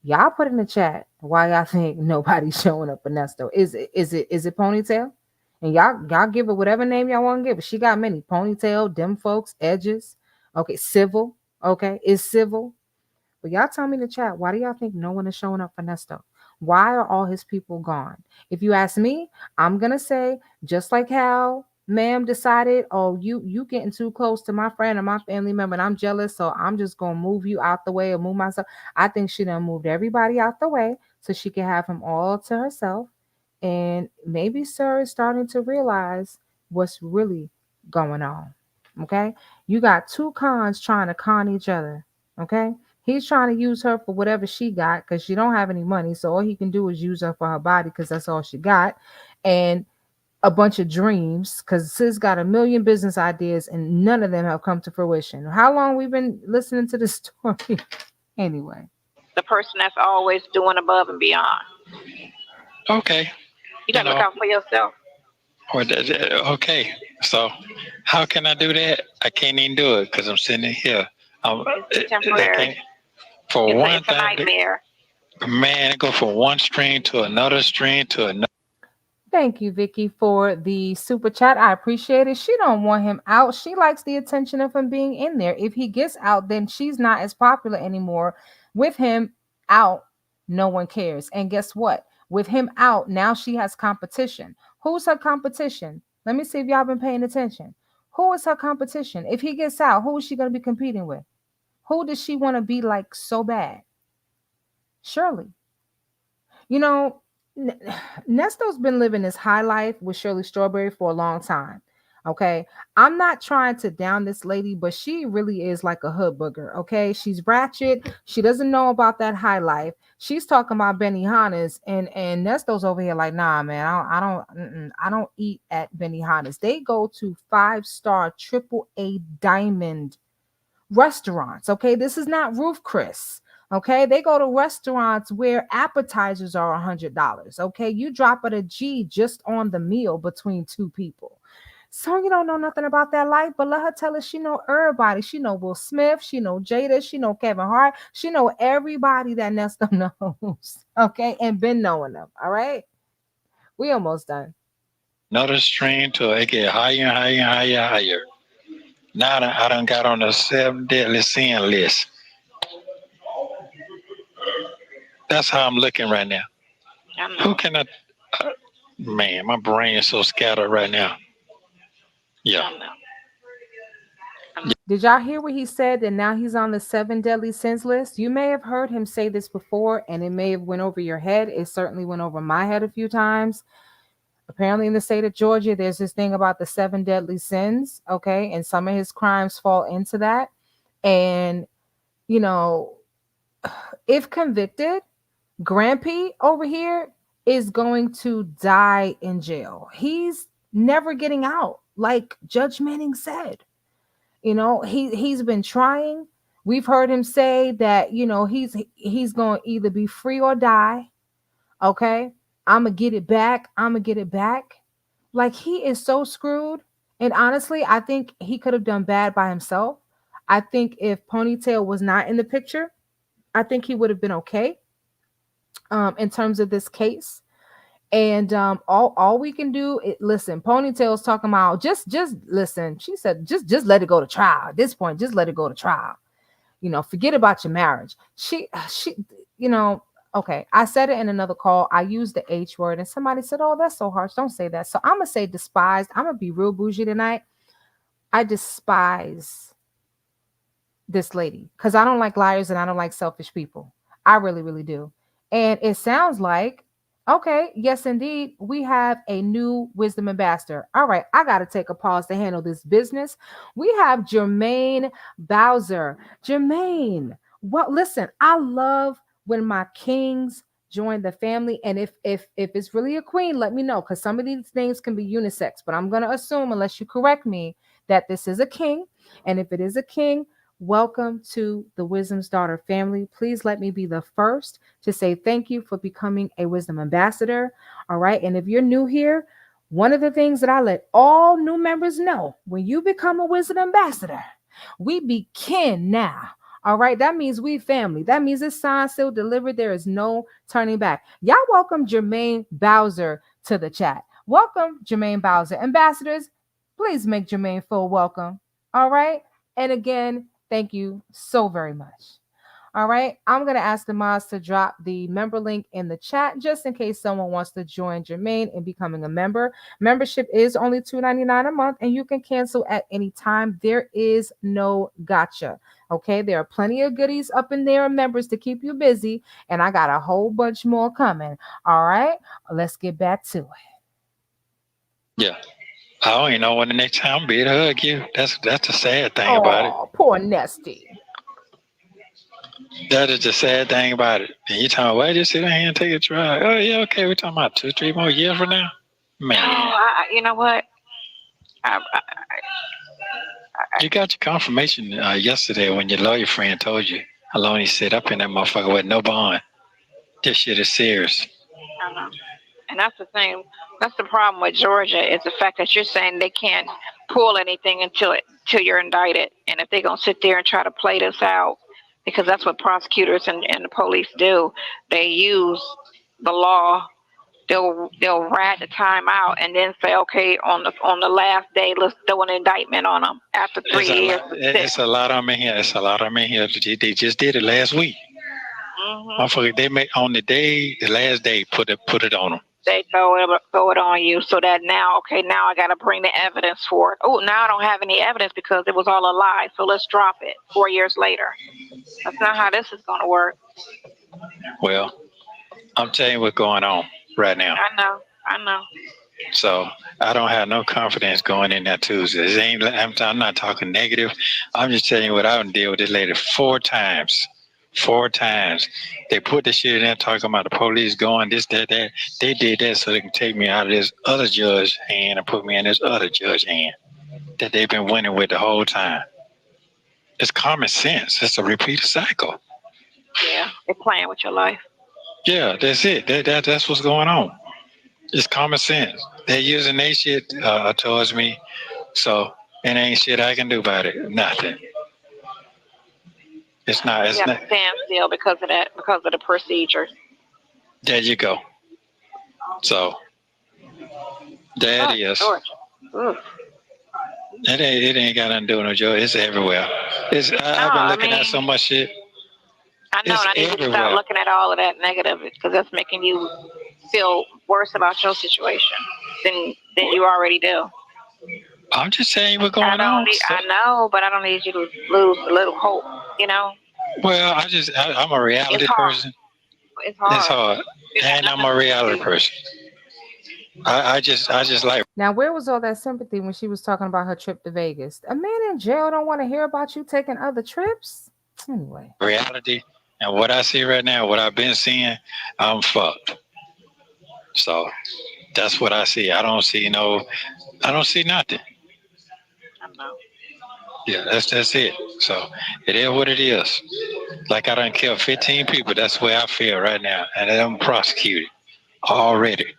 Y'all put in the chat why y'all think nobody's showing up for Nesto. Is it Ponytail? And y'all give it whatever name y'all want to give it. She got many. Ponytail, them folks, edges. Okay, civil. Okay, is civil. But y'all tell me in the chat, why do y'all think no one is showing up for Nesto? Why are all his people gone? If you ask me, I'm gonna say just like how ma'am decided, oh, you getting too close to my friend or my family member, and I'm jealous, so I'm just gonna move you out the way or move myself. I think she done moved everybody out the way so she can have him all to herself. And maybe Sir is starting to realize what's really going on. Okay, you got two cons trying to con each other. Okay, he's trying to use her for whatever she got because she don't have any money. So all he can do is use her for her body because that's all she got. And a bunch of dreams because Sis got a million business ideas and none of them have come to fruition. How long we been listening to this story? Anyway. The person that's always doing above and beyond. Okay, You you got to look know, out for yourself. okay. So how can I do that? I can't even do it because I'm sitting here. It's They temporary. can't. For one It's a thing, nightmare. man, go from one stream to another stream to another. Thank you, Vicky, for the super chat. I appreciate it. She don't want him out. She likes the attention of him being in there. If he gets out, then she's not as popular anymore. With him out, no one cares. And guess what? With him out, now she has competition. Who's her competition? Let me see if y'all been paying attention. Who is her competition? If he gets out, who is she going to be competing with? Who does she want to be like so bad? Shirley. You know, N- Nesto's been living this high life with Shirley Strawberry for a long time. Okay. I'm not trying to down this lady, but she really is like a hood booger. Okay. She's ratchet. She doesn't know about that high life. She's talking about Benny Hannes and Nesto's over here like, nah, man, I don't eat at Benny Hannes. They go to 5-star triple A diamond restaurants. Okay, this is not Roof Chris. Okay, they go to restaurants where appetizers are $100. Okay, you drop it a G just on the meal between two people. So you don't know nothing about that life, but let her tell us she know everybody. She know Will Smith, she know Jada, she know Kevin Hart, she know everybody that Nesta knows. Okay, and been knowing them. All right, we almost done. Another stream till it get higher and higher and higher and higher. Now I done got on the 7 deadly sin list. That's how I'm looking right now. Who can I? Uh, man, my brain is so scattered right now. Yeah. Did y'all hear what he said that now he's on the 7 deadly sins list? You may have heard him say this before and it may have went over your head. It certainly went over my head a few times. Apparently in the state of Georgia, there's this thing about the 7 deadly sins, okay? And some of his crimes fall into that. And, you know, if convicted, Grampy over here is going to die in jail. He's never getting out, like Judge Manning said. You know, he's been trying. We've heard him say that, you know, he's going to either be free or die. Okay? I'm going to get it back. I'm going to get it back. Like he is so screwed. And honestly, I think he could have done bad by himself. I think if Ponytail was not in the picture, I think he would have been okay in terms of this case. And all we can do is listen. Ponytail's talking about just listen. She said just let it go to trial. At this point, just let it go to trial. You know, forget about your marriage. She you know, okay. I said it in another call. I used the H word, and somebody said, "Oh, that's so harsh. Don't say that." So I'm gonna say despised. I'm gonna be real bougie tonight. I despise this lady because I don't like liars and I don't like selfish people. I really, really do. And it sounds like Okay, yes, indeed. We have a new wisdom ambassador. All right, I got to take a pause to handle this business. We have Jermaine Bowser. Jermaine, well, listen, I love when my kings join the family, and if it's really a queen, let me know because some of these names can be unisex. But I'm gonna assume, unless you correct me, that this is a king, and if it is a king, welcome to the Wisdom's Daughter family. Please let me be the first to say thank you for becoming a wisdom ambassador. All right. And if you're new here, one of the things that I let all new members know when you become a wisdom ambassador, we be kin now. All right. That means we family. That means it's signed, sealed, delivered. There is no turning back. Y'all welcome Jermaine Bowser to the chat. Welcome, Jermaine Bowser. Ambassadors, please make Jermaine full welcome. All right. And again, thank you so very much. All right. I'm going to ask the mods to drop the member link in the chat just in case someone wants to join Jermaine in becoming a member. Membership is only $2.99 a month and you can cancel at any time. There is no gotcha. Okay. There are plenty of goodies up in there, members to keep you busy. And I got a whole bunch more coming. All right. Let's get back to it. Yeah. I don't even know when the next time I'll be to hug you. That's the sad thing about it. Oh, poor Nesty. That is the sad thing about it. And you talking, why just sit down here and take a drive? Oh yeah, okay. We're talking about 2, 3 more years from now. Man, You know what? you got your confirmation yesterday when your lawyer friend told you how long he set up in that motherfucker with no bond. This shit is serious. I know. And that's the thing. That's the problem with Georgia is the fact that you're saying they can't pull anything until you're indicted. And if they're gonna sit there and try to play this out, because that's what prosecutors and the police do, they use the law. They'll rat the time out and then say, okay, on the last day, let's throw an indictment on them after 3 years. It's a lot of them in here. It's a lot of them in here. They just did it last week. Motherfucker, they made on the last day, put it on them. They throw it on you so that now I got to bring the evidence for it. Oh, now I don't have any evidence because it was all a lie. So let's drop it 4 years later. That's not how this is going to work. Well, I'm telling you what's going on right now. I know. So I don't have no confidence going in that Tuesday. I'm not talking negative. I'm just telling you what I done deal with this lady 4 times. 4 times. They put the shit in there talking about the police going this, that. They did that so they can take me out of this other judge's hand and put me in this other judge's hand that they've been winning with the whole time. It's common sense. It's a repeated cycle. Yeah, they're playing with your life. Yeah, that's it. That's what's going on. It's common sense. They're using their shit towards me, so it ain't shit I can do about it. Nothing. It's not. You have to stand still because of that, because of the procedure. There you go. So that is. It ain't got nothing to do with no joy. It's everywhere. I've been looking at so much shit. I know, and I need to stop looking at all of that negative because that's making you feel worse about your situation than you already do. I'm just saying what's going on. I know, but I don't need you to lose a little hope, you know? Well, I'm a reality person. It's hard. It's hard. And I'm a reality person. I just like. Now, where was all that sympathy when she was talking about her trip to Vegas? A man in jail don't want to hear about you taking other trips? Anyway. Reality. And what I see right now, what I've been seeing, I'm fucked. So that's what I see. I don't see nothing. I know. Yeah, that's it. So it is what it is. Like I done killed 15 people. That's where I feel right now. And I'm prosecuted already.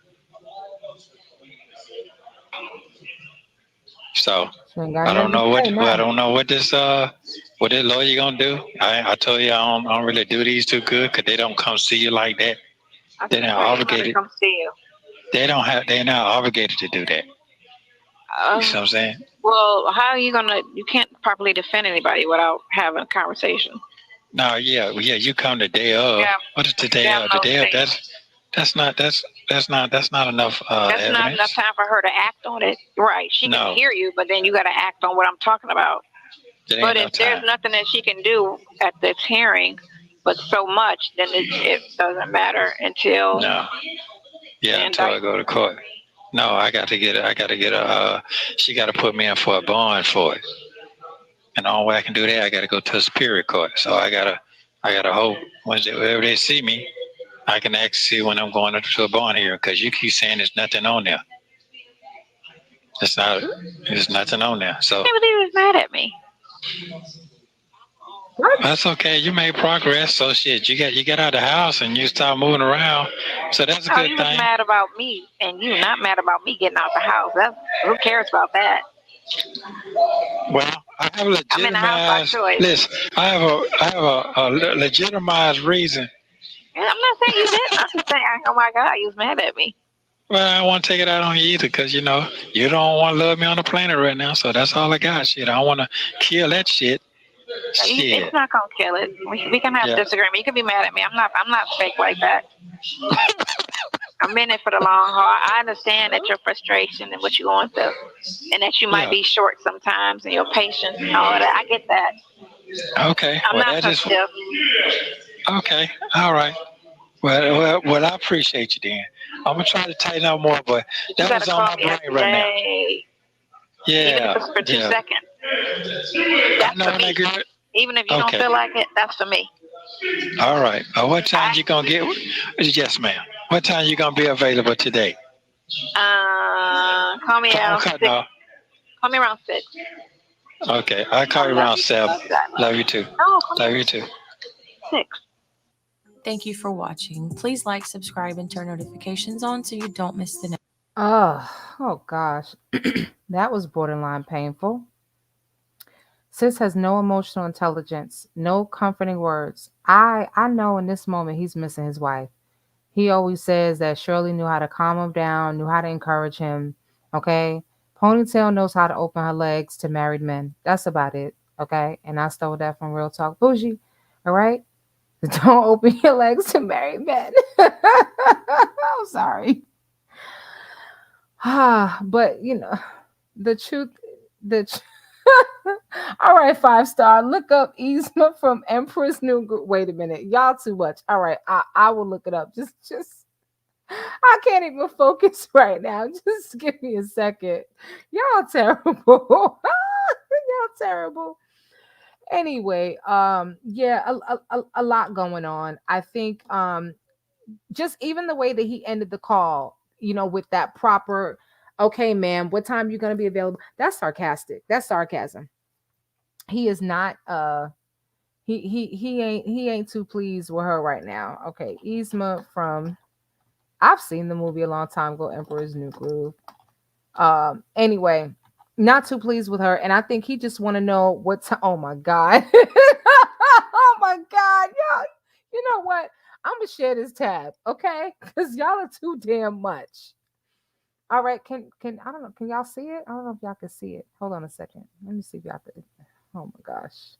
So I don't know what this lawyer gonna do. I told you I don't really do these too good because they don't come see you like that. They're not obligated. Come see you. They're not obligated to do that. You know what I'm saying? Well, how are you gonna? You can't properly defend anybody without having a conversation. No, yeah. You come the day of. Yeah. What is the day of? The day of. That's not enough. That's evidence. Not enough time for her to act on it. Right? She can hear you, but then you got to act on what I'm talking about. But if there's nothing that she can do at this hearing, but so much, then it doesn't matter until. No. Yeah, until I go to court. No, I got to get it. I got to get a. She got to put me in for a bond for it, and the only way I can do that, I got to go to a superior court. So I gotta hope whenever they see me, I can actually see when I'm going up to a bond here because you keep saying there's nothing on there. It's not. There's nothing on there. I So can't believe he was mad at me. What? that's okay. You made progress. So shit, you get out of the house and you start moving around. So that's a Oh, good you was thing. mad about me, and you not mad about me getting out the house. That's who cares about that? Well, I have a I'm in the house by legitimized. choice. Listen, I have a legitimized reason. And I'm not saying you didn't. I'm just saying, oh my God, you was mad at me. Well, I don't want to take it out on you either because you don't want to love me on the planet right now. So that's all I got. Shit, I don't want to kill that shit. It's Shit. not gonna kill it. We can have Yeah. disagreement. You can be mad at me. I'm not fake like that. I'm in it for the long haul. I understand that your frustration and what you're going through, and that you might Yeah. be short sometimes, and your patience and all of that. I get that. Okay. I'm Well, not that so is stiff. okay. All right. Well, I appreciate you, Dan. I'm gonna try to tighten up more, but You that gotta was on call my me brain every right now. day, even if Yeah. it's for two Yeah. seconds. I That's know for when me. I get. Even if you don't Okay. feel like it, that's for me. All right. What time I you gonna get? Yes, ma'am. What time you gonna be available today? call me Phone around cut six. off. Call me around 6. Okay. I'll I call you love around you. 7. Love that. Love you too. No, call me Love around you too. 6. Thank you for watching. Please like, subscribe, and turn notifications on so you don't miss the next. Oh, oh gosh. That was borderline painful. Sis has no emotional intelligence, no comforting words. I know in this moment he's missing his wife. He always says that Shirley knew how to calm him down, knew how to encourage him. Okay. Ponytail knows how to open her legs to married men. That's about it. Okay. And I stole that from Real Talk Bougie. All right. Don't open your legs to married men. I'm sorry. But the truth, the tr- all right, 5 star. Look up Yzma from Empress New. Wait a minute, y'all too much. All right, I will look it up. Just I can't even focus right now. Just give me a second. Y'all terrible. Y'all terrible. Anyway, yeah, a lot going on. I think just even the way that he ended the call, with that proper, okay, ma'am, what time you gonna be available? That's sarcastic. That's sarcasm. He is not he ain't too pleased with her right now. Okay, Yzma from I've seen the movie a long time ago, Emperor's New Groove. Anyway, not too pleased with her, and I think he just want to know what time. Oh my god, oh my god, y'all. You know what? I'm gonna share this tab, okay? Because y'all are too damn much. All right, can I don't know? Can y'all see it? I don't know if y'all can see it. Hold on a second. Let me see if y'all can. Oh my gosh,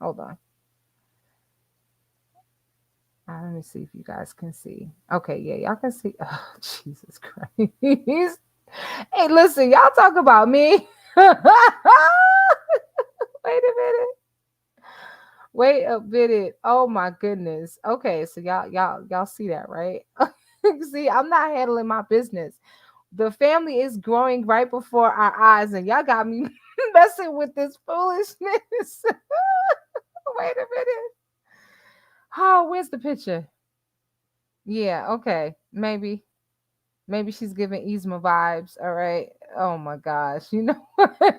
hold on. Let me see if you guys can see. Okay, yeah, y'all can see. Oh, Jesus Christ. Hey, listen, y'all talk about me. Wait a minute. Wait a minute. Oh my goodness. Okay, so y'all see that, right? See, I'm not handling my business. The family is growing right before our eyes, and y'all got me messing with this foolishness. Wait a minute. Oh, where's the picture? Yeah, okay. Maybe she's giving Yzma vibes. All right. Oh my gosh. You know what?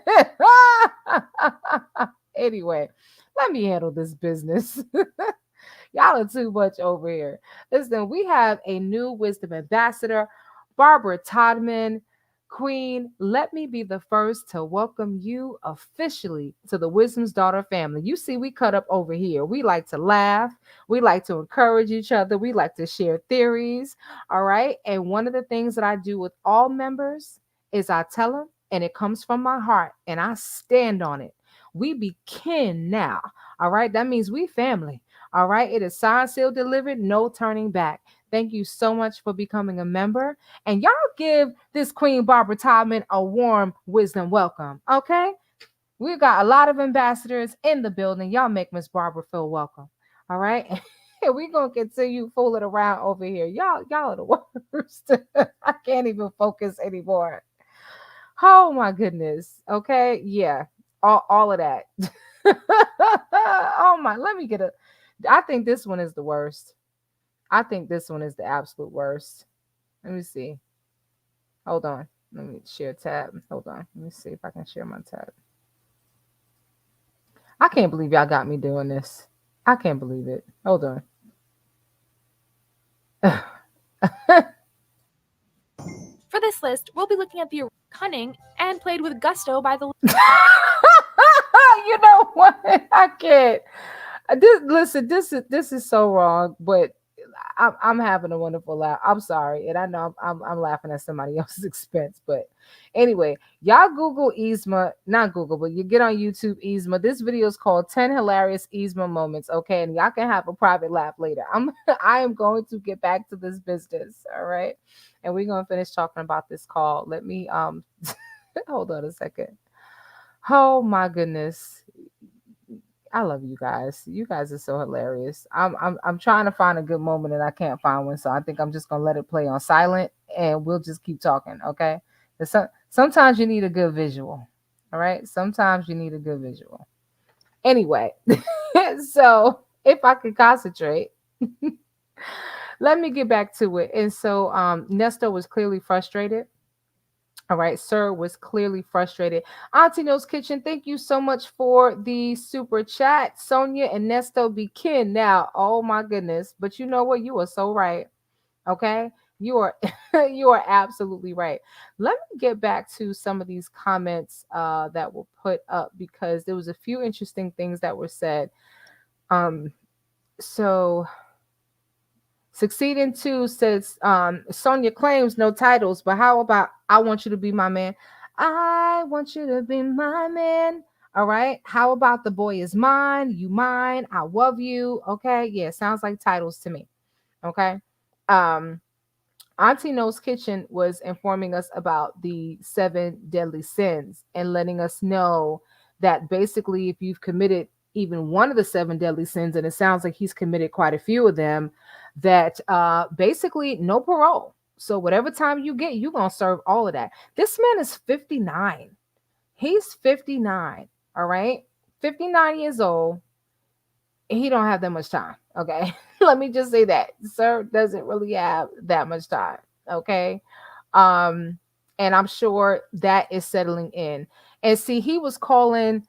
Anyway, let me handle this business. Y'all are too much over here. Listen, we have a new wisdom ambassador, Barbara Todman. Queen, let me be the first to welcome you officially to the Wisdom's Daughter family. You see, we cut up over here. We like to laugh. We like to encourage each other. We like to share theories. All right. And one of the things that I do with all members is I tell them, and it comes from my heart, and I stand on it. We be kin now. All right. That means we family. All right. It is signed, sealed, delivered, no turning back. Thank you so much for becoming a member. And y'all give this Queen Barbara Todman a warm wisdom welcome. Okay. We got a lot of ambassadors in the building. Y'all make Miss Barbara feel welcome. All right. And we gonna continue fooling around over here. Y'all are the worst. I can't even focus anymore. Oh my goodness. Okay, yeah, all of that. Oh my, let me get a. I think this one is the worst. I think this one is the absolute worst. Let me see. Hold on. Let me share tab. Hold on. Let me see if I can share my tab. I can't believe y'all got me doing this. I can't believe it. Hold on. You know what? I can't. Listen, this is so wrong, but I'm having a wonderful laugh. I'm sorry, and I know I'm laughing at somebody else's expense, but anyway, y'all Google Yzma, not Google, but you get on YouTube Yzma. This video is called 10 Hilarious Yzma Moments, okay? And y'all can have a private laugh later. I am going to get back to this business, all right? And we're gonna finish talking about this call. Let me hold on a second. Oh my goodness. I love you guys. You guys are so hilarious. I'm trying to find a good moment and I can't find one, so I think I'm just gonna let it play on silent and we'll just keep talking, okay? Sometimes you need a good visual. All right. Sometimes you need a good visual. Anyway, so if I could concentrate, let me get back to it. And so Nesto was clearly frustrated. All right, sir was clearly frustrated. Auntie Knows Kitchen, thank you so much for the super chat. Sonya and Nesto be kin now. Oh my goodness. But you know what? You are so right. Okay. You are you are absolutely right. Let me get back to some of these comments that were put up because there was a few interesting things that were said. Um, so Succeeding to says, Sonia claims no titles, but how about I want you to be my man? I want you to be my man. All right. How about the boy is mine, you mine, I love you. Okay. Yeah, sounds like titles to me. Okay. Um, Auntie Knows Kitchen was informing us about the seven deadly sins and letting us know that basically, if you've committed even one of the seven deadly sins, and it sounds like he's committed quite a few of them, that basically no parole. So whatever time you get, you're gonna serve all of that. This man is 59. He's 59. All right, 59 years old. He don't have that much time. Okay. Let me just say that. Sir doesn't really have that much time. Okay. Um, and I'm sure that is settling in. And see, he was calling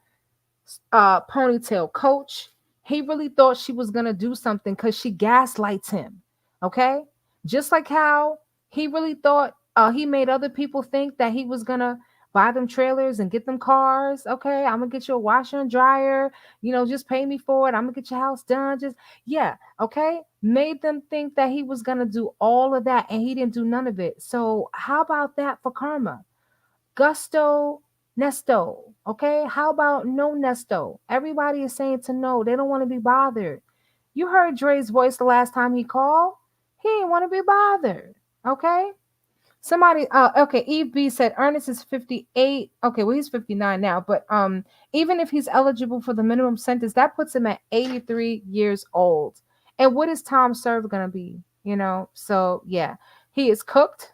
Ponytail coach. He really thought she was gonna do something because she gaslights him. Okay. Just like how he really thought he made other people think that he was gonna buy them trailers and get them cars. Okay, I'm gonna get you a washer and dryer, just pay me for it. I'm gonna get your house done. Just yeah, okay. Made them think that he was gonna do all of that and he didn't do none of it. So how about that for karma? Gusto, Nesto. Okay, how about no Nesto? Everybody is saying to no. They don't want to be bothered. You heard Dre's voice the last time he called. He didn't want to be bothered. Okay. Somebody, okay, Eve B said Ernest is 58. Okay, well, he's 59 now, but even if he's eligible for the minimum sentence, that puts him at 83 years old. And what is Tom Serve gonna be? So yeah, he is cooked,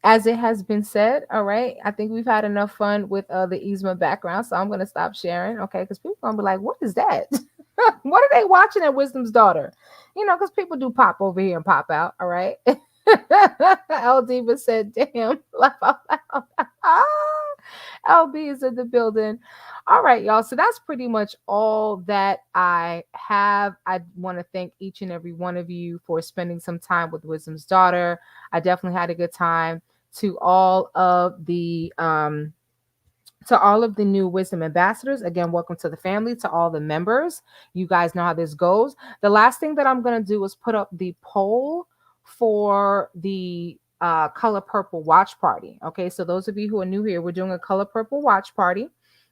as it has been said. All right, I think we've had enough fun with the Yzma background, so I'm gonna stop sharing, okay, because people gonna be like, what is that? What are they watching at Wisdom's Daughter? Because people do pop over here and pop out. All right. El Diva said, damn, laugh out loud. LB is in the building. All right, y'all. So that's pretty much all that I have. I want to thank each and every one of you for spending some time with Wisdom's Daughter. I definitely had a good time. To all of the new Wisdom ambassadors, again, welcome to the family. To all the members, you guys know how this goes. The last thing that I'm going to do is put up the poll for the Color Purple watch party. Okay, so those of you who are new here, we're doing a Color Purple watch party.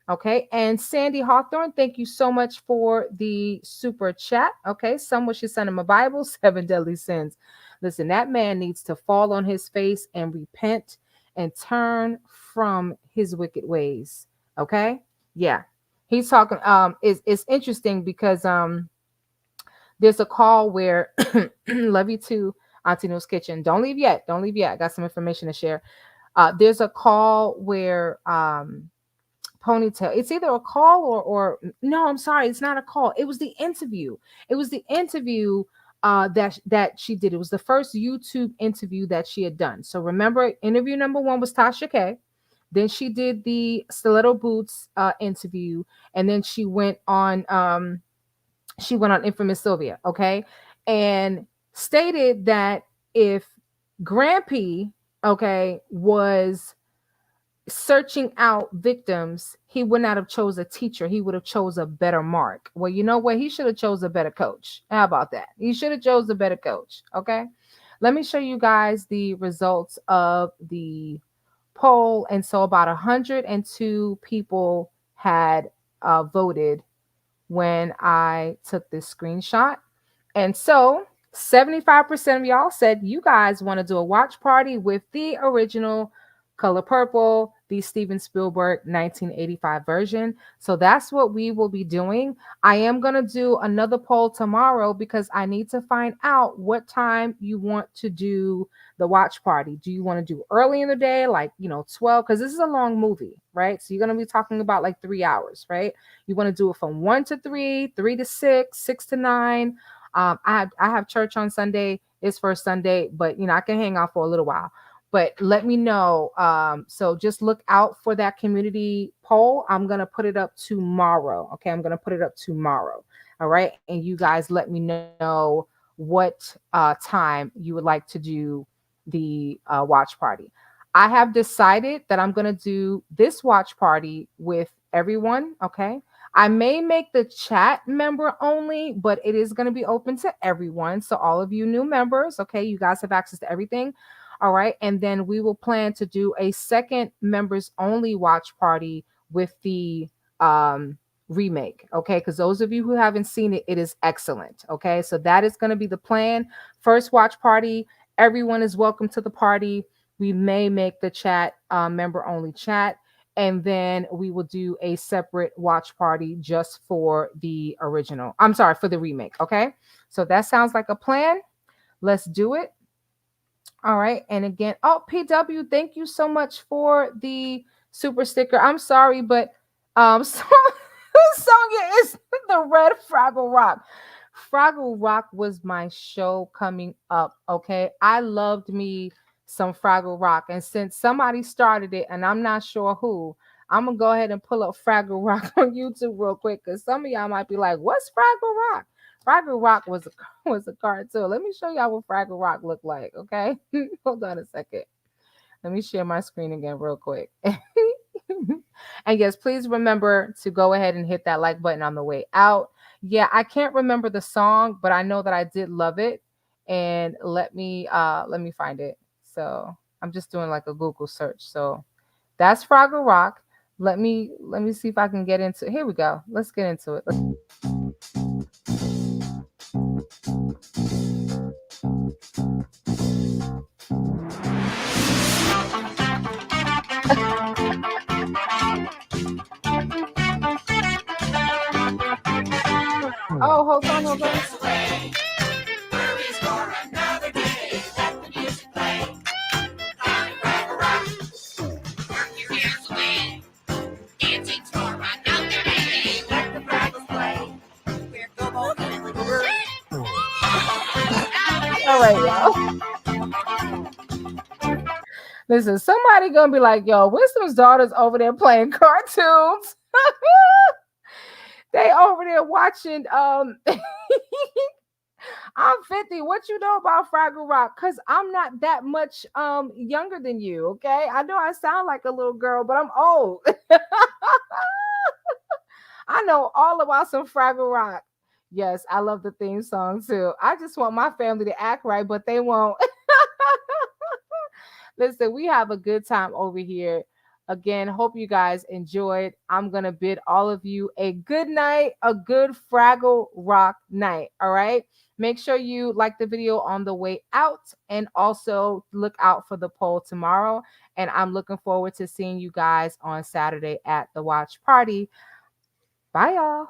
Okay, and Sandy Hawthorne, thank you so much for the super chat. Okay, someone should send him a Bible, 7 deadly sins. Listen, that man needs to fall on his face and repent and turn from his wicked ways. Okay, yeah, he's talking. It's interesting because There's a call where love you too, Auntie News Kitchen. Don't leave yet. Don't leave yet. I got some information to share. There's a call where ponytail. It's either a call or no, I'm sorry, it's not a call. It was the interview. It was the interview that she did. It was the first YouTube interview that she had done. So remember, interview number one was Tasha K. Then she did the stiletto boots interview, and then she went on Infamous Sylvia, okay, and stated that if Grampy, okay, was searching out victims, he would not have chose a teacher. He would have chose a better mark. Well, you know what? He should have chose a better coach. How about that? He should have chose a better coach. Okay. Let me show you guys the results of the poll. And so about 102 people had voted when I took this screenshot. And so 75% of y'all said you guys want to do a watch party with the original Color Purple, the Steven Spielberg 1985 version. So that's what we will be doing. I am going to do another poll tomorrow because I need to find out what time you want to do the watch party. Do you want to do early in the day, like, 12? Because this is a long movie, right? So you're going to be talking about like 3 hours, right? You want to do it from 1 to 3, 3 to 6, 6 to 9. I have church on Sunday. It's first Sunday, but I can hang out for a little while. But let me know. So just look out for that community poll. I'm gonna put it up tomorrow. Okay, I'm gonna put it up tomorrow. All right, and you guys let me know what time you would like to do the watch party. I have decided that I'm gonna do this watch party with everyone. Okay, I may make the chat member only, but it is going to be open to everyone. So all of you new members, okay, you guys have access to everything. All right. And then we will plan to do a second members only watch party with the remake. Okay. Because those of you who haven't seen it, it is excellent. Okay. So that is going to be the plan. First watch party. Everyone is welcome to the party. We may make the chat member only chat. And then we will do a separate watch party just for the original. I'm sorry, for the remake. Okay. So that sounds like a plan. Let's do it. All right. And again, oh, PW, thank you so much for the super sticker. I'm sorry, but so, Sonya is the red Fraggle Rock. Fraggle Rock was my show coming up. Okay. I loved me some Fraggle Rock. And since somebody started it, and I'm not sure who, I'm gonna go ahead and pull up Fraggle Rock on YouTube real quick, because some of y'all might be like, what's Fraggle Rock? Fraggle Rock was a cartoon. Let me show y'all what Fraggle Rock looked like. Okay. Hold on a second. Let me share my screen again real quick. And yes, please remember to go ahead and hit that like button on the way out. Yeah, I can't remember the song, but I know that I did love it. And let me find it. So I'm just doing like a Google search. So that's Fraggle Rock. Let me see if I can get into it. Here we go. Let's get into it. Oh, hold on, hold on. All right, y'all. Listen, somebody gonna be like, yo, Wisdom's daughter's over there playing cartoons. They over there watching I'm 50. What you know about Fraggle Rock? Because I'm not that much younger than you, okay? I know I sound like a little girl, but I'm old. I know all about some Fraggle Rock. Yes, I love the theme song too. I just want my family to act right, but they won't. Listen, we have a good time over here. Again, hope you guys enjoyed. I'm going to bid all of you a good night, a good Fraggle Rock night. All right. Make sure you like the video on the way out, and also look out for the poll tomorrow. And I'm looking forward to seeing you guys on Saturday at the watch party. Bye, y'all.